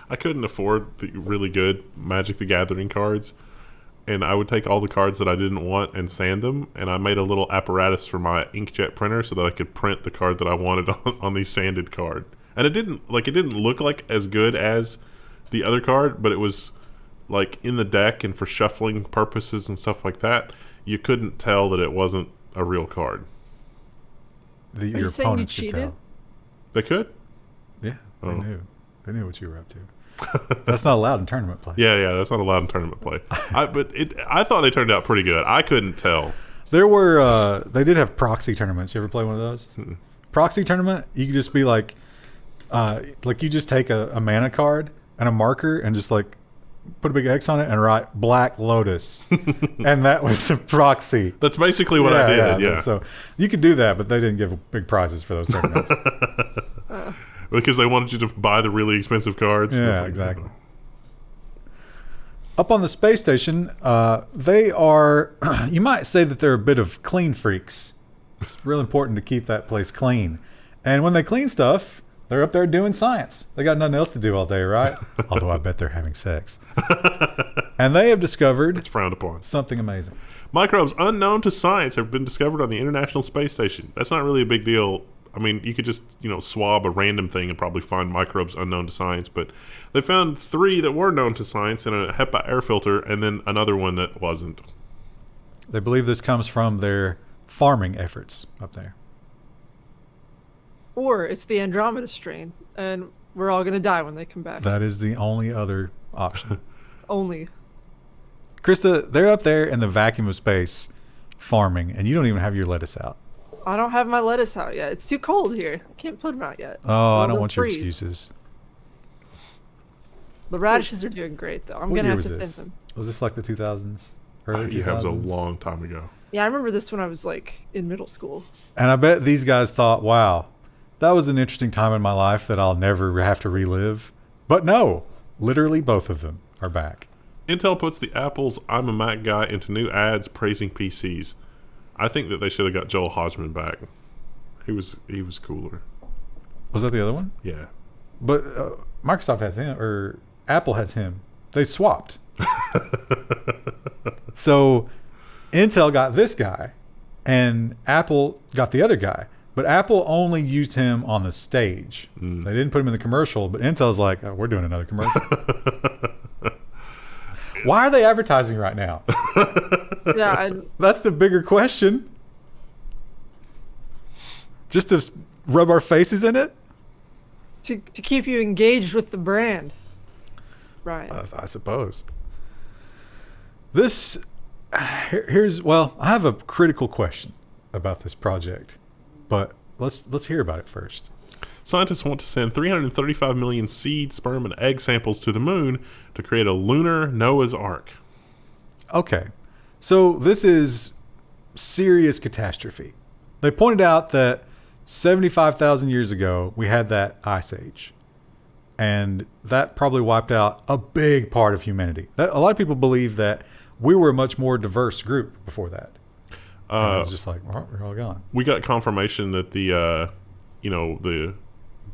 I couldn't afford the really good Magic the Gathering cards, and I would take all the cards that I didn't want and sand them, and I made a little apparatus for my inkjet printer so that I could print the card that I wanted on the sanded card. And it didn't look like as good as the other card, but it was like in the deck and for shuffling purposes and stuff like that, you couldn't tell that it wasn't a real card. Are you saying you cheated? They could? Yeah, they knew. They knew what you were up to. That's not allowed in tournament play. Yeah, that's not allowed in tournament play. I thought they turned out pretty good. I couldn't tell. There were, they did have proxy tournaments. You ever play one of those? Mm-mm. Proxy tournament, you could just be like you just take a mana card and a marker and just like put a big X on it and write Black Lotus. And that was a proxy. That's basically what I did, yeah. So you could do that, but they didn't give big prizes for those tournaments. Because they wanted you to buy the really expensive cards. Yeah, exactly. Up on the space station, they are, you might say that they're a bit of clean freaks. It's real important to keep that place clean. And when they clean stuff, they're up there doing science. They got nothing else to do all day, right? Although I bet they're having sex. And they have discovered it's frowned upon. Something amazing. Microbes unknown to science have been discovered on the International Space Station. That's not really a big deal. I mean, you could just, swab a random thing and probably find microbes unknown to science. But they found 3 that were known to science in a HEPA air filter, and then another one that wasn't. They believe this comes from their farming efforts up there. Or it's the Andromeda strain, and we're all going to die when they come back. That is the only other option. Only. Krista, they're up there in the vacuum of space farming, and you don't even have your lettuce out. I don't have my lettuce out yet. It's too cold here. I can't put them out yet. Oh, I don't want your excuses. The radishes are doing great, though. I'm going to have to thin them. Was this like the 2000s? Early 2000s? Yeah, it was a long time ago. Yeah, I remember this when I was like in middle school. And I bet these guys thought, wow, that was an interesting time in my life that I'll never have to relive. But no, literally both of them are back. Intel puts the Apple's I'm a Mac guy into new ads praising PCs. I think that they should have got Joel Hodgman back. He was cooler. Was that the other one? Yeah. But Microsoft has him, or Apple has him. They swapped. So Intel got this guy, and Apple got the other guy. But Apple only used him on the stage. They didn't put him in the commercial, but Intel's like, oh, we're doing another commercial. Why are they advertising right now? Yeah, That's the bigger question. Just to rub our faces in it? to keep you engaged with the brand. Right. I suppose. Here's I have a critical question about this project, but let's hear about it first. Scientists want to send 335 million seed, sperm, and egg samples to the moon to create a lunar Noah's Ark. Okay, so this is serious catastrophe. They pointed out that 75,000 years ago we had that ice age, and that probably wiped out a big part of humanity. A lot of people believe that we were a much more diverse group before that. It was just like, we're all gone. We got confirmation that the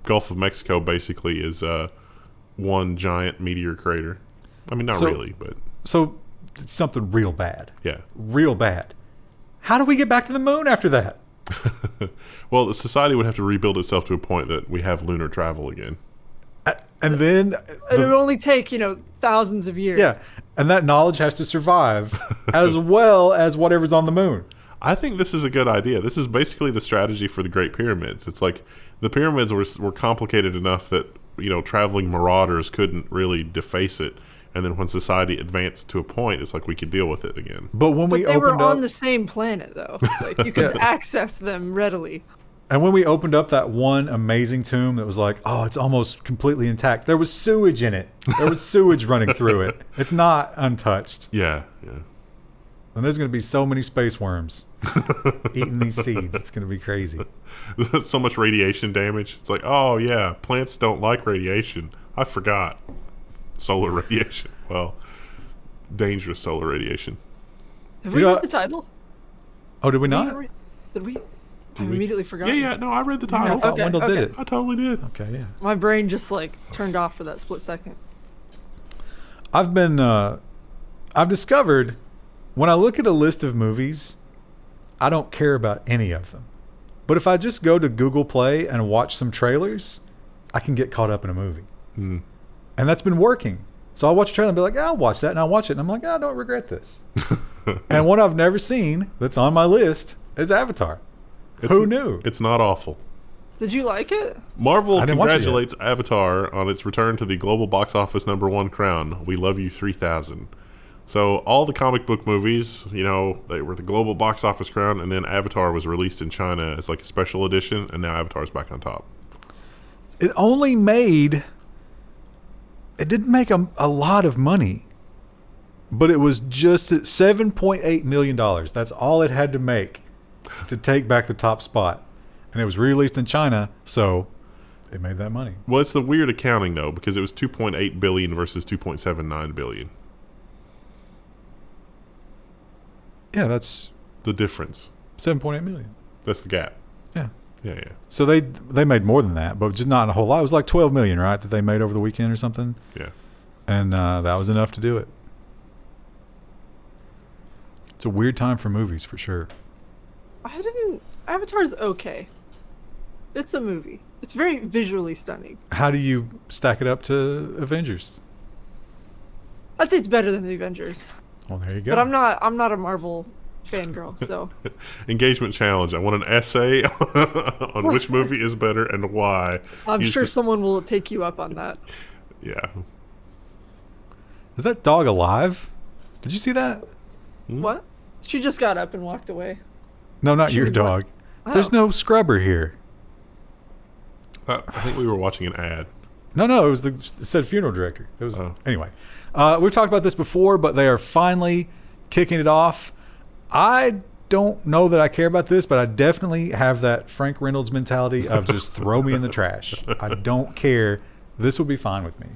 Gulf of Mexico basically is one giant meteor crater. I mean, not really, but... So, it's something real bad. Yeah. Real bad. How do we get back to the moon after that? Well, the society would have to rebuild itself to a point that we have lunar travel again. And then... It would only take, thousands of years. Yeah, and that knowledge has to survive as well as whatever's on the moon. I think this is a good idea. This is basically the strategy for the Great Pyramids. It's like the pyramids were complicated enough that, traveling marauders couldn't really deface it. And then when society advanced to a point, it's like we could deal with it again. But when we they were opened up... on the same planet, though. Like, you could access them readily. And when we opened up that one amazing tomb that was like, oh, it's almost completely intact, there was sewage in it. There was sewage running through it. It's not untouched. Yeah. And there's going to be so many space worms eating these seeds. It's going to be crazy. So much radiation damage. It's like, oh, yeah, plants don't like radiation. I forgot. Solar radiation. Well, dangerous solar radiation. Have we read the title? Oh, did we not? Did we? I immediately forgot. Yeah. No, I read the title. I thought Wendell did it. I totally did. Okay, yeah. My brain just turned off for that split second. I've discovered when I look at a list of movies, I don't care about any of them. But if I just go to Google Play and watch some trailers, I can get caught up in a movie. And that's been working. So I'll watch a trailer and be like, I'll watch that, and I'll watch it. And I'm like, I don't regret this. And one I've never seen that's on my list is Avatar. Who knew? It's not awful. Did you like it? Marvel congratulates Avatar on its return to the global box office #1 crown. We love you 3000. So all the comic book movies, they were the global box office crown, and then Avatar was released in China as like a special edition, and now Avatar's back on top. It didn't make a lot of money, but it was just at $7.8 million. That's all it had to make to take back the top spot. And it was released in China, so it made that money. Well, it's the weird accounting, though, because it was $2.8 billion versus $2.79 billion. Yeah, that's the difference. 7.8 million. That's the gap. Yeah. Yeah. So they made more than that, but just not a whole lot. It was like 12 million, right, that they made over the weekend or something. Yeah. And that was enough to do it. It's a weird time for movies, for sure. Avatar's okay. It's a movie. It's very visually stunning. How do you stack it up to Avengers? I'd say it's better than the Avengers. Well, there you go. But I'm not a Marvel fangirl, so. Engagement challenge. I want an essay on which movie is better and why. I'm sure someone will take you up on that. Yeah. Is that dog alive? Did you see that? What? She just got up and walked away. No, not your dog. Oh. There's no scrubber here. I think we were watching an ad. No, it said funeral director. It was Anyway. We've talked about this before, but they are finally kicking it off. I don't know that I care about this, but I definitely have that Frank Reynolds mentality of just throw me in the trash. I don't care. This will be fine with me.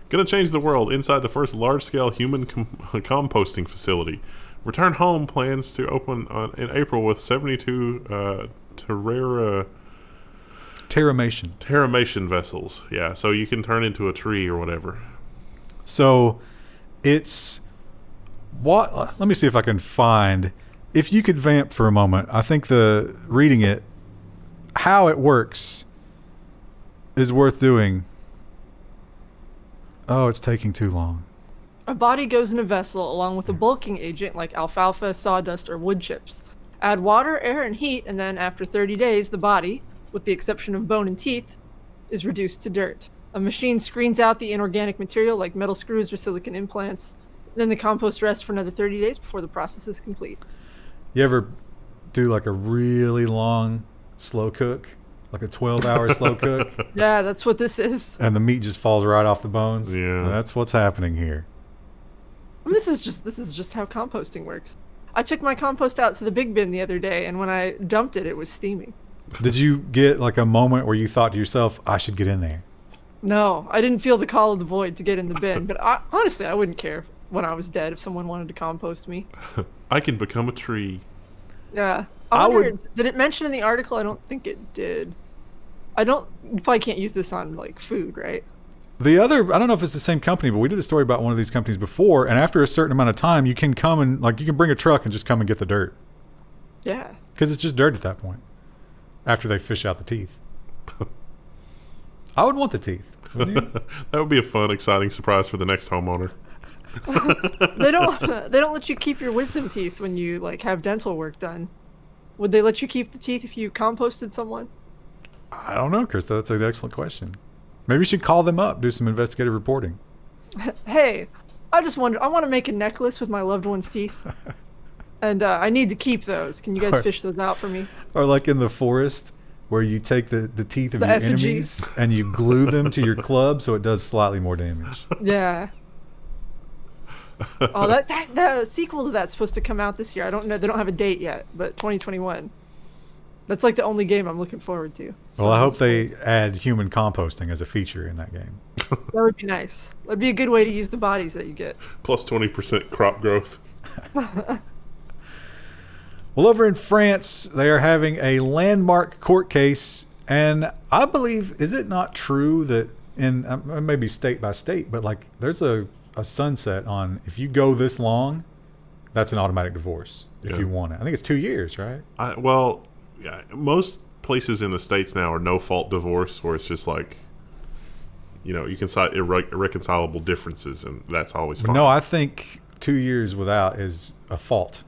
Gonna change the world inside the first large-scale human composting facility. Return Home plans to open in April with 72 Terramation vessels. Yeah, so you can turn into a tree or whatever. So it's what. Let me see if I can find. If you could vamp for a moment, I think reading it, how it works, is worth doing. Oh, it's taking too long. A body goes in a vessel along with a bulking agent like alfalfa, sawdust, or wood chips. Add water, air, and heat, and then after 30 days, the body, with the exception of bone and teeth, is reduced to dirt. A machine screens out the inorganic material like metal screws or silicon implants. Then the compost rests for another 30 days before the process is complete. You ever do like a really long slow cook? Like a 12-hour slow cook? Yeah, that's what this is. And the meat just falls right off the bones? Yeah. That's what's happening here. This is just how composting works. I took my compost out to the big bin the other day, and when I dumped it, it was steaming. Did you get like a moment where you thought to yourself, I should get in there? No, I didn't feel the call of the void to get in the bin, but honestly, I wouldn't care when I was dead if someone wanted to compost me. I can become a tree. Yeah. I wondered, did it mention in the article? I don't think it did. You probably can't use this on like food, right? The other, I don't know if it's the same company, but we did a story about one of these companies before, and after a certain amount of time, you can come and, like, you can bring a truck and just come and get the dirt. Yeah. Because it's just dirt at that point, after they fish out the teeth. I would want the teeth. Wouldn't you? That would be a fun, exciting surprise for the next homeowner. They don't let you keep your wisdom teeth when you, like, have dental work done. Would they let you keep the teeth if you composted someone? I don't know, Krista. That's an excellent question. Maybe you should call them up, do some investigative reporting. Hey, I just wonder. I want to make a necklace with my loved one's teeth, and I need to keep those. Can you guys fish those out for me? Or like in the forest, where you take the teeth of The your effigy. enemies and you glue them to your club so it does slightly more damage. Yeah. Oh, that sequel to that's supposed to come out this year. I don't know. They don't have a date yet, but 2021. That's like the only game I'm looking forward to. Well, I hope they add human composting as a feature in that game. That would be nice. That'd be a good way to use the bodies that you get. Plus 20% crop growth. Well, over in France, they are having a landmark court case, and I believe, is it not true that maybe state by state, but like there's a sunset on if you go this long, that's an automatic divorce if you want it. I think it's 2 years, right? Yeah, most places in the States now are no-fault divorce, where it's just like, you can cite irreconcilable differences, and that's always fine. No, I think 2 years without is a fault.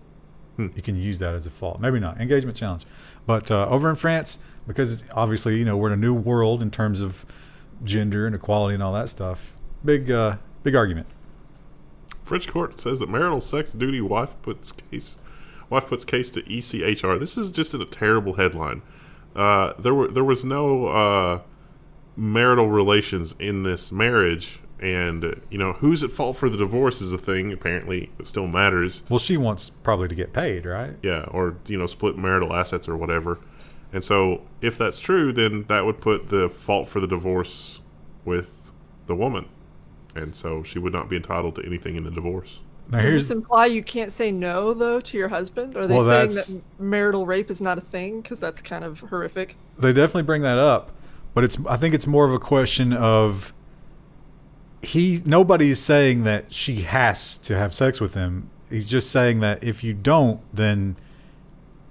You can use that as a fault. Maybe not. Engagement challenge. But over in France, because obviously, we're in a new world in terms of gender and equality and all that stuff, big argument. French court says that marital sex duty wife puts case to ECHR. This is just a terrible headline. There was no marital relations in this marriage, and who's at fault for the divorce is a thing. Apparently, it still matters. Well, she wants probably to get paid, right? Yeah, or split marital assets or whatever. And so, if that's true, then that would put the fault for the divorce with the woman, and so she would not be entitled to anything in the divorce. Now, Does this imply you can't say no, though, to your husband? Are they saying that marital rape is not a thing? Because that's kind of horrific. They definitely bring that up, but I think it's more of a question of nobody's saying that she has to have sex with him. He's just saying that if you don't, then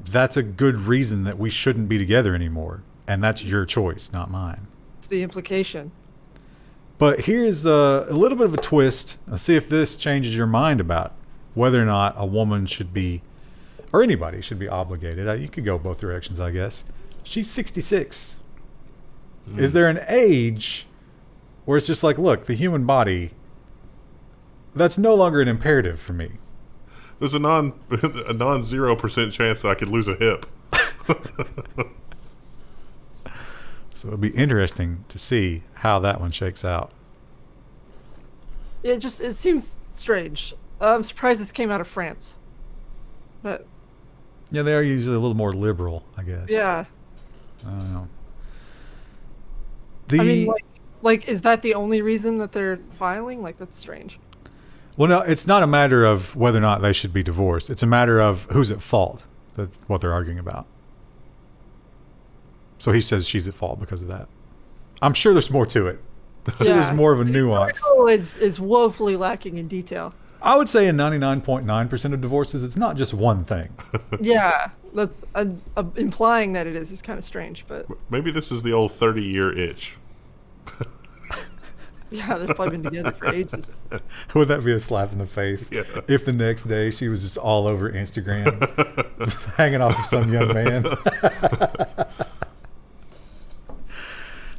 that's a good reason that we shouldn't be together anymore. And that's your choice, not mine. It's the implication. But here's a little bit of a twist. Let's see if this changes your mind about whether or not a woman should be, or anybody should be obligated. You could go both directions, I guess. She's 66. Is there an age where it's just like, look, the human body, that's no longer an imperative for me? There's a non 0% chance that I could lose a hip. So it'll be interesting to see how that one shakes out. It seems strange. I'm surprised this came out of France. But yeah, they are usually a little more liberal, I guess. Yeah. I don't know. I mean, like, is that the only reason that they're filing? Like, that's strange. Well, no, it's not a matter of whether or not they should be divorced. It's a matter of who's at fault. That's what they're arguing about. So he says she's at fault because of that. I'm sure there's more to it. There's more of a nuance. article is woefully lacking in detail. I would say in 99.9% of divorces, it's not just one thing. Yeah, that's implying that it is kind of strange, but Maybe this is the old 30-year itch. yeah, they've probably been together for ages. Would that be a slap in the face Yeah. if the next day she was just all over Instagram, hanging off of some young man?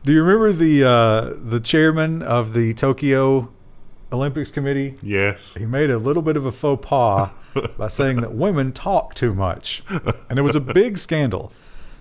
Do you remember the chairman of the Tokyo Olympics Committee? Yes. He made a little bit of a faux pas by saying that women talk too much. And it was a big scandal.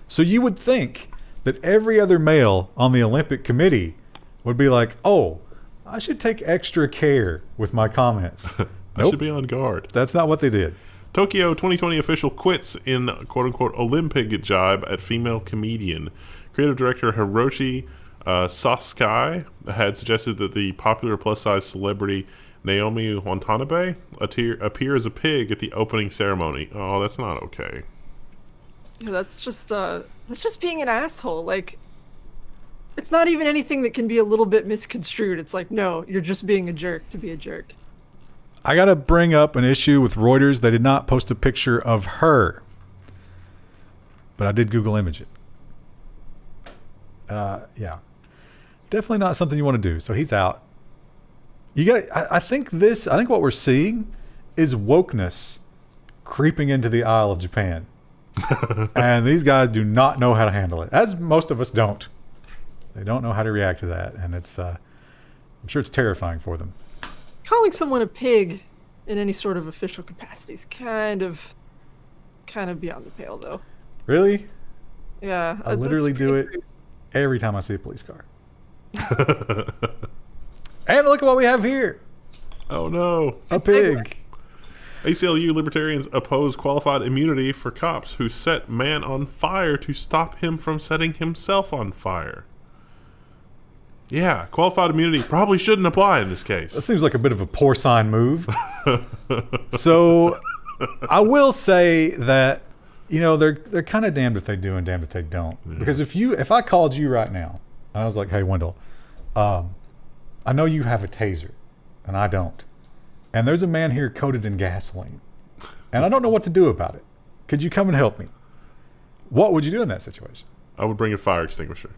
So you would think that every other male on the Olympic Committee would be like, oh, I should take extra care with my comments. I should be on guard. That's not what they did. Tokyo 2020 official quits in quote-unquote Olympic jibe at female comedian. Creative director Hiroshi Saskai had suggested that the popular plus-size celebrity Naomi Watanabe appear as a pig at the opening ceremony. Oh, that's not okay. Yeah, that's just being an asshole. Like, it's not even anything that can be a little bit misconstrued. It's like, no, you're just being a jerk to be a jerk. I got to bring up an issue with Reuters. They did not post a picture of her, but I did Google image it. Yeah, definitely not something you want to do. So he's out. You got. I think what we're seeing is wokeness creeping into the Isle of Japan, and these guys do not know how to handle it, as most of us don't. They don't know how to react to that, and it's. I'm sure it's terrifying for them. Calling someone a pig in any sort of official capacity is kind of beyond the pale, though. Really? Yeah, I literally do it every time I see a police car. And look at what we have here. Oh no. A pig. ACLU libertarians oppose qualified immunity for cops who set man on fire to stop him from setting himself on fire. Yeah, qualified immunity probably shouldn't apply in this case. That seems like a bit of a porcine move. So I will say that, you know, they're kind of damned if they do and damned if they don't. Yeah. Because if I called you right now and I was like, hey, Wendell, I know you have a taser and I don't. And there's a man here coated in gasoline and I don't know what to do about it. Could you come and help me? What would you do in that situation? I would bring a fire extinguisher.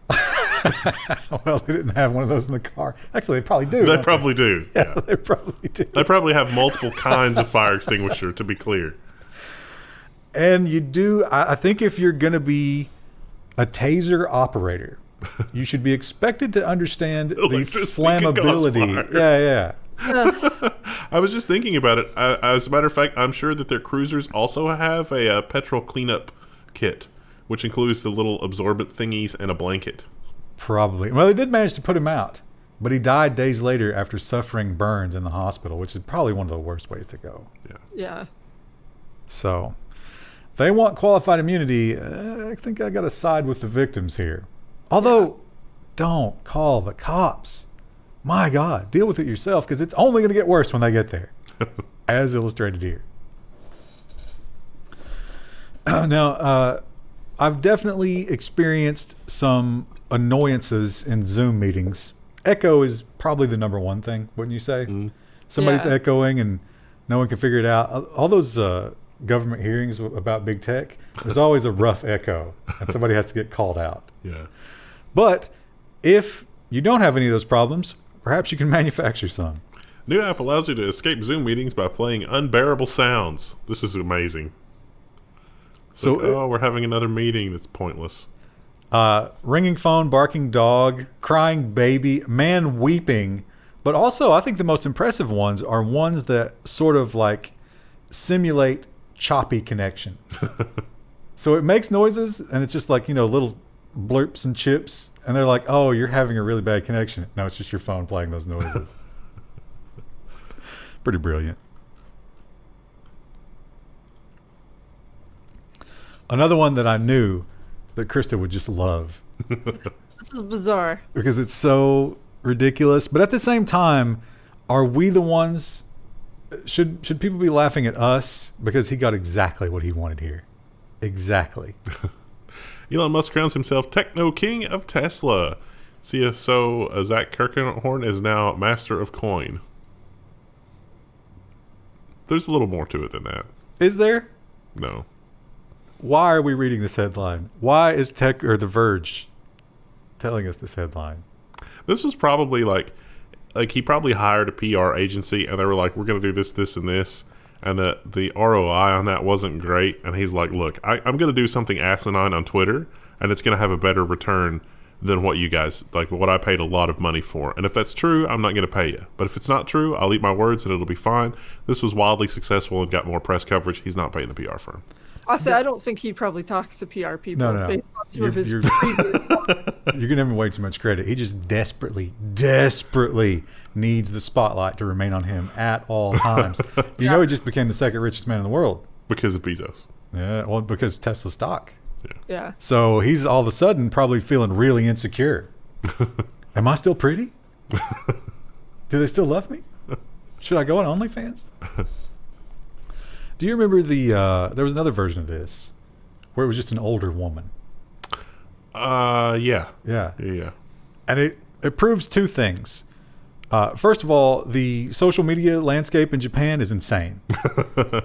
Well, they didn't have one of those in the car. Actually, they probably do. They probably do. Yeah, they probably do. They probably have multiple kinds of fire extinguisher, to be clear. And you do, I think if you're going to be a taser operator, you should be expected to understand the flammability. Yeah. I was just thinking about it. As a matter of fact, I'm sure that their cruisers also have a petrol cleanup kit, which includes the little absorbent thingies and a blanket. Probably. Well, they did manage to put him out, but he died days later after suffering burns in the hospital, which is probably one of the worst ways to go. Yeah. So they want qualified immunity. I think I got to side with the victims here. Although, don't call the cops. My God, deal with it yourself, because it's only going to get worse when they get there, as illustrated here. Now, I've definitely experienced some annoyances in Zoom meetings. Echo is probably the number one thing, wouldn't you say? Mm. Somebody's echoing and no one can figure it out. All those government hearings about big tech, there's always a rough echo and somebody has to get called out. Yeah. But if you don't have any of those problems, perhaps you can manufacture some. New app allows you to escape Zoom meetings by playing unbearable sounds. This is amazing. So, we're having another meeting that's pointless. Ringing phone, barking dog, crying baby, man weeping. But also, I think the most impressive ones are ones that sort of like simulate choppy connection. So it makes noises and it's just like, you know, little blurps and chips. And they're like, oh, you're having a really bad connection. No, it's just your phone playing those noises. Pretty brilliant. Another one that I knew that Krista would just love. This is bizarre. Because it's so ridiculous. But at the same time, are we the ones... Should people be laughing at us? Because he got exactly what he wanted here. Exactly. Elon Musk crowns himself techno king of Tesla. CFO Zach Kirkenhorn is now master of coin. There's a little more to it than that. Is there? No. Why are we reading this headline? Why is Tech or The Verge telling us this headline? This was probably like he probably hired a PR agency and they were like, we're going to do this, this, and this. And the ROI on that wasn't great. And he's like, look, I'm going to do something asinine on Twitter and it's going to have a better return than what you guys, like what I paid a lot of money for. And if that's true, I'm not going to pay you. But if it's not true, I'll eat my words and it'll be fine. This was wildly successable and got more press coverage. He's not paying the PR firm. I don't think he probably talks to PR people No. based on some of his previous You're giving him way too much credit. He just desperately needs the spotlight to remain on him at all times. You know, he just became the second richest man in the world. Because of Bezos. Yeah, well, because of Tesla stock. Yeah. So he's all of a sudden probably feeling really insecure. Am I still pretty? Do they still love me? Should I go on OnlyFans? Do you remember there was another version of this where it was just an older woman? Yeah. Yeah. And it proves two things. First of all, the social media landscape in Japan is insane.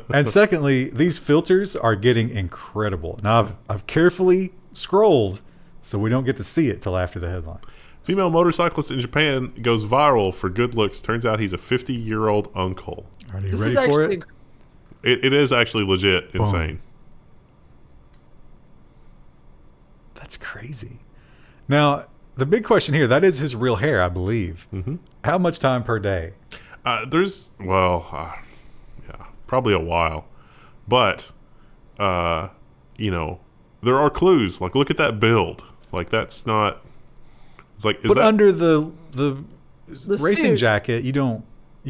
And secondly, these filters are getting incredible. Now, I've carefully scrolled so we don't get to see it till after the headline. Female motorcyclist in Japan goes viral for good looks. Turns out he's a 50-year-old uncle. Are you ready for it? It is actually legit insane. That's crazy. Now, the big question here, that is his real hair, I believe. Mm-hmm. How much time per day? Probably a while. But, there are clues. Like, look at that build. Like, that's not... It's like, but under the racing suit. jacket, you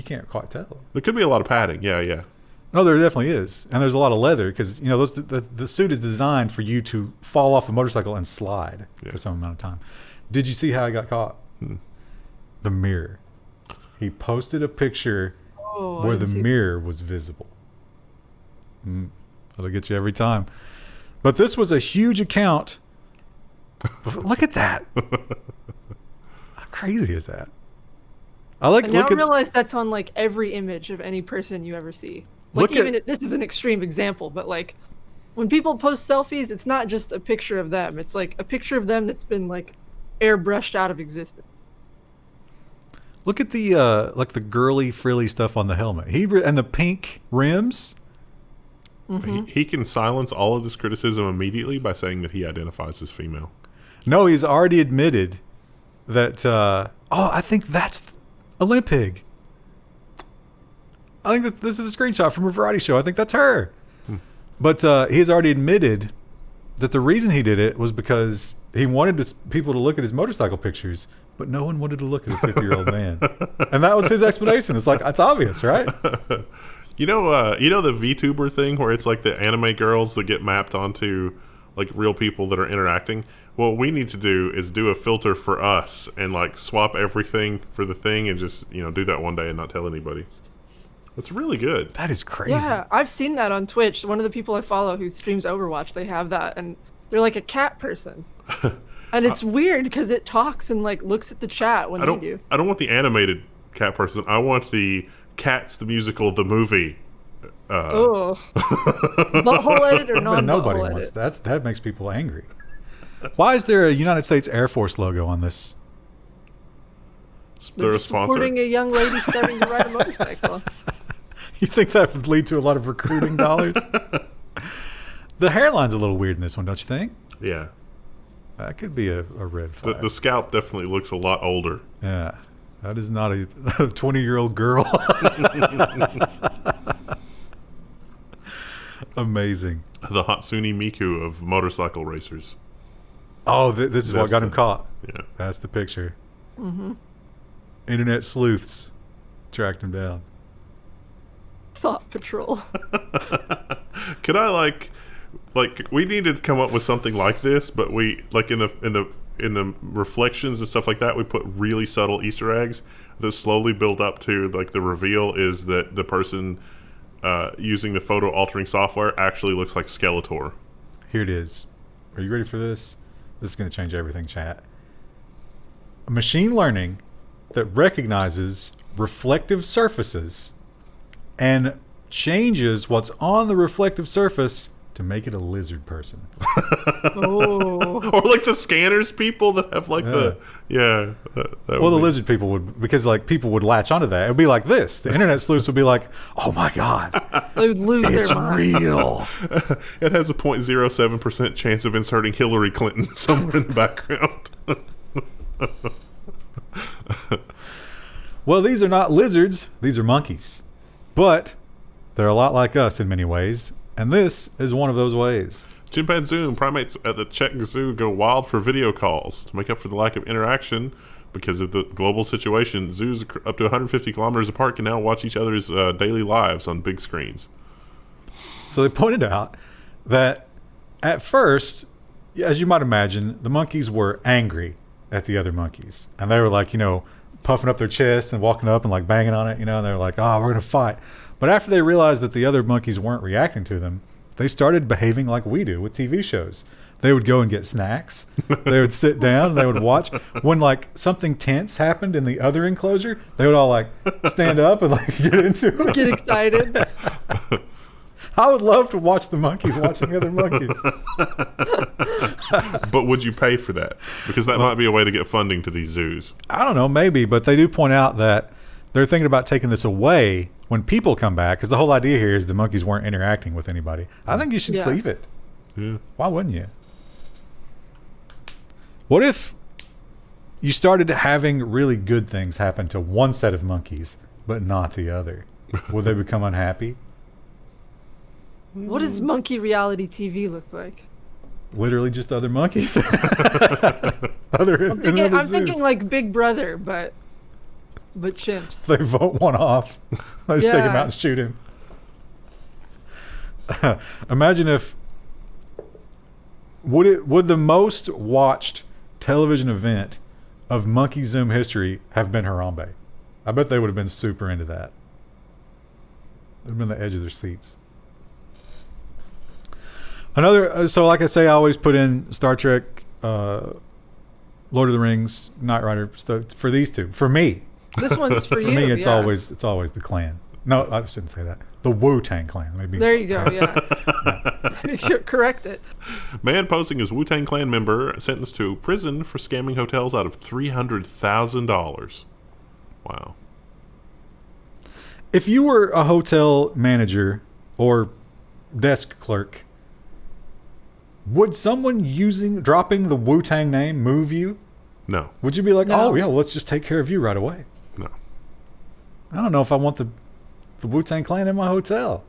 can't quite tell. There could be a lot of padding. Yeah. No, there definitely is. And there's a lot of leather because, the suit is designed for you to fall off a motorcycle and slide for some amount of time. Did you see how I got caught? The mirror. He posted a picture where the mirror was visible. That'll get you every time. But this was a huge account. Look at that. How crazy is that? I now realize that's on like every image of any person you ever see. Like this is an extreme example, but like when people post selfies, it's not just a picture of them. It's like a picture of them that's been like airbrushed out of existence. Look at the girly frilly stuff on the helmet. And the pink rims. Mm-hmm. He can silence all of this criticism immediately by saying that he identifies as female. No, he's already admitted that. I think that's a limp pig. I think this is a screenshot from a variety show. I think that's her. But he has already admitted that the reason he did it was because he wanted people to look at his motorcycle pictures, but no one wanted to look at a 50-year-old man. And that was his explanation. It's like, it's obvious, right? You know the VTuber thing where it's like the anime girls that get mapped onto like real people that are interacting? What we need to do is do a filter for us and like swap everything for the thing and just, do that one day and not tell anybody. It's really good. That is crazy. Yeah, I've seen that on Twitch. One of the people I follow who streams Overwatch, they have that, and they're like a cat person. And it's weird because it talks and like looks at the chat when they do. I don't want the animated cat person. I want the Cats, the musical, the movie. Butthole edit or non-butthole Nobody edit? wants that. That makes people angry. Why is there a United States Air Force logo on this? They're a sponsor. Supporting a young lady starting to ride a motorcycle. You think that would lead to a lot of recruiting dollars? The hairline's a little weird in this one, don't you think? Yeah. That could be a red flag. The scalp definitely looks a lot older. Yeah. That is not a 20-year-old girl. Amazing. The Hatsune Miku of motorcycle racers. Oh, this is what got him caught. Yeah. That's the picture. Mm-hmm. Internet sleuths tracked him down. Thought Patrol. Could I like we need to come up with something like this, but we like in the reflections and stuff like that, we put really subtle Easter eggs that slowly build up to like the reveal is that the person using the photo altering software actually looks like Skeletor. Here it is. Are you ready for this? This is going to change everything, chat. machine learning that recognizes reflective surfaces and changes what's on the reflective surface to make it a lizard person. Oh. Or like the scanners people that have like the Well, the lizard people would, because like people would latch onto that. It would be like this. The internet sleuths would be like, "Oh my god, They would lose it's their mind. real." It has a 0.07% chance of inserting Hillary Clinton somewhere in the background. Well, these are not lizards. These are monkeys, but they're a lot like us in many ways, and this is one of those ways. Chimpanzee primates at the Czech Zoo go wild for video calls to make up for the lack of interaction because of the global situation. Zoos up to 150 kilometers apart can now watch each other's daily lives on big screens. So they pointed out that at first, as you might imagine, the monkeys were angry at the other monkeys, and they were like, puffing up their chests and walking up and like banging on it, and they're like, "Oh, we're gonna fight." But after they realized that the other monkeys weren't reacting to them, they started behaving like we do with TV shows. They would go and get snacks. They would sit down and they would watch. When like something tense happened in the other enclosure, they would all like stand up and like get into it. Get excited. I would love to watch the monkeys watching other monkeys. But would you pay for that? Because that might be a way to get funding to these zoos. I don't know, maybe, but they do point out that they're thinking about taking this away when people come back, because the whole idea here is the monkeys weren't interacting with anybody. I think you should leave it. Yeah. Why wouldn't you? What if you started having really good things happen to one set of monkeys, but not the other? Would they become unhappy? What does monkey reality TV look like? Literally just other monkeys. I'm I'm thinking like Big Brother, but chimps. They vote one off. They just take him out and shoot him. Imagine if would the most watched television event of Monkey Zoom history have been Harambe? I bet they would have been super into that. They'd been the edge of their seats. So like I say, I always put in Star Trek, Lord of the Rings, Knight Rider stuff for these two. For me, This one's for you. for me, it's always the Clan. No, I shouldn't say that. The Wu-Tang Clan. Maybe. There you go. Yeah. Correct it. Man posing as Wu-Tang Clan member sentenced to prison for scamming hotels out of $300,000. Wow. If you were a hotel manager or desk clerk, would someone dropping the Wu-Tang name move you? No. Would you be like, No. "Oh yeah, well, let's just take care of you right away"? No. I don't know if I want the Wu-Tang Clan in my hotel.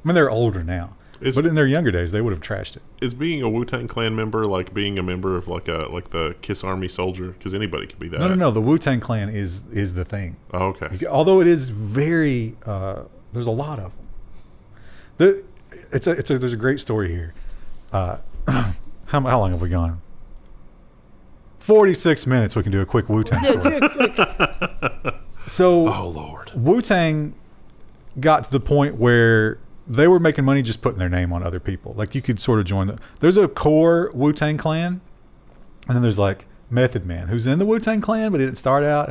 I mean, they're older now, but in their younger days, they would have trashed it. Is being a Wu-Tang Clan member like being a member of like the Kiss Army soldier? Because anybody could be that. No. The Wu-Tang Clan is the thing. Oh, okay. Although it is very, there's a lot of them. There's a great story here. How long have we gone? 46 minutes. We can do a quick Wu-Tang Yeah, story. do it quick. So, Oh Lord. Wu-Tang got to the point where they were making money just putting their name on other people. Like you could sort of join there's a core Wu-Tang Clan, and then there's like Method Man, who's in the Wu-Tang Clan, but he didn't start out.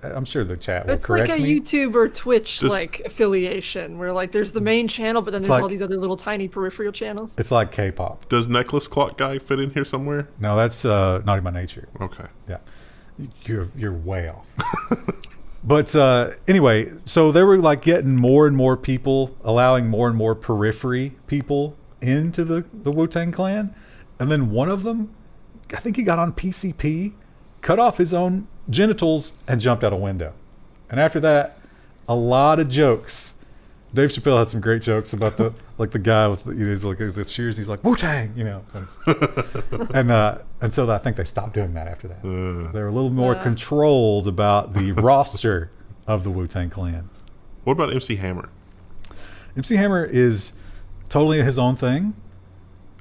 I'm sure the chat will It's correct like a me. YouTube or Twitch affiliation where like there's the main channel, but then there's like- all these other little tiny peripheral channels. It's like K-pop. Does Necklace Clock Guy fit in here somewhere? No, that's Naughty by Nature. Okay. Yeah, you're way off. But anyway, so they were like getting more and more people, allowing more and more periphery people into the Wu-Tang Clan, and then one of them, I think he got on PCP, cut off his own genitals, and jumped out a window. And after that, a lot of jokes. Dave Chappelle had some great jokes about the guy with he's like the shears. He's like Wu-Tang, and so I think they stopped doing that after that. They were a little more controlled about the roster of the Wu-Tang Clan. What about MC Hammer? MC Hammer is totally his own thing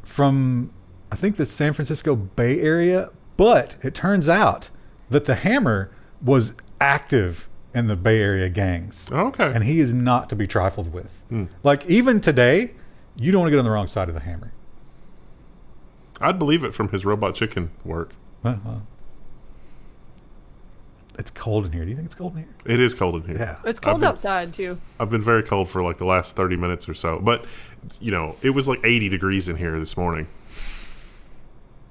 from, I think, the San Francisco Bay Area, but it turns out that the Hammer was active in the Bay Area gangs. Oh, okay. And he is not to be trifled with. Like, even today, you don't want to get on the wrong side of the Hammer. I'd believe it from his Robot Chicken work. Well, It's cold in here. Do you think it's cold in here? It is cold in here. Yeah. It's cold outside too. I've been very cold for like the last 30 minutes or so. But, you know, it was like 80 degrees in here this morning.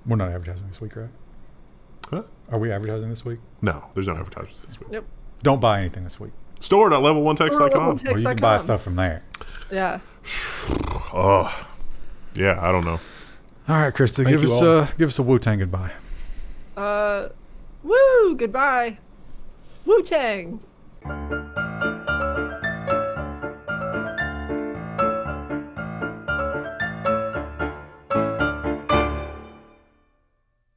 We're not advertising this week, right? Huh? Are we advertising this week? No, there's no advertisements this week. Nope. Don't buy anything this week. Store.level1text.com. Or you can buy stuff from there. Yeah. Oh, yeah, I don't know. All right, Krista, Thank you give us a Wu-Tang goodbye. Woo! Goodbye. Wu-Tang.